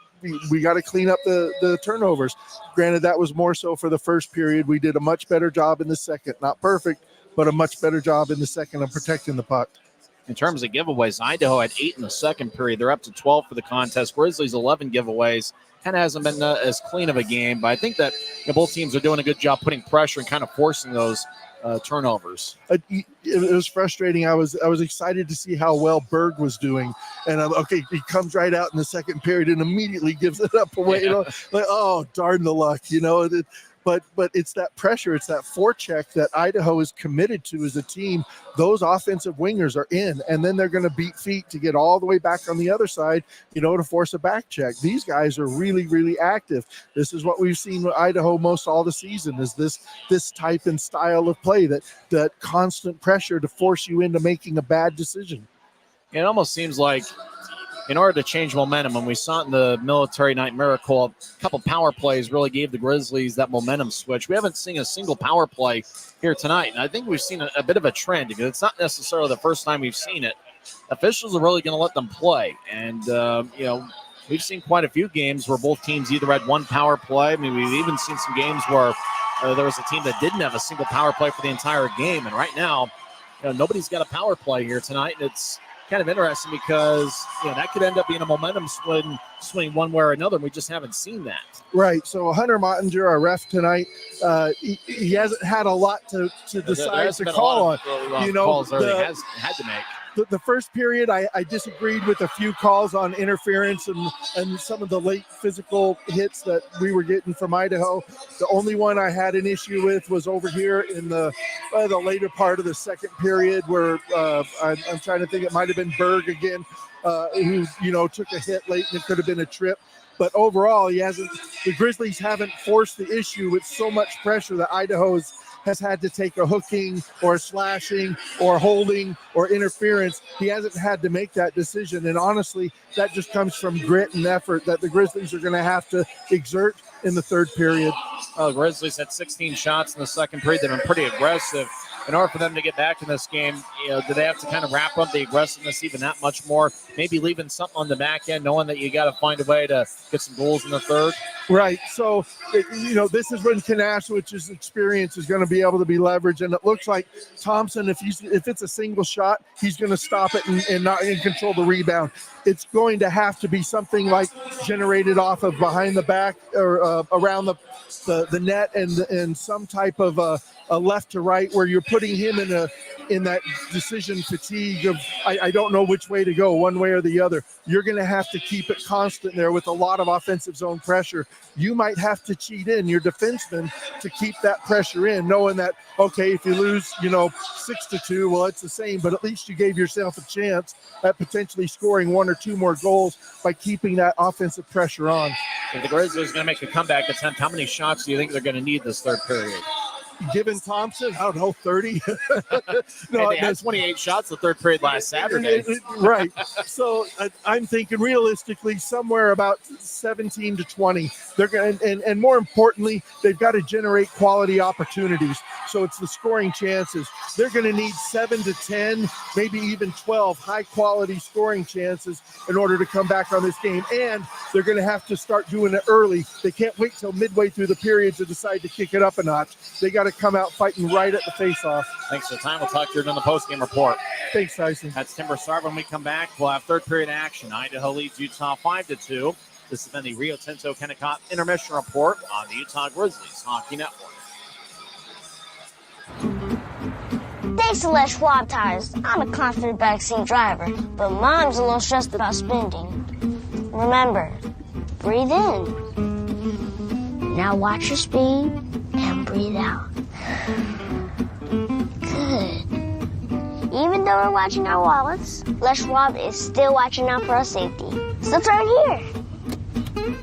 we got to clean up the turnovers. Granted, that was more so for the first period. We did a much better job in the second. Not perfect, but a much better job in the second of protecting the puck. In terms of giveaways, Idaho had 8 in the second period. They're up to 12 for the contest. Grizzlies 11 giveaways. Kind of hasn't been as clean of a game, but I think that both teams are doing a good job putting pressure and kind of forcing those turnovers. It was frustrating. I was excited to see how well Berg was doing, and he comes right out in the second period and immediately gives it up away. Yeah. Like, oh, darn the luck, But it's that pressure, it's that forecheck that Idaho is committed to as a team. Those offensive wingers are in, and then they're going to beat feet to get all the way back on the other side, to force a back check. These guys are really, really active. This is what we've seen with Idaho most all the season, is this type and style of play, that constant pressure to force you into making a bad decision. It almost seems like in order to change momentum, and we saw it in the Military Night Miracle, a couple power plays really gave the Grizzlies that momentum switch. We haven't seen a single power play here tonight, and I think we've seen a bit of a trend, because it's not necessarily the first time we've seen it. Officials are really going to let them play, and we've seen quite a few games where both teams either had one power play. I mean, we've even seen some games where there was a team that didn't have a single power play for the entire game, and right now, nobody's got a power play here tonight, and it's kind of interesting because that could end up being a momentum swing one way or another, and we just haven't seen that. Right. So Hunter Mottinger, our ref tonight, he hasn't had a lot to decide to call on. Calls he has had to make. The first period, I disagreed with a few calls on interference and some of the late physical hits that we were getting from Idaho. The only one I had an issue with was over here in the later part of the second period, where I'm trying to think, it might have been Berg again, who took a hit late, and it could have been a trip. But overall, the Grizzlies haven't forced the issue with so much pressure that Idaho has had to take a hooking or a slashing or holding or interference. He hasn't had to make that decision. And honestly, that just comes from grit and effort that the Grizzlies are going to have to exert in the third period. The Grizzlies had 16 shots in the second period. They've been pretty aggressive. In order for them to get back in this game, do they have to kind of wrap up the aggressiveness even that much more? Maybe leaving something on the back end, knowing that you got to find a way to get some goals in the third? Right. So, this is when Kanasiewicz's experience is going to be able to be leveraged. And it looks like Thompson, if it's a single shot, he's going to stop it and control the rebound. It's going to have to be something like generated off of behind the back or around the net and some type of a left to right where you're putting him in that decision fatigue of I don't know which way to go, one way or the other. You're going to have to keep it constant there with a lot of offensive zone pressure. You might have to cheat in your defenseman to keep that pressure in, knowing that, okay, if you lose, 6-2, well, it's the same, but at least you gave yourself a chance at potentially scoring one or two more goals by keeping that offensive pressure on. If the Grizzlies are going to make a comeback attempt, how many shots do you think they're going to need this third period? Given Thompson, I don't know, 30. No, they had 28 shots the third period last Saturday. Right. So I'm thinking realistically somewhere about 17 to 20. They're going and more importantly, they've got to generate quality opportunities. So it's the scoring chances. They're going to need 7 to 10, maybe even 12 high quality scoring chances in order to come back on this game. And they're going to have to start doing it early. They can't wait till midway through the period to decide to kick it up a notch. They got to come out fighting right at the face-off. Thanks for the time. We'll talk to you during the post-game report. Thanks, Tyson. That's Timber Star. When we come back, we'll have third period action. Idaho leads Utah 5-2. This has been the Rio Tinto Kennecott intermission report on the Utah Grizzlies Hockey Network. Thanks to Les Schwab Tires, I'm a confident backseat driver, but Mom's a little stressed about spending. Remember, breathe in. Now watch your speed and breathe out. Good. Even though we're watching our wallets, Les Schwab is still watching out for our safety. So turn here.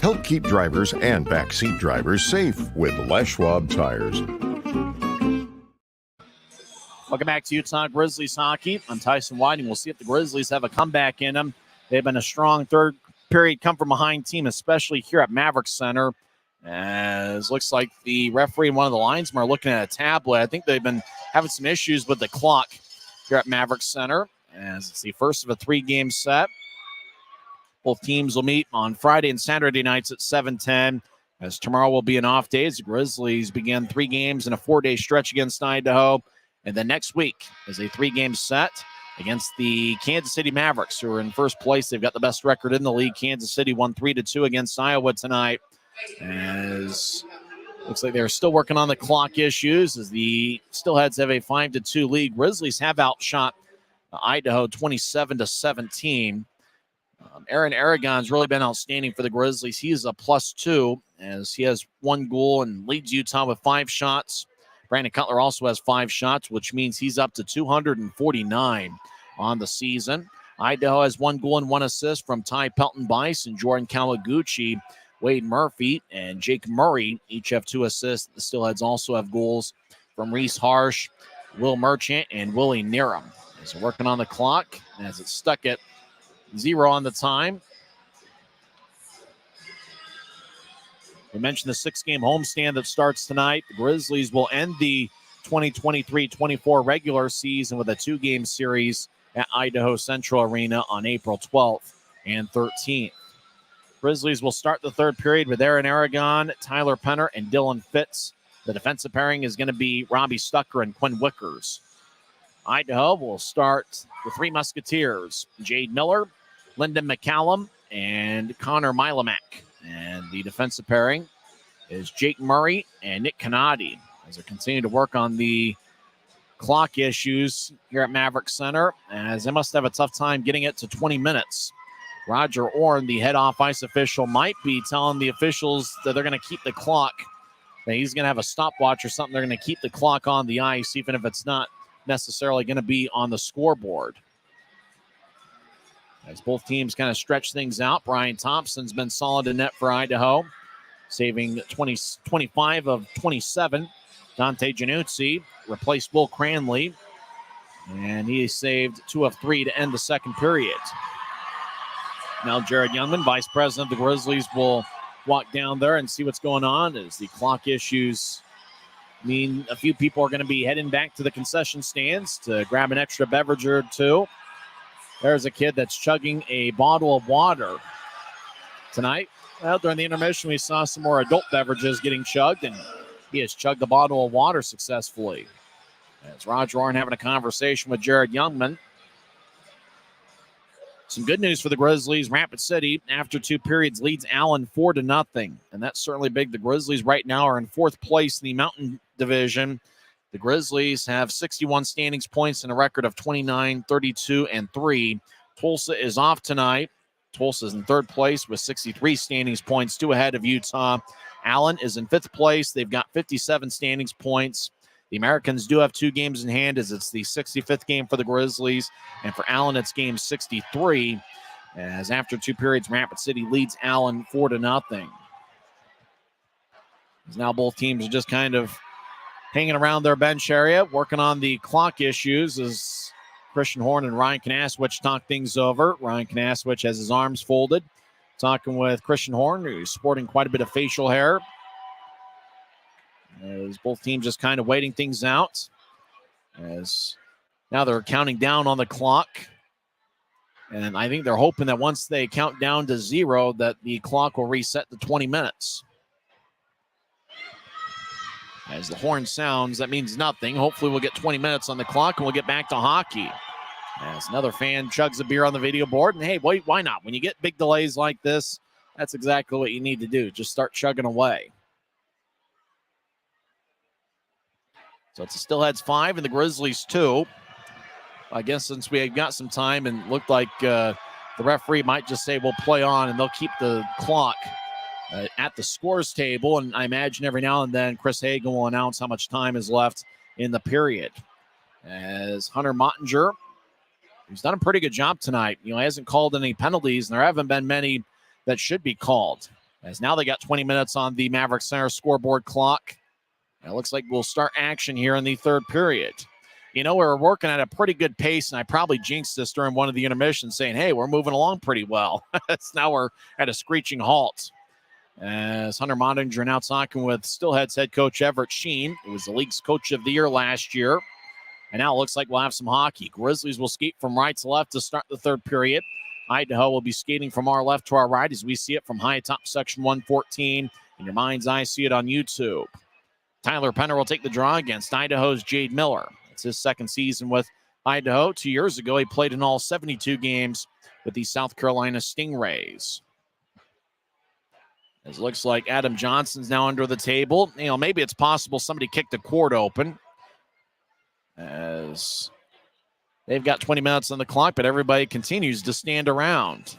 Help keep drivers and backseat drivers safe with Les Schwab tires. Welcome back to Utah Grizzlies hockey. I'm Tyson Whiting. We'll see if the Grizzlies have a comeback in them. They've been a strong third period come-from-behind team, especially here at Maverik Center. As looks like the referee and one of the linesmen are looking at a tablet. I think they've been having some issues with the clock here at Maverik Center. As it's the first of a three-game set. Both teams will meet on Friday and Saturday nights at 7:10. As tomorrow will be an off day, as the Grizzlies begin 3 games in a 4-day stretch against Idaho. And then next week is a 3-game set against the Kansas City Mavericks, who are in first place. They've got the best record in the league. Kansas City won 3-2 against Iowa tonight. As looks like they're still working on the clock issues as the Steelheads have a 5-2 lead. Grizzlies have outshot Idaho 27-17. Aaron Aragon's really been outstanding for the Grizzlies. He is a +2 as he has 1 goal and leads Utah with 5 shots. Brandon Cutler also has 5 shots, which means he's up to 249 on the season. Idaho has 1 goal and 1 assist from Ty Pelton-Bice and Jordan Kawaguchi. Wade Murphy and Jake Murray each have 2 assists. The Steelheads also have goals from Reese Harsh, Will Merchant, and Willie Nerum. So working on the clock as it's stuck at 0 on the time. We mentioned the 6-game homestand that starts tonight. The Grizzlies will end the 2023-24 regular season with a 2-game series at Idaho Central Arena on April 12th and 13th. Grizzlies will start the third period with Aaron Aragon, Tyler Penner, and Dylan Fitz. The defensive pairing is going to be Robbie Stucker and Quinn Wickers. Idaho will start the 3 Musketeers, Jade Miller, Lyndon McCallum, and Connor Milamak. And the defensive pairing is Jake Murray and Nick Canadi as they continue to work on the clock issues here at Maverik Center, as they must have a tough time getting it to 20 minutes. Roger Orn, the head off-ice official, might be telling the officials that they're going to keep the clock. That he's going to have a stopwatch or something. They're going to keep the clock on the ice, even if it's not necessarily going to be on the scoreboard. As both teams kind of stretch things out, Brian Thompson's been solid in net for Idaho, saving 25 of 27. Dante Januzzi replaced Will Cranley, and he saved 2 of 3 to end the second period. Now Jared Youngman, vice president of the Grizzlies, will walk down there and see what's going on as the clock issues mean a few people are going to be heading back to the concession stands to grab an extra beverage or two. There's a kid that's chugging a bottle of water tonight. Well, during the intermission, we saw some more adult beverages getting chugged, and he has chugged a bottle of water successfully. As Roger Orrin having a conversation with Jared Youngman. Some good news for the Grizzlies. Rapid City, after 2 periods, leads Allen 4-0, and that's certainly big. The Grizzlies right now are in 4th place in the Mountain Division. The Grizzlies have 61 standings points and a record of 29, 32, and 3. Tulsa is off tonight. Tulsa is in 3rd place with 63 standings points, 2 ahead of Utah. Allen is in 5th place. They've got 57 standings points. The Americans do have 2 games in hand, as it's the 65th game for the Grizzlies. And for Allen, it's game 63. As after 2 periods, Rapid City leads Allen 4-0. As now both teams are just kind of hanging around their bench area, working on the clock issues as Christian Horn and Ryan Knaswich talk things over. Ryan Knaswich has his arms folded, talking with Christian Horn, who's sporting quite a bit of facial hair. As both teams just kind of waiting things out. As now they're counting down on the clock. And I think they're hoping that once they count down to 0, that the clock will reset to 20 minutes. As the horn sounds, that means nothing. Hopefully we'll get 20 minutes on the clock and we'll get back to hockey. As another fan chugs a beer on the video board. And hey, wait, why not? When you get big delays like this, that's exactly what you need to do. Just start chugging away. So it's the Steelheads 5 and the Grizzlies 2. I guess since we had got some time and looked like the referee might just say we'll play on, and they'll keep the clock at the scores table. And I imagine every now and then Chris Hagan will announce how much time is left in the period. As Hunter Mottinger, who's done a pretty good job tonight. He hasn't called any penalties, and there haven't been many that should be called. As now they got 20 minutes on the Maverik Center scoreboard clock. It looks like we'll start action here in the 3rd period. We're working at a pretty good pace, and I probably jinxed this during one of the intermissions saying, hey, we're moving along pretty well. Now we're at a screeching halt. As Hunter Mottinger now talking with Steelheads head coach Everett Sheen, who was the league's coach of the year last year. And now it looks like we'll have some hockey. Grizzlies will skate from right to left to start the 3rd period. Idaho will be skating from our left to our right as we see it from high atop section 114. In your mind's eye, see it on YouTube. Tyler Penner will take the draw against Idaho's Jade Miller. It's his 2nd season with Idaho. 2 years ago, he played in all 72 games with the South Carolina Stingrays. It looks like Adam Johnson's now under the table. Maybe it's possible somebody kicked the cord open. As they've got 20 minutes on the clock, but everybody continues to stand around.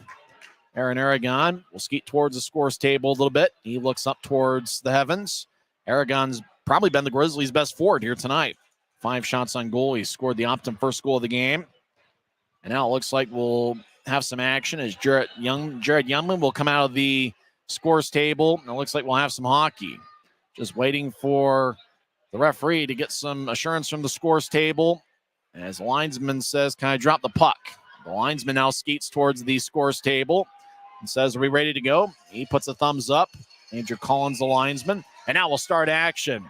Aaron Aragon will skate towards the scores table a little bit. He looks up towards the heavens. Aragon's probably been the Grizzlies' best forward here tonight. 5 shots on goal. He scored the Optum first goal of the game. And now it looks like we'll have some action as Jared Youngman will come out of the scores table. And it looks like we'll have some hockey. Just waiting for the referee to get some assurance from the scores table. As the linesman says, can I drop the puck? The linesman now skates towards the scores table and says, are we ready to go? He puts a thumbs up. Andrew Collins, the linesman. And now we'll start action.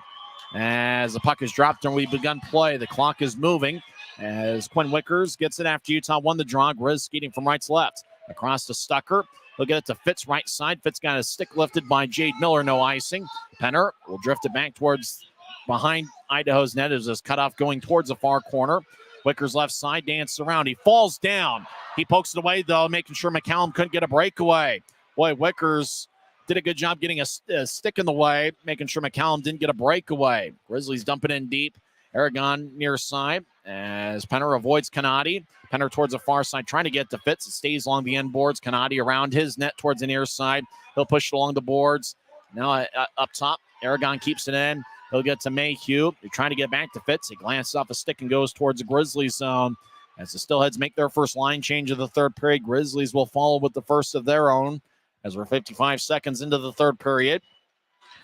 As the puck is dropped and we've begun play, the clock is moving as Quinn Wickers gets it after Utah won the draw. Grizz skating from right to left. Across to Stucker. He'll get it to Fitz right side. Fitz got a stick lifted by Jade Miller, no icing. Penner will drift it back towards behind Idaho's net as it's cut off going towards the far corner. Wickers left side, dances around. He falls down. He pokes it away, though, making sure McCallum couldn't get a breakaway. Boy, Wickers did a good job getting a stick in the way, making sure McCallum didn't get a breakaway. Grizzlies dumping in deep. Aragon near side as Penner avoids Canati. Penner towards the far side, trying to get to Fitz. It stays along the end boards. Canati around his net towards the near side. He'll push it along the boards. Now up top, Aragon keeps it in. He'll get to Mayhew. They're trying to get back to Fitz. He glances off a stick and goes towards the Grizzlies zone. As the Steelheads make their first line change of the 3rd period, Grizzlies will follow with the first of their own. As we're 55 seconds into the 3rd period,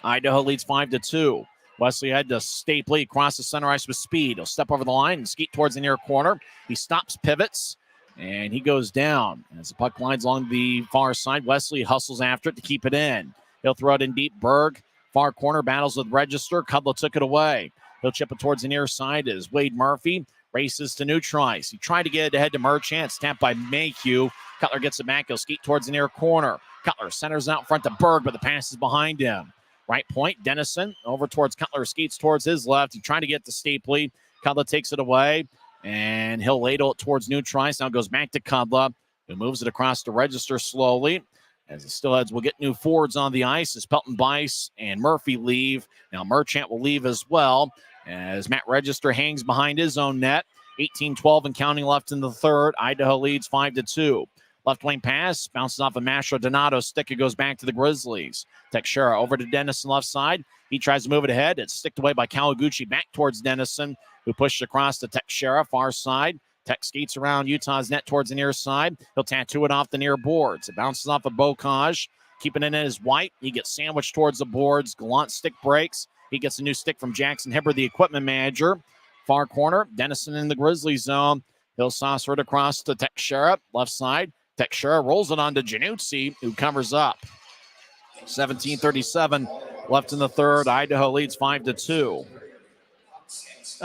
Idaho leads 5-2. Wesley had to Stapley across the center ice with speed. He'll step over the line and skate towards the near corner. He stops, pivots, and he goes down. As the puck lines along the far side, Wesley hustles after it to keep it in. He'll throw it in deep. Berg, far corner, battles with Register. Kudla took it away. He'll chip it towards the near side as Wade Murphy races to neutralize. He tried to get it ahead to Merchant. It's tapped by Mayhew. Cutler gets it back. He'll skate towards the near corner. Cutler centers out front to Berg, but the pass is behind him. Right point, Dennison over towards Cutler, skates towards his left. He's trying to get to Stapley. Cutler takes it away, and he'll ladle it towards neutral ice. Now it goes back to Cutler, who moves it across the register slowly. As the Steelheads will get new forwards on the ice as Pelton Bice and Murphy leave. Now Merchant will leave as well as Matt Register hangs behind his own net. 18-12 and counting left in the third. Idaho leads 5-2. Left wing pass, bounces off of Mastro Donato. Stick, it goes back to the Grizzlies. Teixeira over to Dennison left side. He tries to move it ahead. It's sticked away by Kawaguchi back towards Dennison, who pushes across to Teixeira, far side. Tech skates around Utah's net towards the near side. He'll tattoo it off the near boards. It bounces off of Bocage. Keeping it in his White. He gets sandwiched towards the boards. Gallant stick breaks. He gets a new stick from Jackson Hibbert, the equipment manager. Far corner, Dennison in the Grizzly zone. He'll saucer it across to Teixeira, left side. Teixeira rolls it on to Januzzi, who covers up. 17:37 left in the third. Idaho leads 5-2.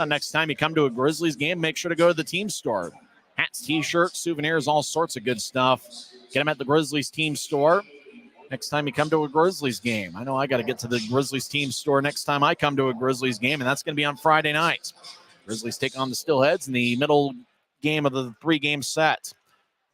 Next time you come to a Grizzlies game, make sure to go to the team store. Hats, t-shirts, souvenirs, all sorts of good stuff. Get them at the Grizzlies team store. Next time you come to a Grizzlies game. I know I got to get to the Grizzlies team store next time I come to a Grizzlies game, and that's going to be on Friday night. Grizzlies take on the Steelheads in the middle game of the three-game set.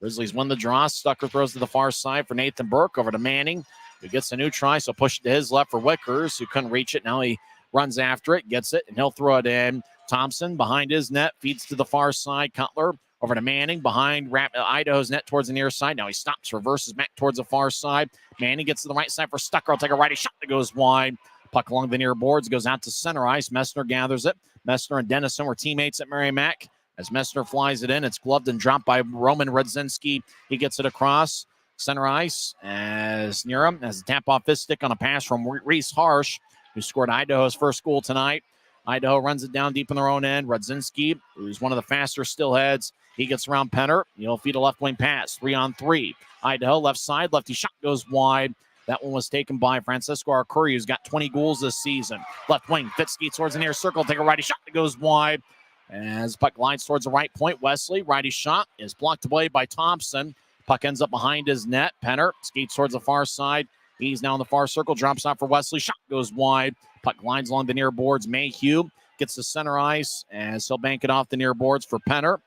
Grizzlies win the draw. Stucker throws to the far side for Nathan Burke over to Manning, who gets a new try, so push it to his left for Wickers, who couldn't reach it. Now he runs after it, gets it, and he'll throw it in. Thompson behind his net, feeds to the far side. Cutler over to Manning behind Idaho's net towards the near side. Now he stops, reverses back towards the far side. Manning gets to the right side for Stucker. I'll take a righty shot that goes wide. Puck along the near boards, goes out to center ice. Messner gathers it. Messner and Dennison were teammates at Merrimack. As Messner flies it in, it's gloved and dropped by Roman Radzinski. He gets it across center ice as Niram has a tap off his stick on a pass from Reese Harsh, who scored Idaho's first goal tonight. Idaho runs it down deep in their own end. Radzinski, who's one of the faster Steelheads, he gets around Penner. He'll feed a left wing pass, 3-on-3. Idaho left side, lefty shot goes wide. That one was taken by Francisco Arcuri, who's got 20 goals this season. Left wing, Fitzke towards the near circle, take a righty shot that goes wide. As puck lines towards the right point, Wesley, righty shot is blocked away by Thompson. Puck ends up behind his net. Penner skates towards the far side. He's now in the far circle, drops out for Wesley. Shot goes wide. Puck lines along the near boards. Mayhew gets to center ice as he'll bank it off the near boards for Penner.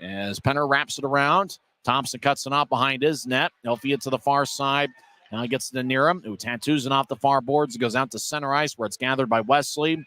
As Penner wraps it around, Thompson cuts it off behind his net. He'll feed it to the far side. Now he gets to Niram, who tattoos it off the far boards. It goes out to center ice where it's gathered by Wesley.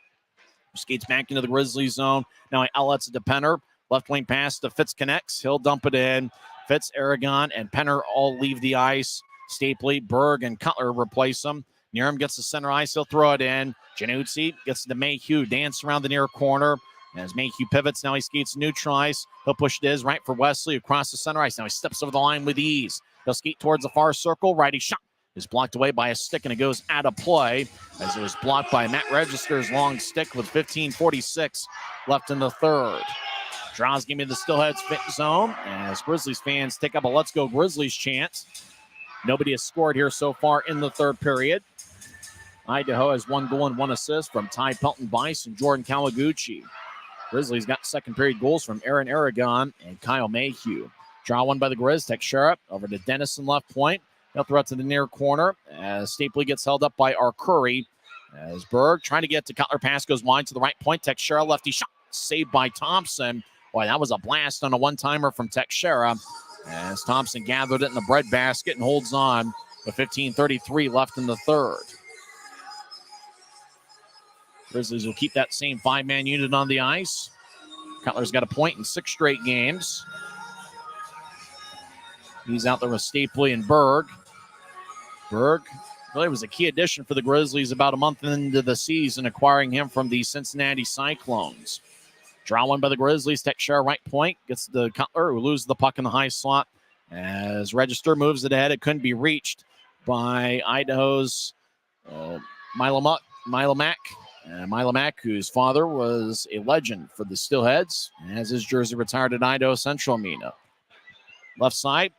Skates back into the Grizzly zone. Now he outlets it to Penner. Left wing pass to Fitz connects. He'll dump it in. Fitz, Aragon, and Penner all leave the ice. Stapley, Berg, and Cutler replace them. Niram gets to center ice. He'll throw it in. Januzzi gets to Mayhew. Dance around the near corner. As Mayhew pivots, now he skates neutral ice. He'll push it right for Wesley across the center ice. Now he steps over the line with ease. He'll skate towards the far circle. Righty shot is blocked away by a stick, and it goes out of play as it was blocked by Matt Register's long stick with 15:46 left in the third. Draws give me the Steelheads fit zone as Grizzlies fans take up a Let's Go Grizzlies chant. Nobody has scored here so far in the third period. Idaho has 1 goal and 1 assist from Ty Pelton Bice and Jordan Kawaguchi. Grizzlies got second period goals from Aaron Aragon and Kyle Mayhew. Draw one by the Grizz. Teixeira over to Dennison left point. He'll throw it to the near corner as Stapley gets held up by Arcuri. As Berg trying to get to Cutler, pass goes wide to the right point. Teixeira lefty shot saved by Thompson. Boy, that was a blast on a one-timer from Teixeira as Thompson gathered it in the breadbasket and holds on with 15:33 left in the third. Grizzlies will keep that same 5-man unit on the ice. Cutler's got a point in 6 straight games. He's out there with Stapley and Berg. Berg really was a key addition for the Grizzlies about a month into the season, acquiring him from the Cincinnati Cyclones. Draw one by the Grizzlies. Teixeira right point. Gets the Cutler, who loses the puck in the high slot. As Register moves it ahead, it couldn't be reached by Idaho's Milomack. Milomack, whose father was a legend for the Steelheads, has his jersey retired at Idaho Central Mina. Left side,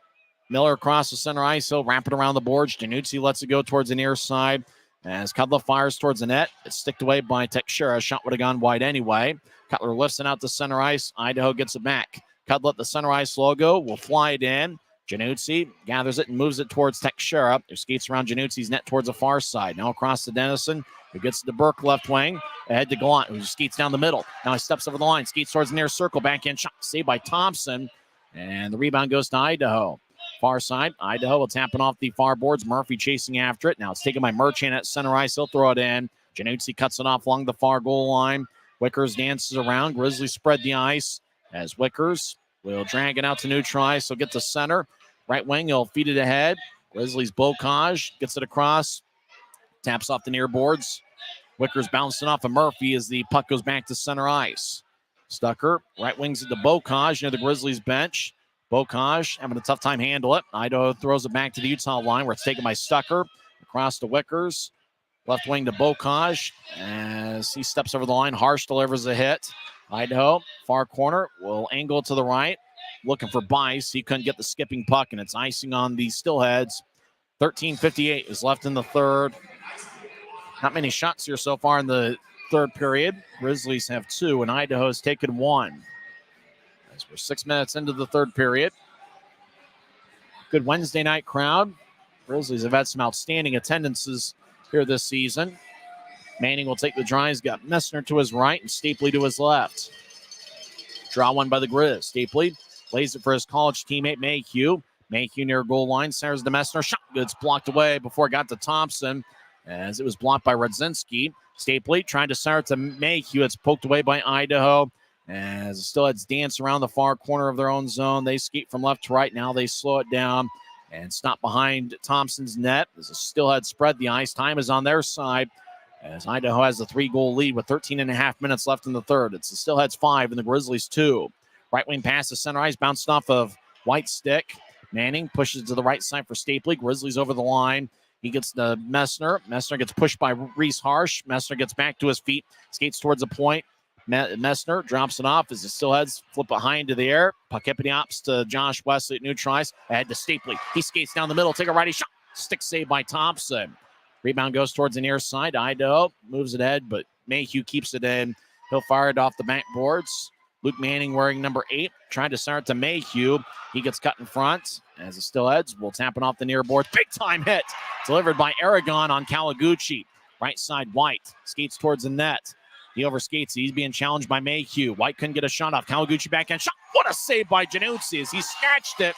Miller across the center ice. He'll wrap it around the boards. Januzzi lets it go towards the near side. As Cutler fires towards the net, it's sticked away by Teixeira. Shot would have gone wide anyway. Cutler lifts it out to center ice. Idaho gets it back. Cutler at the center ice logo will fly it in. Januzzi gathers it and moves it towards Teixeira, who skates around Januzzi's net towards the far side. Now across to Dennison, who gets to Burke left wing. Ahead to Gallant, who skates down the middle. Now he steps over the line, skates towards the near circle. Backhand shot saved by Thompson. And the rebound goes to Idaho. Far side, Idaho will tap it off the far boards. Murphy chasing after it. Now it's taken by Merchant at center ice. He'll throw it in. Januzzi cuts it off along the far goal line. Wickers dances around. Grizzlies spread the ice as Wickers will drag it out to neutral ice. He'll get to center. Right wing, he'll feed it ahead. Grizzlies Bocage gets it across. Taps off the near boards. Wickers bouncing off of Murphy as the puck goes back to center ice. Stucker right wings it to Bocage near the Grizzlies bench. Bocage having a tough time handle it. Idaho throws it back to the Utah line where it's taken by Stucker. Across to Wickers. Left wing to Bocage as he steps over the line. Harsh delivers a hit. Idaho, far corner, will angle to the right. Looking for Bice. He couldn't get the skipping puck, and it's icing on the Steelheads. 13:58 is left in the third. Not many shots here so far in the third period. Grizzlies have 2, and Idaho has taken 1. As we're 6 minutes into the third period. Good Wednesday night crowd. Grizzlies have had some outstanding attendances here this season. Manning will take the draw. He's got Messner to his right and Stapley to his left. Draw one by the Grizz. Stapley lays it for his college teammate Mayhew. Mayhew near goal line. Centers to Messner. Shot goods blocked away before it got to Thompson as it was blocked by Radzinski. Stapley trying to center to Mayhew. It's poked away by Idaho as the Steelheads dance around the far corner of their own zone. They skate from left to right. Now they slow it down and stop behind Thompson's net as the Steelheads spread the ice. Time is on their side as Idaho has the 3-goal lead with 13.5 minutes left in the third. It's the Steelheads 5 and the Grizzlies 2. Right wing pass to center ice, bounced off of White's stick. Manning pushes to the right side for Stapley. Grizzlies over the line. He gets to Messner. Messner gets pushed by Reese Harsh. Messner gets back to his feet, skates towards the point. Messner drops it off as the Steelheads flip behind to the air. Puck hippity ops to Josh Wesley at neutral ice. Ahead to Stapley. He skates down the middle, take a righty shot. Stick saved by Thompson. Rebound goes towards the near side. Idaho moves it ahead, but Mayhew keeps it in. He'll fire it off the backboards. Luke Manning wearing number 8, trying to start to Mayhew. He gets cut in front as the Steelheads will tap it off the near boards. Big time hit delivered by Aragon on Kawaguchi. Right side, White skates towards the net. He overskates. He's being challenged by Mayhew. White couldn't get a shot off. Kawaguchi backhand shot. What a save by Januzzi as he snatched it.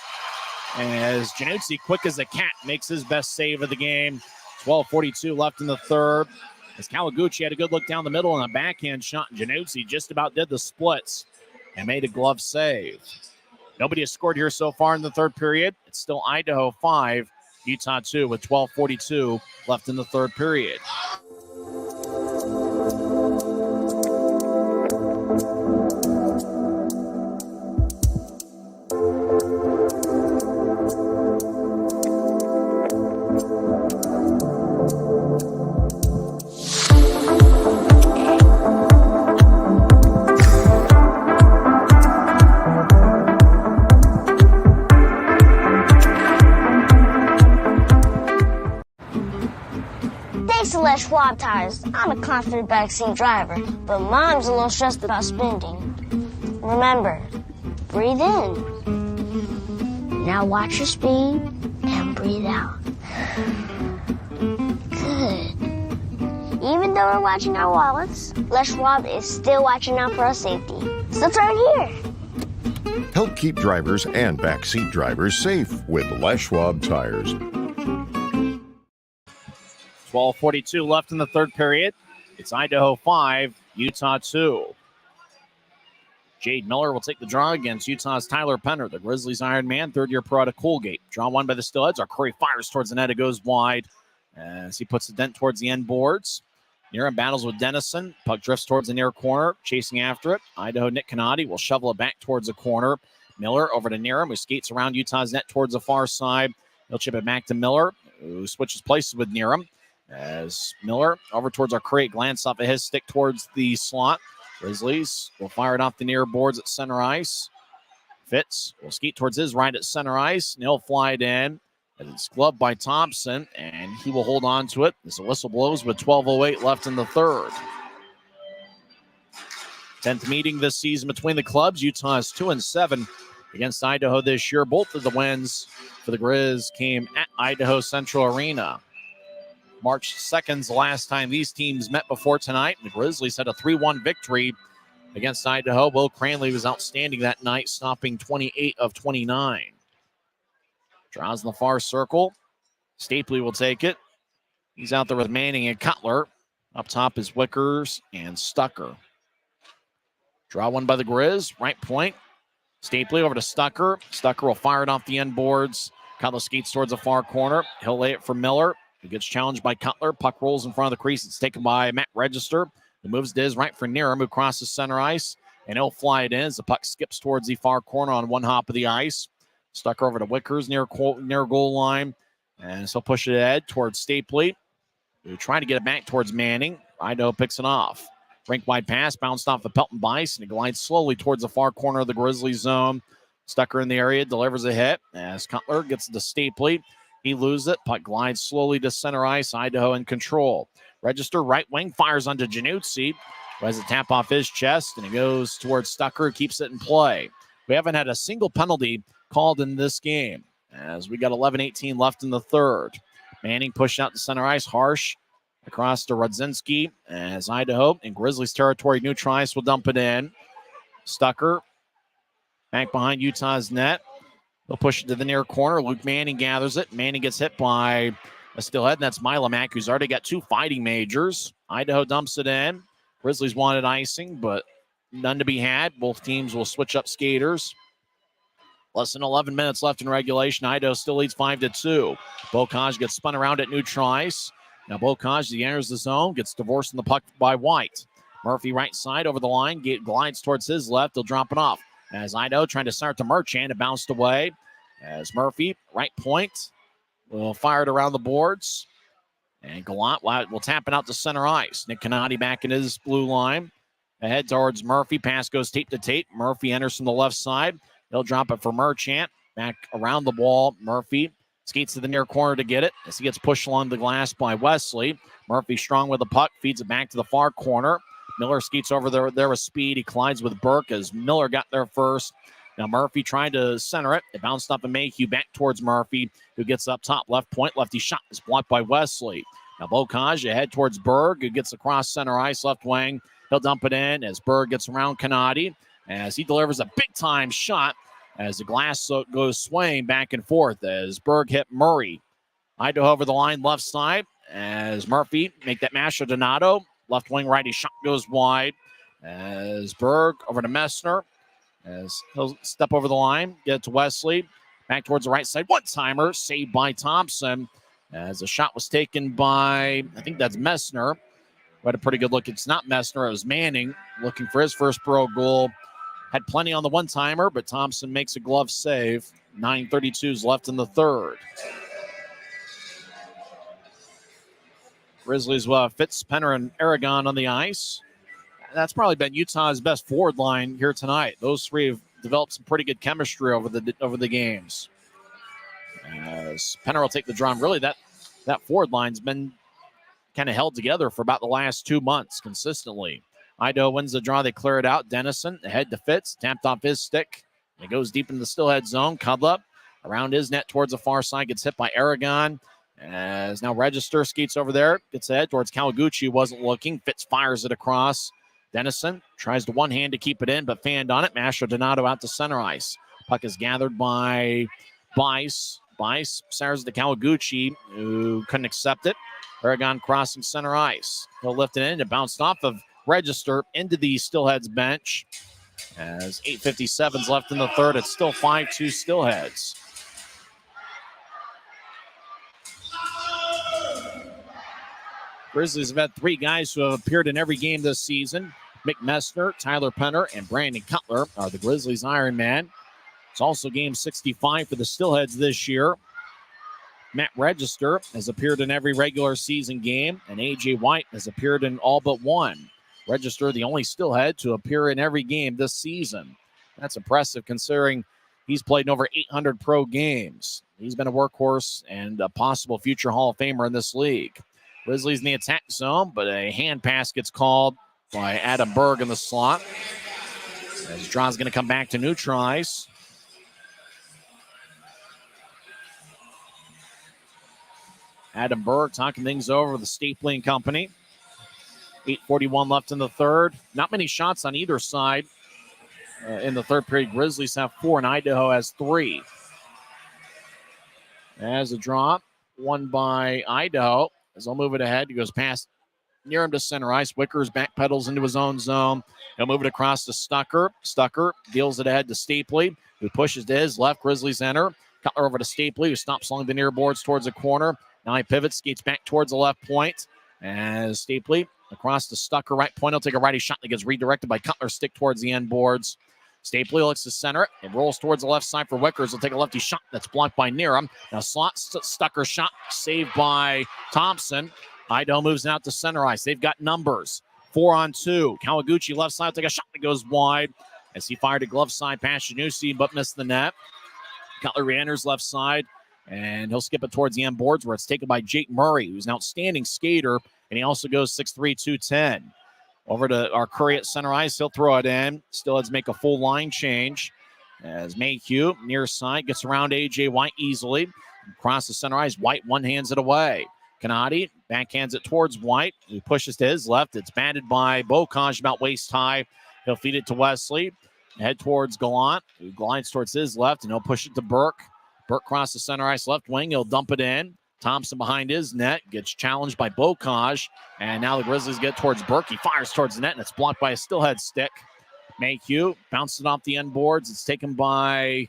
As Januzzi, quick as a cat, makes his best save of the game. 12:42 left in the third. As Kawaguchi had a good look down the middle and a backhand shot. Januzzi just about did the splits and made a glove save. Nobody has scored here so far in the third period. It's still Idaho 5, Utah 2 with 12:42 left in the third period. Schwab tires. I'm a confident backseat driver, but Mom's a little stressed about spending. Remember, breathe in. Now watch your speed and breathe out. Good. Even though we're watching our wallets, Les Schwab is still watching out for our safety. So turn here. Help keep drivers and backseat drivers safe with Les Schwab tires. 12:42 left in the third period. It's Idaho 5, Utah 2. Jade Miller will take the draw against Utah's Tyler Penner, the Grizzlies Iron Man, third-year pro out of Colgate. Draw one by the Steelheads. Curry fires towards the net. It goes wide as he puts the dent towards the end boards. Niram battles with Dennison. Puck drifts towards the near corner, chasing after it. Idaho Nick Canati will shovel it back towards the corner. Miller over to Niram, who skates around Utah's net towards the far side. He'll chip it back to Miller, who switches places with Niram. As Miller over towards Curry, glance off of his stick towards the slot. Grizzlies will fire it off the near boards at center ice. Fitz will skate towards his right at center ice, and he'll fly it in. And it's gloved by Thompson, and he will hold on to it as the whistle blows with 12:08 left in the third. 10th meeting this season between the clubs. Utah is 2-7 against Idaho this year. Both of the wins for the Grizz came at Idaho Central Arena. March 2nd's the last time these teams met before tonight. The Grizzlies had a 3-1 victory against Idaho. Will Cranley was outstanding that night, stopping 28 of 29. Draws in the far circle. Stapley will take it. He's out there with Manning and Cutler. Up top is Wickers and Stucker. Draw one by the Grizz. Right point. Stapley over to Stucker. Stucker will fire it off the end boards. Cutler skates towards the far corner. He'll lay it for Miller. He gets challenged by Cutler. Puck rolls in front of the crease. It's taken by Matt Register. He moves to his right for Niram, who crosses center ice. And he'll fly it in as the puck skips towards the far corner on one hop of the ice. Stucker over to Wickers near goal line. And so push it ahead towards Stapley. They're trying to get it back towards Manning. Idaho picks it off. Rink-wide pass, bounced off of Pelton Bice, and it glides slowly towards the far corner of the Grizzlies zone. Stucker in the area, delivers a hit as Cutler gets to Stapley. He loses it. Puck glides slowly to center ice. Idaho in control. Register right wing, fires onto Januzzi, who has a tap off his chest, and he goes towards Stucker, keeps it in play. We haven't had a single penalty called in this game, as we got 11:18 left in the third. Manning pushed out to center ice. Harsh across to Rudzinski as Idaho in Grizzlies territory. Neutral ice will dump it in. Stucker back behind Utah's net. They'll push it to the near corner. Luke Manning gathers it. Manning gets hit by a Steelhead, and that's Milomack, who's already got 2 fighting majors. Idaho dumps it in. Grizzlies wanted icing, but none to be had. Both teams will switch up skaters. Less than 11 minutes left in regulation. Idaho still leads 5-2. Bocage gets spun around at neutral ice. Now Bocage, he enters the zone, gets divorced in the puck by White. Murphy right side over the line, glides towards his left. He'll drop it off. As Idaho trying to start to Merchant, it bounced away. As Murphy, right point, will fire it around the boards. And Gallant will tap it out to center ice. Nick Canati back in his blue line. Ahead towards Murphy. Pass goes tape to tape. Murphy enters from the left side. He'll drop it for Merchant. Back around the wall. Murphy skates to the near corner to get it as he gets pushed along the glass by Wesley. Murphy strong with the puck. Feeds it back to the far corner. Miller skates over there with speed. He collides with Burke as Miller got there first. Now Murphy trying to center it. It bounced up and Mayhew back towards Murphy, who gets up top. Left point. Lefty shot is blocked by Wesley. Now Bocage ahead towards Berg, who gets across center ice, left wing. He'll dump it in as Berg gets around Canati as he delivers a big-time shot as the glass goes swaying back and forth as Berg hit Murray. Idaho over the line left side as Murphy make that mash of Donato. Left wing righty shot goes wide as Berg over to Messner as he'll step over the line, get it to Wesley. Back towards the right side. One-timer saved by Thompson as the shot was taken by, I think that's Messner. Who had a pretty good look. It's not Messner. It was Manning looking for his first pro goal. Had plenty on the one-timer, but Thompson makes a glove save. 9:32 left in the third. Grizzlies will have Fitz, Penner, and Aragon on the ice. That's probably been Utah's best forward line here tonight. Those three have developed some pretty good chemistry over the games. As Penner will take the drum. Really, that forward line's been kind of held together for about the last 2 months consistently. Idaho wins the draw. They clear it out. Dennison ahead to Fitz. Tapped off his stick. It goes deep into the Steelhead zone. Cudlup around his net towards the far side. Gets hit by Aragon. As now Register skates over there. Gets ahead towards Kawaguchi. Wasn't looking. Fitz fires it across. Dennison tries to one hand to keep it in, but fanned on it. Masher Donato out to center ice. Puck is gathered by Bice. Bice fires to Kawaguchi, who couldn't accept it. Aragon crossing center ice. He'll lift it in. It bounced off of Register into the Steelheads bench. As 8:57 left in the third, it's still 5-2 Steelheads. Grizzlies have had 3 guys who have appeared in every game this season. Mick Messner, Tyler Penner, and Brandon Cutler are the Grizzlies' Iron Man. It's also game 65 for the Steelheads this year. Matt Register has appeared in every regular season game, and A.J. White has appeared in all but one. Register, the only Steelhead to appear in every game this season. That's impressive considering he's played in over 800 pro games. He's been a workhorse and a possible future Hall of Famer in this league. Grizzlies in the attack zone, but a hand pass gets called by Adam Berg in the slot. As draw's going to come back to neutral ice. Adam Burke talking things over with the Stapling Company. 8:41 left in the third. Not many shots on either side. In the third period, Grizzlies have 4 and Idaho has 3. As a drop, won by Idaho. As they'll move it ahead, he goes past near him to center ice. Wickers backpedals into his own zone. He'll move it across to Stucker. Stucker deals it ahead to Stapley, who pushes to his left. Grizzlies enter. Cutler over to Stapley, who stops along the near boards towards the corner. Now he pivots, skates back towards the left point. As Stapley across to Stucker, right point. He'll take a righty shot that gets redirected by Cutler, stick towards the end boards. Stapley looks to center it. It rolls towards the left side for Wickers. He'll take a lefty shot that's blocked by Nearham. Now Stucker shot saved by Thompson. Idaho moves out to center ice. They've got numbers. 4-on-2. Kawaguchi left side, take a shot that goes wide as he fired a glove side past Janussi, but missed the net. Cutler re-enters left side, and he'll skip it towards the end boards where it's taken by Jake Murray, who's an outstanding skater, and he also goes 6'3", 210. Over to our Curry at center ice. He'll throw it in. Still has to make a full line change as Mayhew near side gets around A.J. White easily. Across the center ice, White one-hands it away. Kanadi backhands it towards White, who pushes to his left. It's batted by Bocage about waist high. He'll feed it to Wesley. Head towards Gallant, who glides towards his left, and he'll push it to Burke. Burke across the center ice left wing. He'll dump it in. Thompson behind his net, gets challenged by Bocage, and now the Grizzlies get towards Burke. He fires towards the net, and it's blocked by a Steelhead stick. Mayhew bounced it off the end boards. It's taken by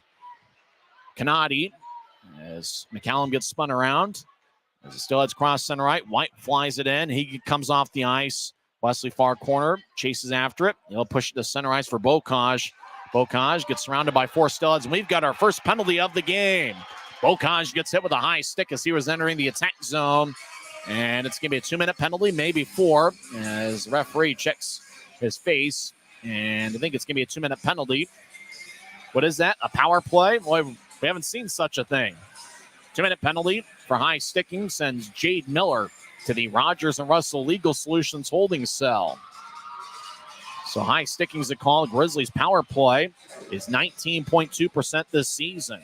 Kanadi as McCallum gets spun around. As the Steelheads cross center right, White flies it in. He comes off the ice. Wesley far corner, chases after it. He'll push it to center ice for Bocage. Bocage gets surrounded by 4 Steelheads, and we've got our first penalty of the game. Bocage gets hit with a high stick as he was entering the attack zone. And it's going to be a 2-minute penalty, maybe 4, as the referee checks his face. And I think it's going to be a 2-minute penalty. What is that? A power play? Boy, we haven't seen such a thing. 2-minute penalty for high sticking sends Jade Miller to the Rogers and Russell Legal Solutions holding cell. So high sticking's a call. Grizzlies power play is 19.2% this season.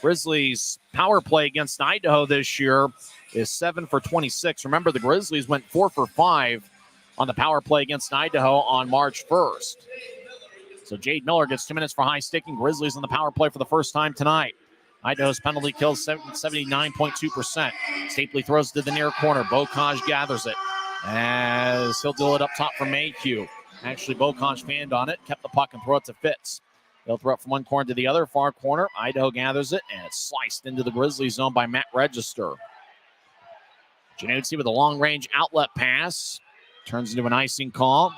Grizzlies power play against Idaho this year is 7 for 26. Remember, the Grizzlies went 4 for 5 on the power play against Idaho on March 1st. So Jade Miller gets 2 minutes for high sticking. Grizzlies on the power play for the first time tonight. Idaho's penalty kill 79.2%. Stapley throws to the near corner. Bocage gathers it as he'll do it up top for Mayhew. Actually, Bocage fanned on it, kept the puck and throw it to Fitz. They'll throw it from one corner to the other, far corner. Idaho gathers it, and it's sliced into the Grizzlies zone by Matt Register. Januzzi with a long-range outlet pass. Turns into an icing call.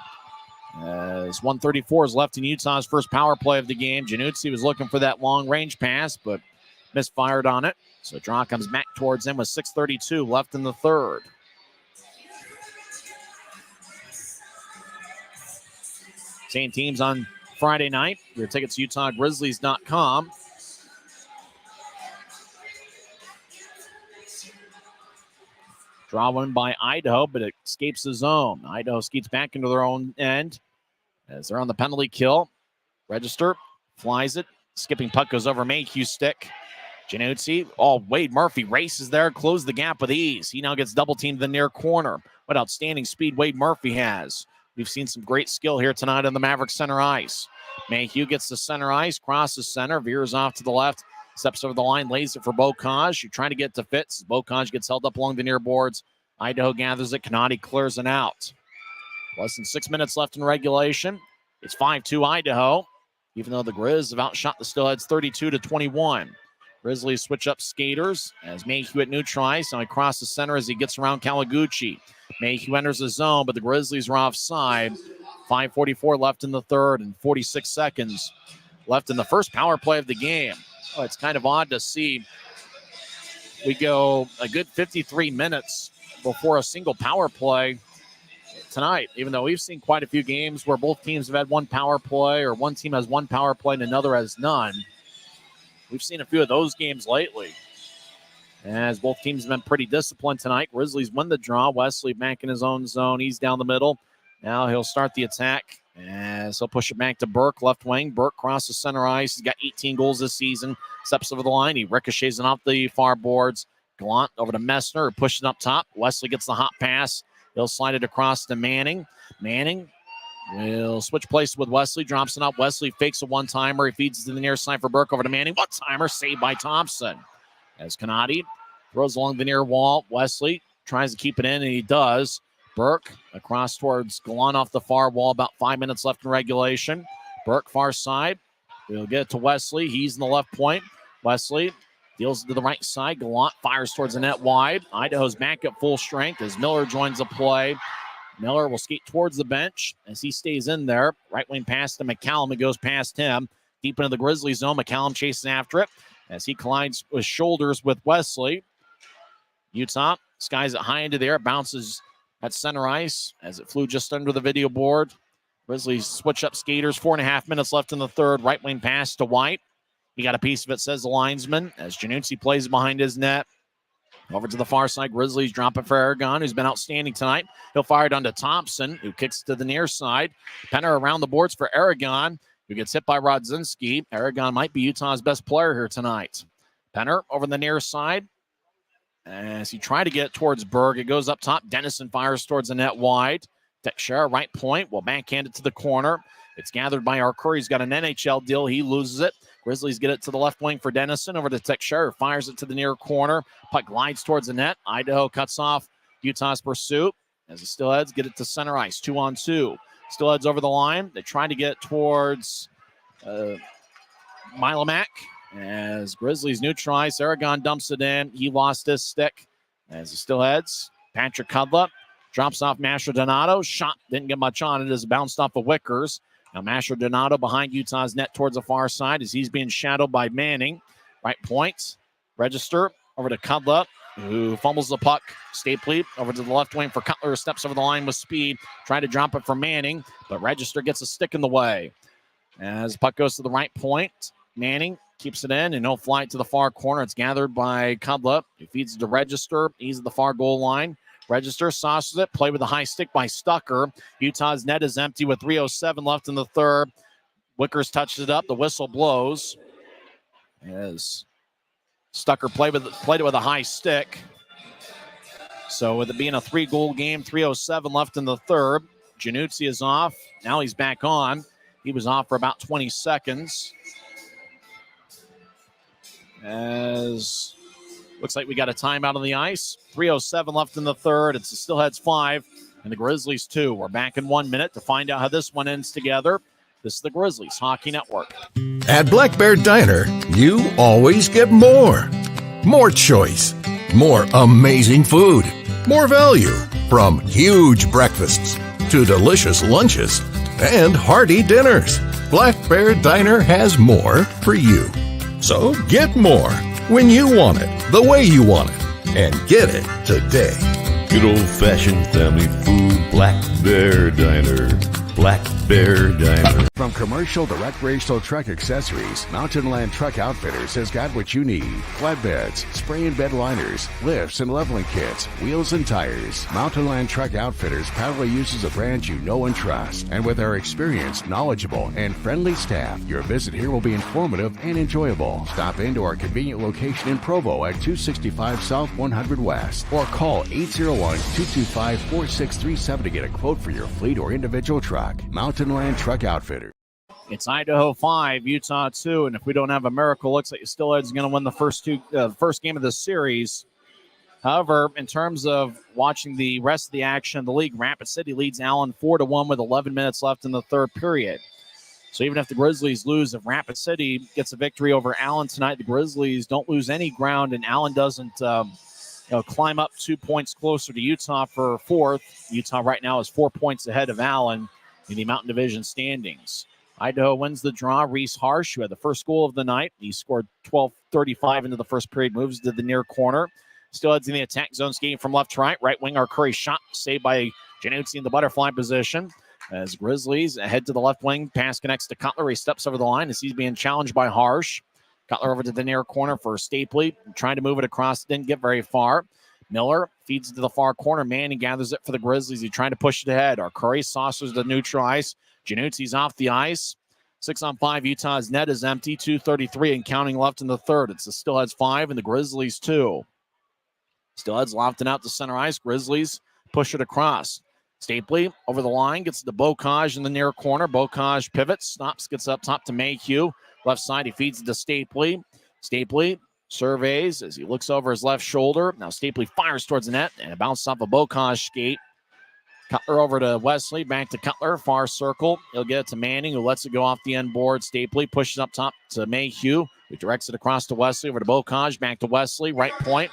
As 1:34 is left in Utah's first power play of the game. Januzzi was looking for that long-range pass, but misfired on it. So draw comes back towards him with 6:32 left in the third. Same teams on Friday night. Your tickets, UtahGrizzlies.com. Draw one by Idaho, but it escapes the zone. Idaho skates back into their own end as they're on the penalty kill. Register flies it. Skipping puck goes over Mayhew's stick. Januzzi. Wade Murphy races there, closed the gap with ease. He now gets double teamed in the near corner. What outstanding speed Wade Murphy has. We've seen some great skill here tonight on the Maverik Center ice. Mayhew gets the center ice, crosses center, veers off to the left, steps over the line, lays it for Bocage. You're trying to get to Fitz. Bocage gets held up along the near boards. Idaho gathers it. Kanadi clears it out. Less than 6 minutes left in regulation. It's 5-2 Idaho, even though the Grizz have outshot the Steelheads 32-21. Grizzlies switch up skaters as Mayhew at neutral ice. Now he crosses center as he gets around Kawaguchi. Mayhew enters the zone, but the Grizzlies are offside. 5:44 left in the third and 46 seconds left in the first power play of the game. It's kind of odd to see we go a good 53 minutes before a single power play tonight, even though we've seen quite a few games where both teams have had one power play or one team has one power play and another has none. We've seen a few of those games lately, as both teams have been pretty disciplined tonight. Grizzlies win the draw. Wesley back in his own zone. He's down the middle. Now he'll start the attack, as he'll push it back to Burke, left wing. Burke crosses center ice. He's got 18 goals this season. Steps over the line. He ricochets it off the far boards. Gallant over to Messner, who pushed it up top. Wesley gets the hot pass. He'll slide it across to Manning. Manning will switch places with Wesley, drops it up. Wesley fakes a one-timer. He feeds it to the near side for Burke over to Manning. One-timer saved by Thompson. As Kanadi throws along the near wall. Wesley tries to keep it in, and he does. Burke across towards Gallant off the far wall. About 5 minutes left in regulation. Burke far side. We'll get it to Wesley. He's in the left point. Wesley deals to the right side. Gallant fires towards the net wide. Idaho's back at full strength as Miller joins the play. Miller will skate towards the bench as he stays in there. Right wing pass to McCallum. It goes past him. Deep into the Grizzlies zone. McCallum chases after it as he collides with shoulders with Wesley. Utah skies it high into the air. Bounces at center ice as it flew just under the video board. Grizzlies switch up skaters. 4.5 minutes left in the third. Right wing pass to White. He got a piece of it, says the linesman, as Januzzi plays behind his net. Over to the far side, Grizzlies drop it for Aragon, who's been outstanding tonight. He'll fire it onto Thompson, who kicks to the near side. Penner around the boards for Aragon, who gets hit by Rodzinski. Aragon might be Utah's best player here tonight. Penner over the near side. As he tried to get towards Berg, it goes up top. Dennison fires towards the net wide. Teixeira, right point, will backhand it to the corner. It's gathered by Arcur. He's got an NHL deal. He loses it. Grizzlies get it to the left wing for Dennison. Over to Teixeira. Fires it to the near corner. Puck glides towards the net. Idaho cuts off Utah's pursuit as the Steelheads get it to center ice. 2-on-2. Steelheads over the line. They try to get towards Milomac as Grizzlies neutralize. Aragon dumps it in. He lost his stick as the Steelheads. Patrick Cudlip drops off Masher Donato. Shot didn't get much on it as it bounced off of Wickers. Now Masher Donato behind Utah's net towards the far side as he's being shadowed by Manning. Right point. Register over to Cudlip, who fumbles the puck. Stapley over to the left wing for Cutler. Steps over the line with speed. Trying to drop it for Manning, but Register gets a stick in the way. As the puck goes to the right point, Manning keeps it in, and he'll fly it to the far corner. It's gathered by Cudlip. He feeds it to Register. He's at the far goal line. Register sauces it. Play with a high stick by Stucker. Utah's net is empty with 3:07 left in the third. Wickers touched it up. The whistle blows as Stucker played it with a high stick. So with it being a 3-goal game, 3:07 left in the third. Januzzi is off. Now he's back on. He was off for about 20 seconds. As looks like we got a timeout on the ice. 3:07 left in the third. It's the Steelheads 5 and the Grizzlies 2. We're back in 1 minute to find out how this one ends together. This is the Grizzlies Hockey Network. At Black Bear Diner, you always get more. More choice. More amazing food. More value. From huge breakfasts to delicious lunches and hearty dinners. Black Bear Diner has more for you. So get more when you want it, the way you want it, and get it today. Good old-fashioned family food, Black Bear Diner. Black Bear Diner. From commercial to recreational truck accessories, Mountain Land Truck Outfitters has got what you need. Flatbeds, spray and bed liners, lifts and leveling kits, wheels and tires. Mountain Land Truck Outfitters proudly uses a brand you know and trust. And with our experienced, knowledgeable, and friendly staff, your visit here will be informative and enjoyable. Stop into our convenient location in Provo at 265 South 100 West or call 801-225-4637 to get a quote for your fleet or individual truck. Mountain Land Truck Outfitter. It's Idaho 5, Utah 2, and if we don't have a miracle, looks like the Steelheads are going to win the first game of this series. However, in terms of watching the rest of the action in the league, Rapid City leads Allen 4-1 with 11 minutes left in the third period. So even if the Grizzlies lose, if Rapid City gets a victory over Allen tonight, the Grizzlies don't lose any ground, and Allen doesn't climb up 2 points closer to Utah for fourth. Utah right now is 4 points ahead of Allen in the Mountain Division standings. Idaho wins the draw. Reese Harsh, who had the first goal of the night, he scored 12:35 into the first period, moves to the near corner. Steelheads in the attack zone, skating from left to right. Right wing, Curry shot saved by Januzzi in the butterfly position. As Grizzlies head to the left wing, pass connects to Cutler. He steps over the line as he's being challenged by Harsh. Cutler over to the near corner for Stapley, trying to move it across, didn't get very far. Miller feeds it to the far corner. Manning gathers it for the Grizzlies. He's trying to push it ahead. Curry saucers the neutral ice. Januzzi's off the ice. 6-on-5, Utah's net is empty. 2:33 and counting left in the third. It's the Steelheads 5 and the Grizzlies 2. Steelheads lofting out to center ice. Grizzlies push it across. Stapley over the line, gets to Bocage in the near corner. Bocage pivots, stops, gets up top to Mayhew. Left side, he feeds it to Stapley. Stapley surveys as he looks over his left shoulder. Now Stapley fires towards the net, and it bounced off a Bocage skate. Cutler over to Wesley, back to Cutler, far circle. He'll get it to Manning, who lets it go off the end board. Stapley pushes up top to Mayhew, who directs it across to Wesley, over to Bocage, back to Wesley, right point.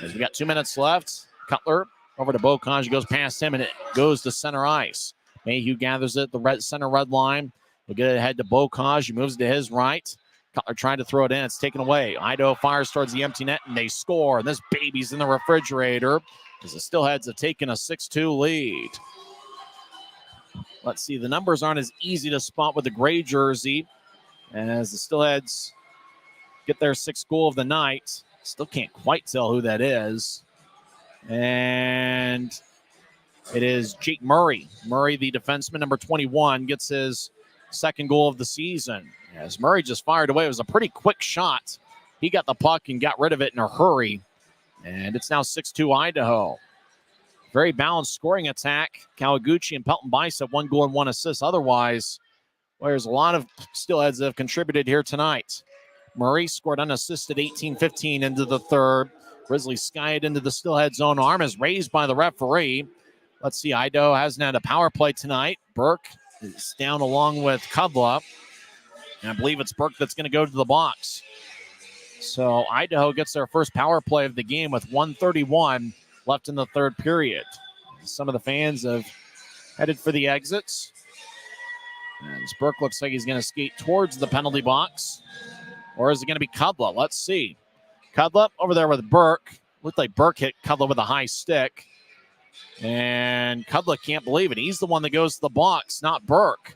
As we got 2 minutes left, Cutler over to Bocage, goes past him, and it goes to center ice. Mayhew gathers it at the center red line. He'll get it ahead to Bocage. He moves to his right. Cutler trying to throw it in. It's taken away. Idaho fires towards the empty net, and they score. And this baby's in the refrigerator as the Steelheads have taken a 6-2 lead. Let's see. The numbers aren't as easy to spot with the gray jersey as the Steelheads get their 6th goal of the night. Still can't quite tell who that is. And it is Jake Murray. Murray, the defenseman, number 21, gets his 2nd goal of the season. As Murray just fired away, it was a pretty quick shot. He got the puck and got rid of it in a hurry. And it's now 6-2 Idaho. Very balanced scoring attack. Kawaguchi and Pelton Bice have 1 goal and 1 assist. Otherwise, well, there's a lot of Steelheads that have contributed here tonight. Murray scored unassisted 18-15 into the 3rd. Grizzlies sky it into the Steelheads' own arm, is raised by the referee. Let's see, Idaho hasn't had a power play tonight. Burke is down along with Kudla. And I believe it's Burke that's going to go to the box. So Idaho gets their first power play of the game with 1:31 left in the 3rd period. Some of the fans have headed for the exits. And Burke looks like he's going to skate towards the penalty box. Or is it going to be Kudla? Let's see. Kudla over there with Burke. Looked like Burke hit Kudla with a high stick. And Kudla can't believe it. He's the one that goes to the box, not Burke.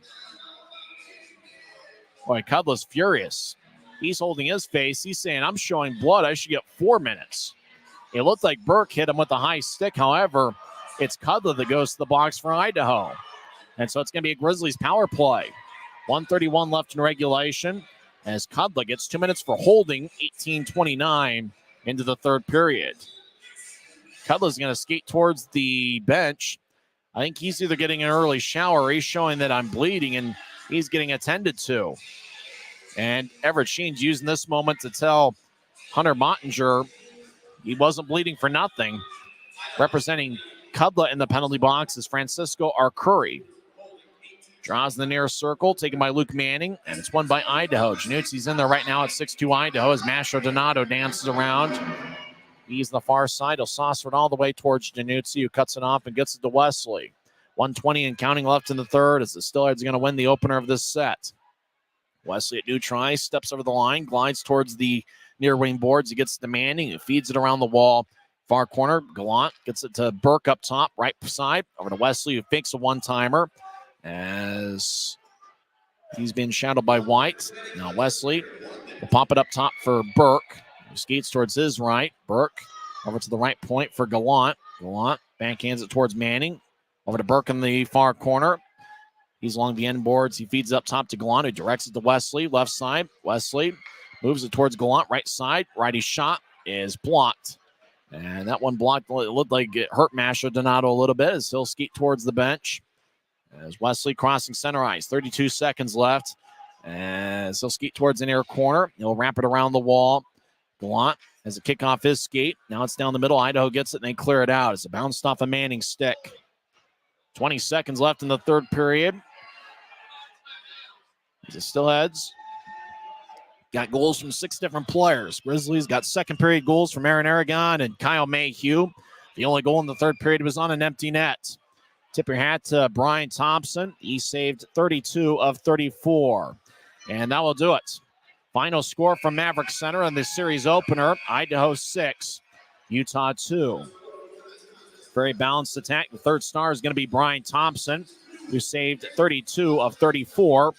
Boy, Kudla's furious. He's holding his face. He's saying, I'm showing blood. I should get 4 minutes. It looked like Burke hit him with a high stick. However, it's Kudla that goes to the box for Idaho. And so it's going to be a Grizzlies power play. 1:31 left in regulation. As Kudla gets 2 minutes for holding, 18:29 into the 3rd period. Kudla's going to skate towards the bench. I think he's either getting an early shower or he's showing that I'm bleeding, and he's getting attended to. And Everett Sheen's using this moment to tell Hunter Mottinger he wasn't bleeding for nothing. Representing Kudla in the penalty box is Francisco Arcuri. Draws in the near circle, taken by Luke Manning, and it's won by Idaho. Januzzi's in there right now at 6-2 Idaho as Masho Donato dances around. He's the far side. He'll saucer it all the way towards Januzzi, who cuts it off and gets it to Wesley. 1:20 and counting left in the 3rd as the Steelheads are going to win the opener of this set. Wesley at new try, steps over the line, glides towards the near wing boards. He gets to Manning, who feeds it around the wall. Far corner, Gallant gets it to Burke up top, right side. Over to Wesley, who fakes a one-timer as he's been shadowed by White. Now Wesley will pop it up top for Burke, who skates towards his right. Burke over to the right point for Gallant. Gallant backhands it towards Manning. Over to Burke in the far corner. He's along the end boards. He feeds it up top to Gallant, who directs it to Wesley, left side. Wesley moves it towards Gallant, right side. Righty shot is blocked. And that one blocked. It looked like it hurt Masho Donato a little bit as he'll skate towards the bench. As Wesley crossing center ice, 32 seconds left. As he'll skate towards the near corner. He'll wrap it around the wall. Gallant has a kick off his skate. Now it's down the middle. Idaho gets it and they clear it out. It's a bounced off a Manning stick. 20 seconds left in the 3rd period. The Steelheads got goals from 6 different players. Grizzlies got 2nd period goals from Aaron Aragon and Kyle Mayhew. The only goal in the 3rd period was on an empty net. Tip your hat to Brian Thompson. He saved 32 of 34. And that will do it. Final score from Maverik Center on the series opener. Idaho 6, Utah 2. Very balanced attack. The 3rd star is going to be Brian Thompson, who saved 32 of 34.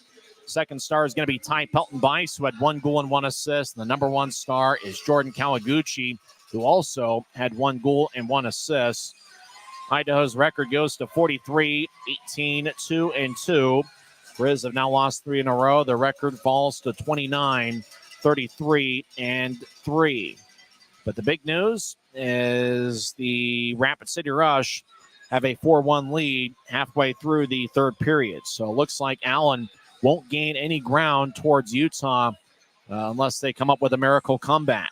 2nd star is going to be Ty Pelton Bice, who had 1 goal and 1 assist. And the number 1 star is Jordan Kawaguchi, who also had 1 goal and 1 assist. Idaho's record goes to 43, 18, 2, and 2. Grizz have now lost 3 in a row. Their record falls to 29, 33, and 3. But the big news is the Rapid City Rush have a 4-1 lead halfway through the third period. So it looks like Allen won't gain any ground towards Utah unless they come up with a miracle comeback.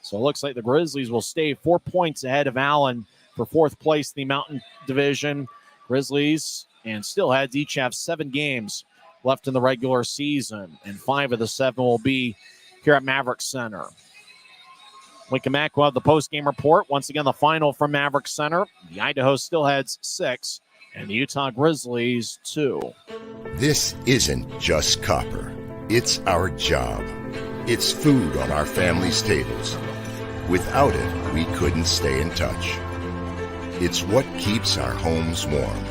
So it looks like the Grizzlies will stay 4 points ahead of Allen for fourth place in the Mountain Division. Grizzlies and Steelheads each have 7 games left in the regular season, and 5 of the 7 will be here at Maverik Center. We come back, we'll have the post-game report. Once again, the final from Maverik Center. The Idaho Steelheads 6 and the Utah Grizzlies 2. This isn't just copper. It's our job. It's food on our family's tables. Without it, we couldn't stay in touch. It's what keeps our homes warm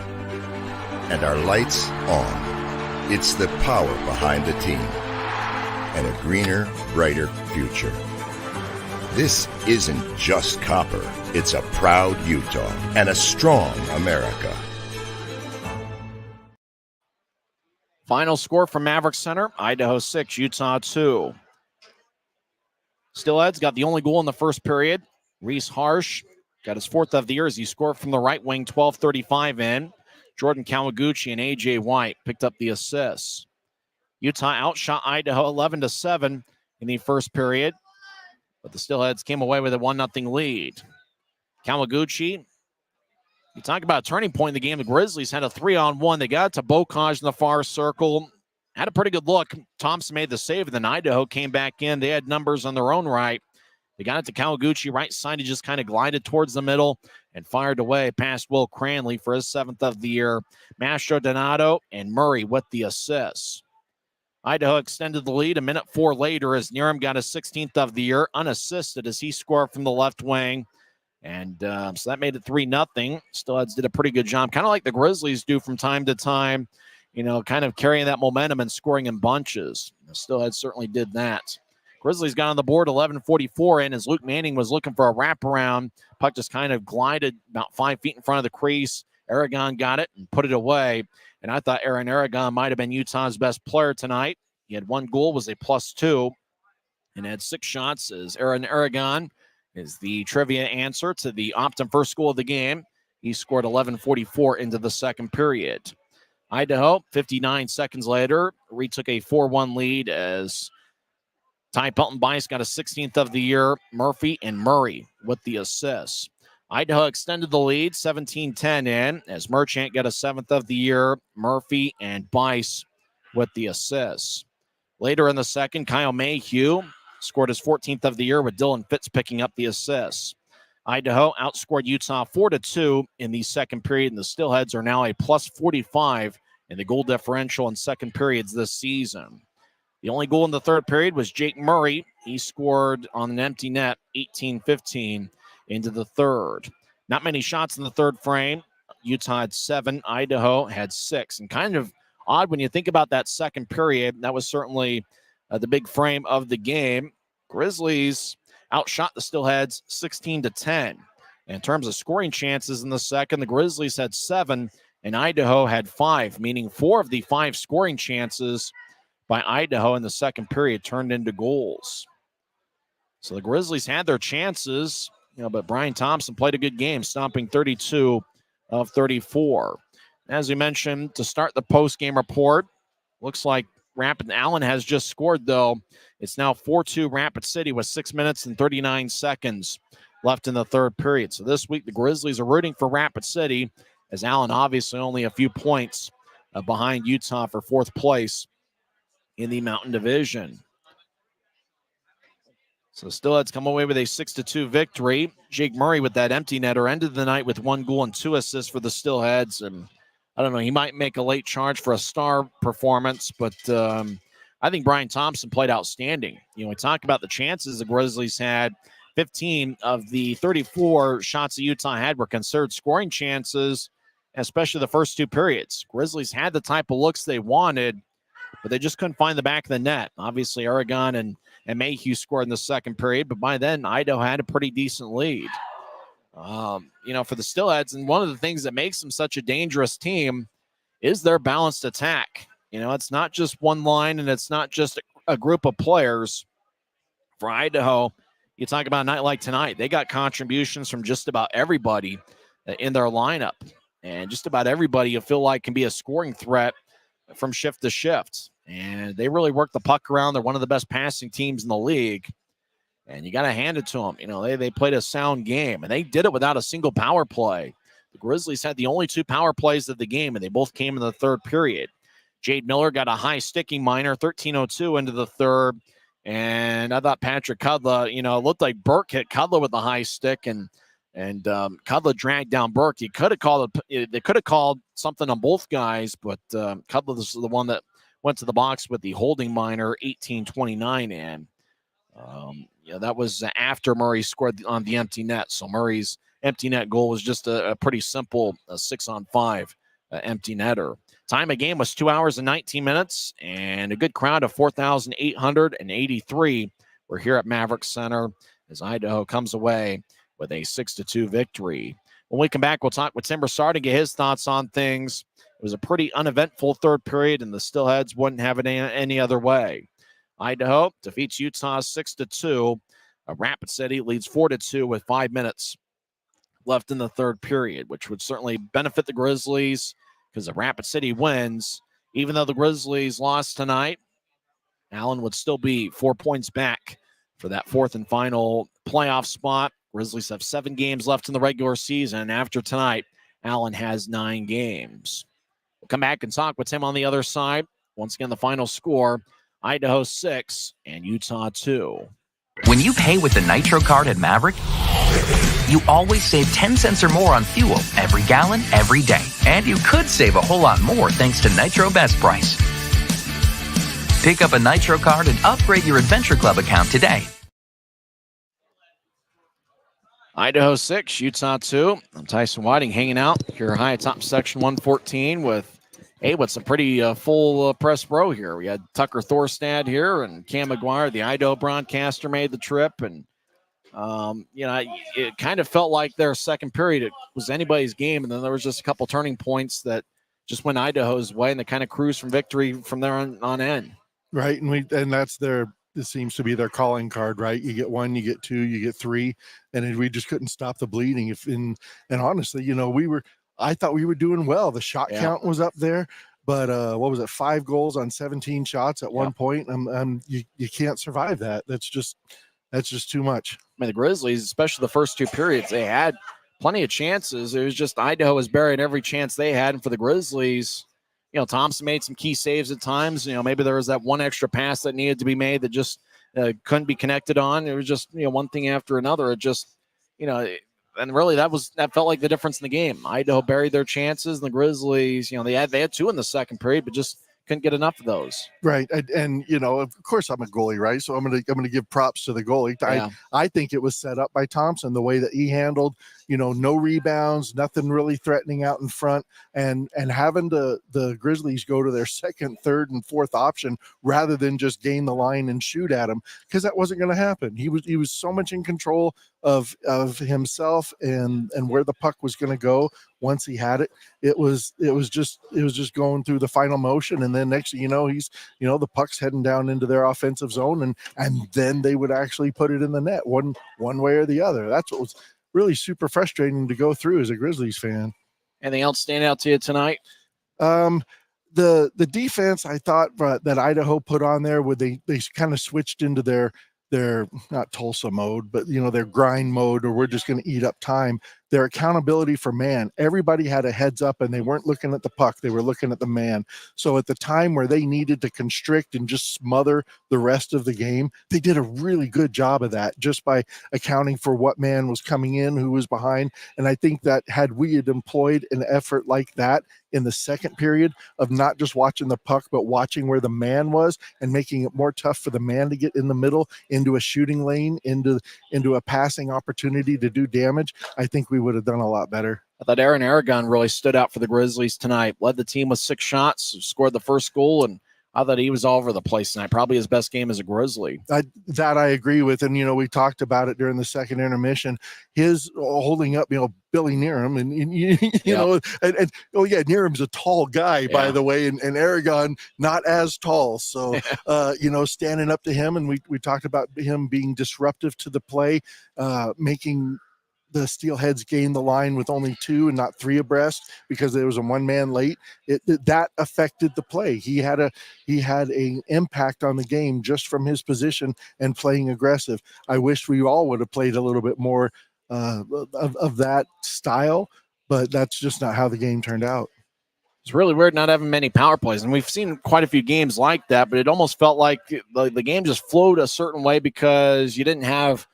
and our lights on. It's the power behind the team and a greener, brighter future. This isn't just copper. It's a proud Utah and a strong America. Final score from Maverik Center, Idaho 6, Utah 2. Steelheads got the only goal in the first period. Reese Harsh got his 4th of the year as he scored from the right wing, 12:35 in. Jordan Kawaguchi and A.J. White picked up the assists. Utah outshot Idaho 11-7 in the first period, but the Steelheads came away with a 1-0 lead. Kawaguchi, you talk about a turning point in the game. The Grizzlies had a 3-on-1. They got to Bocage in the far circle. Had a pretty good look. Thompson made the save, and then Idaho came back in. They had numbers on their own right. They got it to Kawaguchi right side. He just kind of glided towards the middle and fired away past Will Cranley for his 7th of the year. Mastro Donato and Murray with the assists. Idaho extended the lead a minute 4 later as Niram got his 16th of the year unassisted as he scored from the left wing. And so that made it 3-0. Steelheads did a pretty good job, kind of like the Grizzlies do from time to time, you know, kind of carrying that momentum and scoring in bunches. The Steelheads certainly did that. Grizzlies got on the board 11:44 in as Luke Manning was looking for a wraparound. Puck just kind of glided about 5 feet in front of the crease. Aragon got it and put it away. And I thought Aaron Aragon might have been Utah's best player tonight. He had 1 goal, was a +2, and had 6 shots as Aaron Aragon is the trivia answer to the Optum first goal of the game. He scored 11:44 into the second period. Idaho, 59 seconds later, retook a 4-1 lead as Ty Pelton-Bice got a 16th of the year. Murphy and Murray with the assists. Idaho extended the lead 17-10 in as Merchant got a 7th of the year. Murphy and Bice with the assists. Later in the second, Kyle Mayhew scored his 14th of the year with Dylan Fitz picking up the assists. Idaho outscored Utah 4-2 in the second period, and the Steelheads are now a +45 in the goal differential in second periods this season. The only goal in the third period was Jake Murray. He scored on an empty net, 18-15 into the third. Not many shots in the third frame. Utah had 7, Idaho had 6. And kind of odd when you think about that second period. That was certainly the big frame of the game. Grizzlies outshot the Steelheads 16-10. In terms of scoring chances in the second, the Grizzlies had 7 and Idaho had 5, meaning 4 of the 5 scoring chances by Idaho in the second period turned into goals. So the Grizzlies had their chances, but Brian Thompson played a good game, stopping 32 of 34. As we mentioned, to start the post-game report, looks like Rapid Allen has just scored, though. It's now 4-2 Rapid City with 6 minutes and 39 seconds left in the third period. So this week, the Grizzlies are rooting for Rapid City, as Allen obviously only a few points behind Utah for fourth place in the Mountain Division. So Steelheads come away with a 6-2 victory. Jake Murray with that empty netter ended the night with 1 goal and 2 assists for the Steelheads. And I don't know, he might make a late charge for a star performance, but I think Brian Thompson played outstanding. We talk about the chances the Grizzlies had. 15 of the 34 shots that Utah had were considered scoring chances, especially the first 2 periods. Grizzlies had the type of looks they wanted, but they just couldn't find the back of the net. Obviously, Aragon and Mayhew scored in the second period, but by then, Idaho had a pretty decent lead. For the Steelheads, and one of the things that makes them such a dangerous team is their balanced attack. It's not just one line, and it's not just a group of players. For Idaho, you talk about a night like tonight, they got contributions from just about everybody in their lineup. And just about everybody you feel like can be a scoring threat from shift to shift. And they really work the puck around. They're one of the best passing teams in the league. And you got to hand it to them. You know, they played a sound game, and they did it without a single power play. The Grizzlies had the only 2 power plays of the game, and they both came in the third period. Jade Miller got a high sticking minor, 13:02 into the third. And I thought Patrick Cudla, you know, it looked like Burke hit Cudla with the high stick, and Cudla dragged down Burke. They could have called something on both guys, but Cudla was the one that went to the box with the holding minor, 18:29 in. That was after Murray scored on the empty net. So Murray's empty net goal was just a pretty simple 6-on-5 empty netter. Time of game was 2 hours and 19 minutes, and a good crowd of 4,883 were here at Maverik Center as Idaho comes away with a 6-2 victory. When we come back, we'll talk with Tim Broussard to get his thoughts on things. It was a pretty uneventful third period, and the Steelheads wouldn't have it any other way. Idaho defeats Utah 6-2. Rapid City leads 4-2 with 5 minutes left in the third period, which would certainly benefit the Grizzlies because if Rapid City wins, even though the Grizzlies lost tonight, Allen would still be 4 points back for that fourth and final playoff spot. Grizzlies have 7 games left in the regular season. After tonight, Allen has 9 games. We'll come back and talk with Tim on the other side. Once again, the final score, Idaho 6 and Utah 2. When you pay with the Nitro card at Maverik, you always save 10 cents or more on fuel every gallon, every day. And you could save a whole lot more thanks to Nitro Best Price. Pick up a Nitro card and upgrade your Adventure Club account today. Idaho 6, Utah 2. I'm Tyson Whiting hanging out here high atop section 114 with some pretty full press row here. We had Tucker Thorstad here and Cam McGuire, the Idaho broadcaster, made the trip. And, it kind of felt like their second period, it was anybody's game. And then there was just a couple turning points that just went Idaho's way, and they kind of cruised from victory from there on in. Right. And that's this seems to be their calling card, right? You get 1, you get 2, you get 3, and we just couldn't stop the bleeding. And honestly, I thought we were doing well. The shot count was up there, but what was it? 5 goals on 17 shots at one point. You can't survive that. That's just too much. I mean, the Grizzlies, especially the first 2 periods, they had plenty of chances. It was just Idaho was buried every chance they had, and for the Grizzlies, Thompson made some key saves at times. Maybe there was that one extra pass that needed to be made that just couldn't be connected on. It was just, one thing after another. It just, and really that felt like the difference in the game. Idaho buried their chances, and the Grizzlies, they had 2 in the second period, but just couldn't get enough of those. Right. And of course I'm a goalie, right? So I'm going to give props to the goalie. I think it was set up by Thompson, the way that he handled, no rebounds, nothing really threatening out in front, and having the Grizzlies go to their second, third, and fourth option rather than just gain the line and shoot at him, because that wasn't going to happen. He was so much in control of himself and where the puck was going to go. Once he had it, it was just going through the final motion, and then next thing you know, he's the puck's heading down into their offensive zone, and then they would actually put it in the net one way or the other. That's what was really super frustrating to go through as a Grizzlies fan. Anything else stand out to you tonight? The defense, I thought that Idaho put on there, where they kind of switched into their not Tulsa mode, but their grind mode, or we're just going to eat up time. Their accountability for man. Everybody had a heads up, and they weren't looking at the puck. They were looking at the man. So at the time where they needed to constrict and just smother the rest of the game, they did a really good job of that, just by accounting for what man was coming in, who was behind. And I think that had we had employed an effort like that in the second period, of not just watching the puck, but watching where the man was and making it more tough for the man to get in the middle, into a shooting lane, into a passing opportunity to do damage, I think we would have done a lot better. I thought Aaron Aragon really stood out for the Grizzlies tonight. Led the team with 6 shots, scored the first goal, and I thought he was all over the place tonight. Probably his best game as a Grizzly. That I agree with. And, we talked about it during the second intermission. His holding up, Billy Nearham and Nearham's a tall guy, by the way, and Aragon not as tall. So, standing up to him, and we talked about him being disruptive to the play, making the Steelheads gained the line with only 2 and not 3 abreast because there was a one-man late. That affected the play. He had an impact on the game just from his position and playing aggressive. I wish we all would have played a little bit more of that style, but that's just not how the game turned out. It's really weird not having many power plays, and we've seen quite a few games like that, but it almost felt like the game just flowed a certain way because you didn't have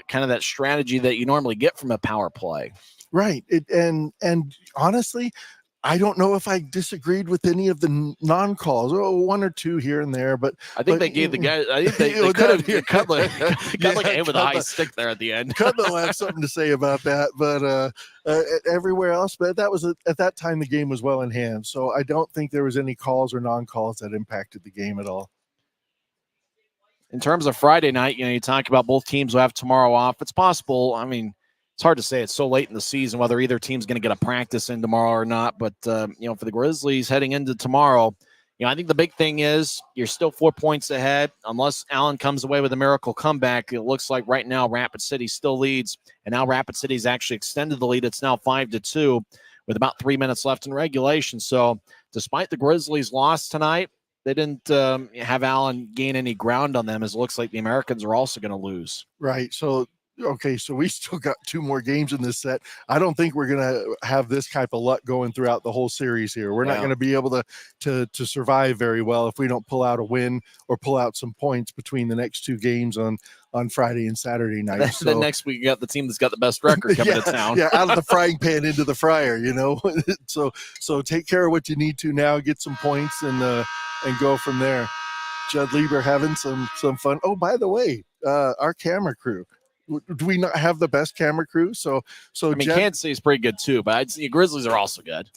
kind of that strategy that you normally get from a power play. Right. And honestly, I don't know if I disagreed with any of the non-calls. 1 or 2 here and there, but I think they gave the guy. I think they could have cut like a hit with a high stick there at the end. Cutler will have something to say about that, but everywhere else. But that was at that time the game was well in hand, so I don't think there was any calls or non-calls that impacted the game at all. In terms of Friday night, you talk about both teams will have tomorrow off. It's possible. I mean, it's hard to say. It's so late in the season whether either team's going to get a practice in tomorrow or not. But, for the Grizzlies heading into tomorrow, I think the big thing is you're still 4 points ahead. Unless Allen comes away with a miracle comeback, it looks like right now Rapid City still leads. And now Rapid City's actually extended the lead. It's now 5-2 with about 3 minutes left in regulation. So despite the Grizzlies' loss tonight, they didn't have Allen gain any ground on them, as it looks like the Americans are also going to lose. Right. So we still got 2 more games in this set. I don't think we're going to have this type of luck going throughout the whole series here. We're not going to be able to survive very well if we don't pull out a win or pull out some points between the next 2 games on Friday and Saturday night. So then next week you got the team that's got the best record coming to town. Out of the frying pan into the fryer, So take care of what you need to now, get some points and go from there. Judd Lieber having some fun. Oh, by the way, our camera crew. Do we not have the best camera crew? So Kansas City's pretty good too, but I'd say Grizzlies are also good.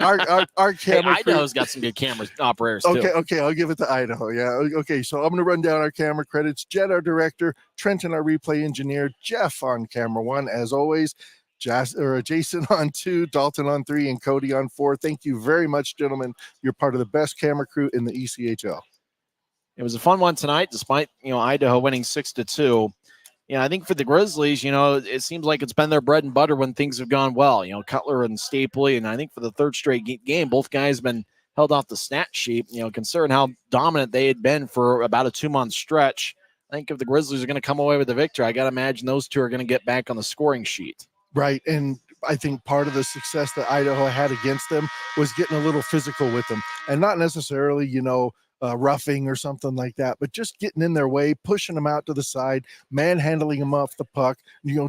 Our camera crew. Idaho's got some good camera operators too. Okay, I'll give it to Idaho. Yeah. Okay, so I'm going to run down our camera credits. Jed, our director, Trenton, our replay engineer, Jeff on camera 1, as always. Jason on 2, Dalton on 3, and Cody on 4. Thank you very much, gentlemen. You're part of the best camera crew in the ECHL. It was a fun one tonight, despite Idaho winning 6-2. I think for the Grizzlies, it seems like it's been their bread and butter when things have gone well. Cutler and Stapley, and I think for the third straight game, both guys have been held off the stat sheet. Considering how dominant they had been for about a 2-month stretch, I think if the Grizzlies are going to come away with the victory, I got to imagine those 2 are going to get back on the scoring sheet. Right, and I think part of the success that Idaho had against them was getting a little physical with them, and not necessarily, roughing or something like that, but just getting in their way, pushing them out to the side, manhandling them off the puck,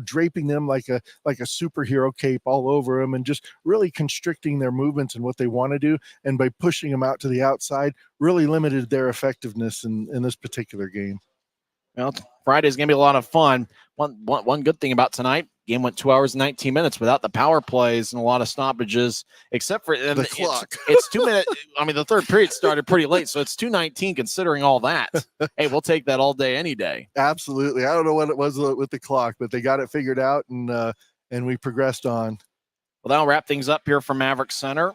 draping them like a superhero cape all over them, and just really constricting their movements and what they want to do. And by pushing them out to the outside, really limited their effectiveness in this particular game. Well, Friday's going to be a lot of fun. One good thing about tonight, game went 2 hours and 19 minutes without the power plays and a lot of stoppages, except for the clock. It's 2 minutes. I mean, the third period started pretty late, so it's 2:19 considering all that. Hey, we'll take that all day, any day. Absolutely. I don't know what it was with the clock, but they got it figured out, and we progressed on. Well, that'll wrap things up here from Maverik Center.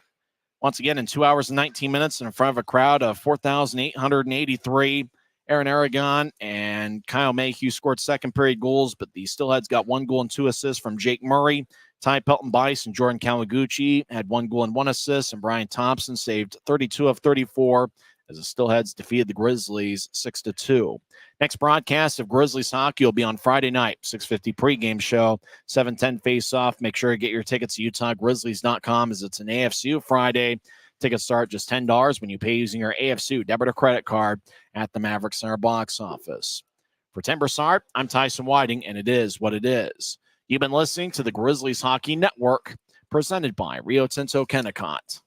Once again, in 2 hours and 19 minutes in front of a crowd of 4,883. Aaron Aragon and Kyle Mayhew scored second period goals, but the Steelheads got 1 goal and 2 assists from Jake Murray. Ty Pelton-Bice and Jordan Kawaguchi had 1 goal and 1 assist, and Brian Thompson saved 32 of 34 as the Steelheads defeated the Grizzlies 6-2. Next broadcast of Grizzlies hockey will be on Friday night, 6:50 pregame show, 7:10 face-off. Make sure to get your tickets at UtahGrizzlies.com as it's an AFCU Friday. Tickets start just $10 when you pay using your AFCU debit or credit card at the Maverik Center box office. For Tim Broussard, I'm Tyson Whiting, and it is what it is. You've been listening to the Grizzlies Hockey Network, presented by Rio Tinto Kennecott.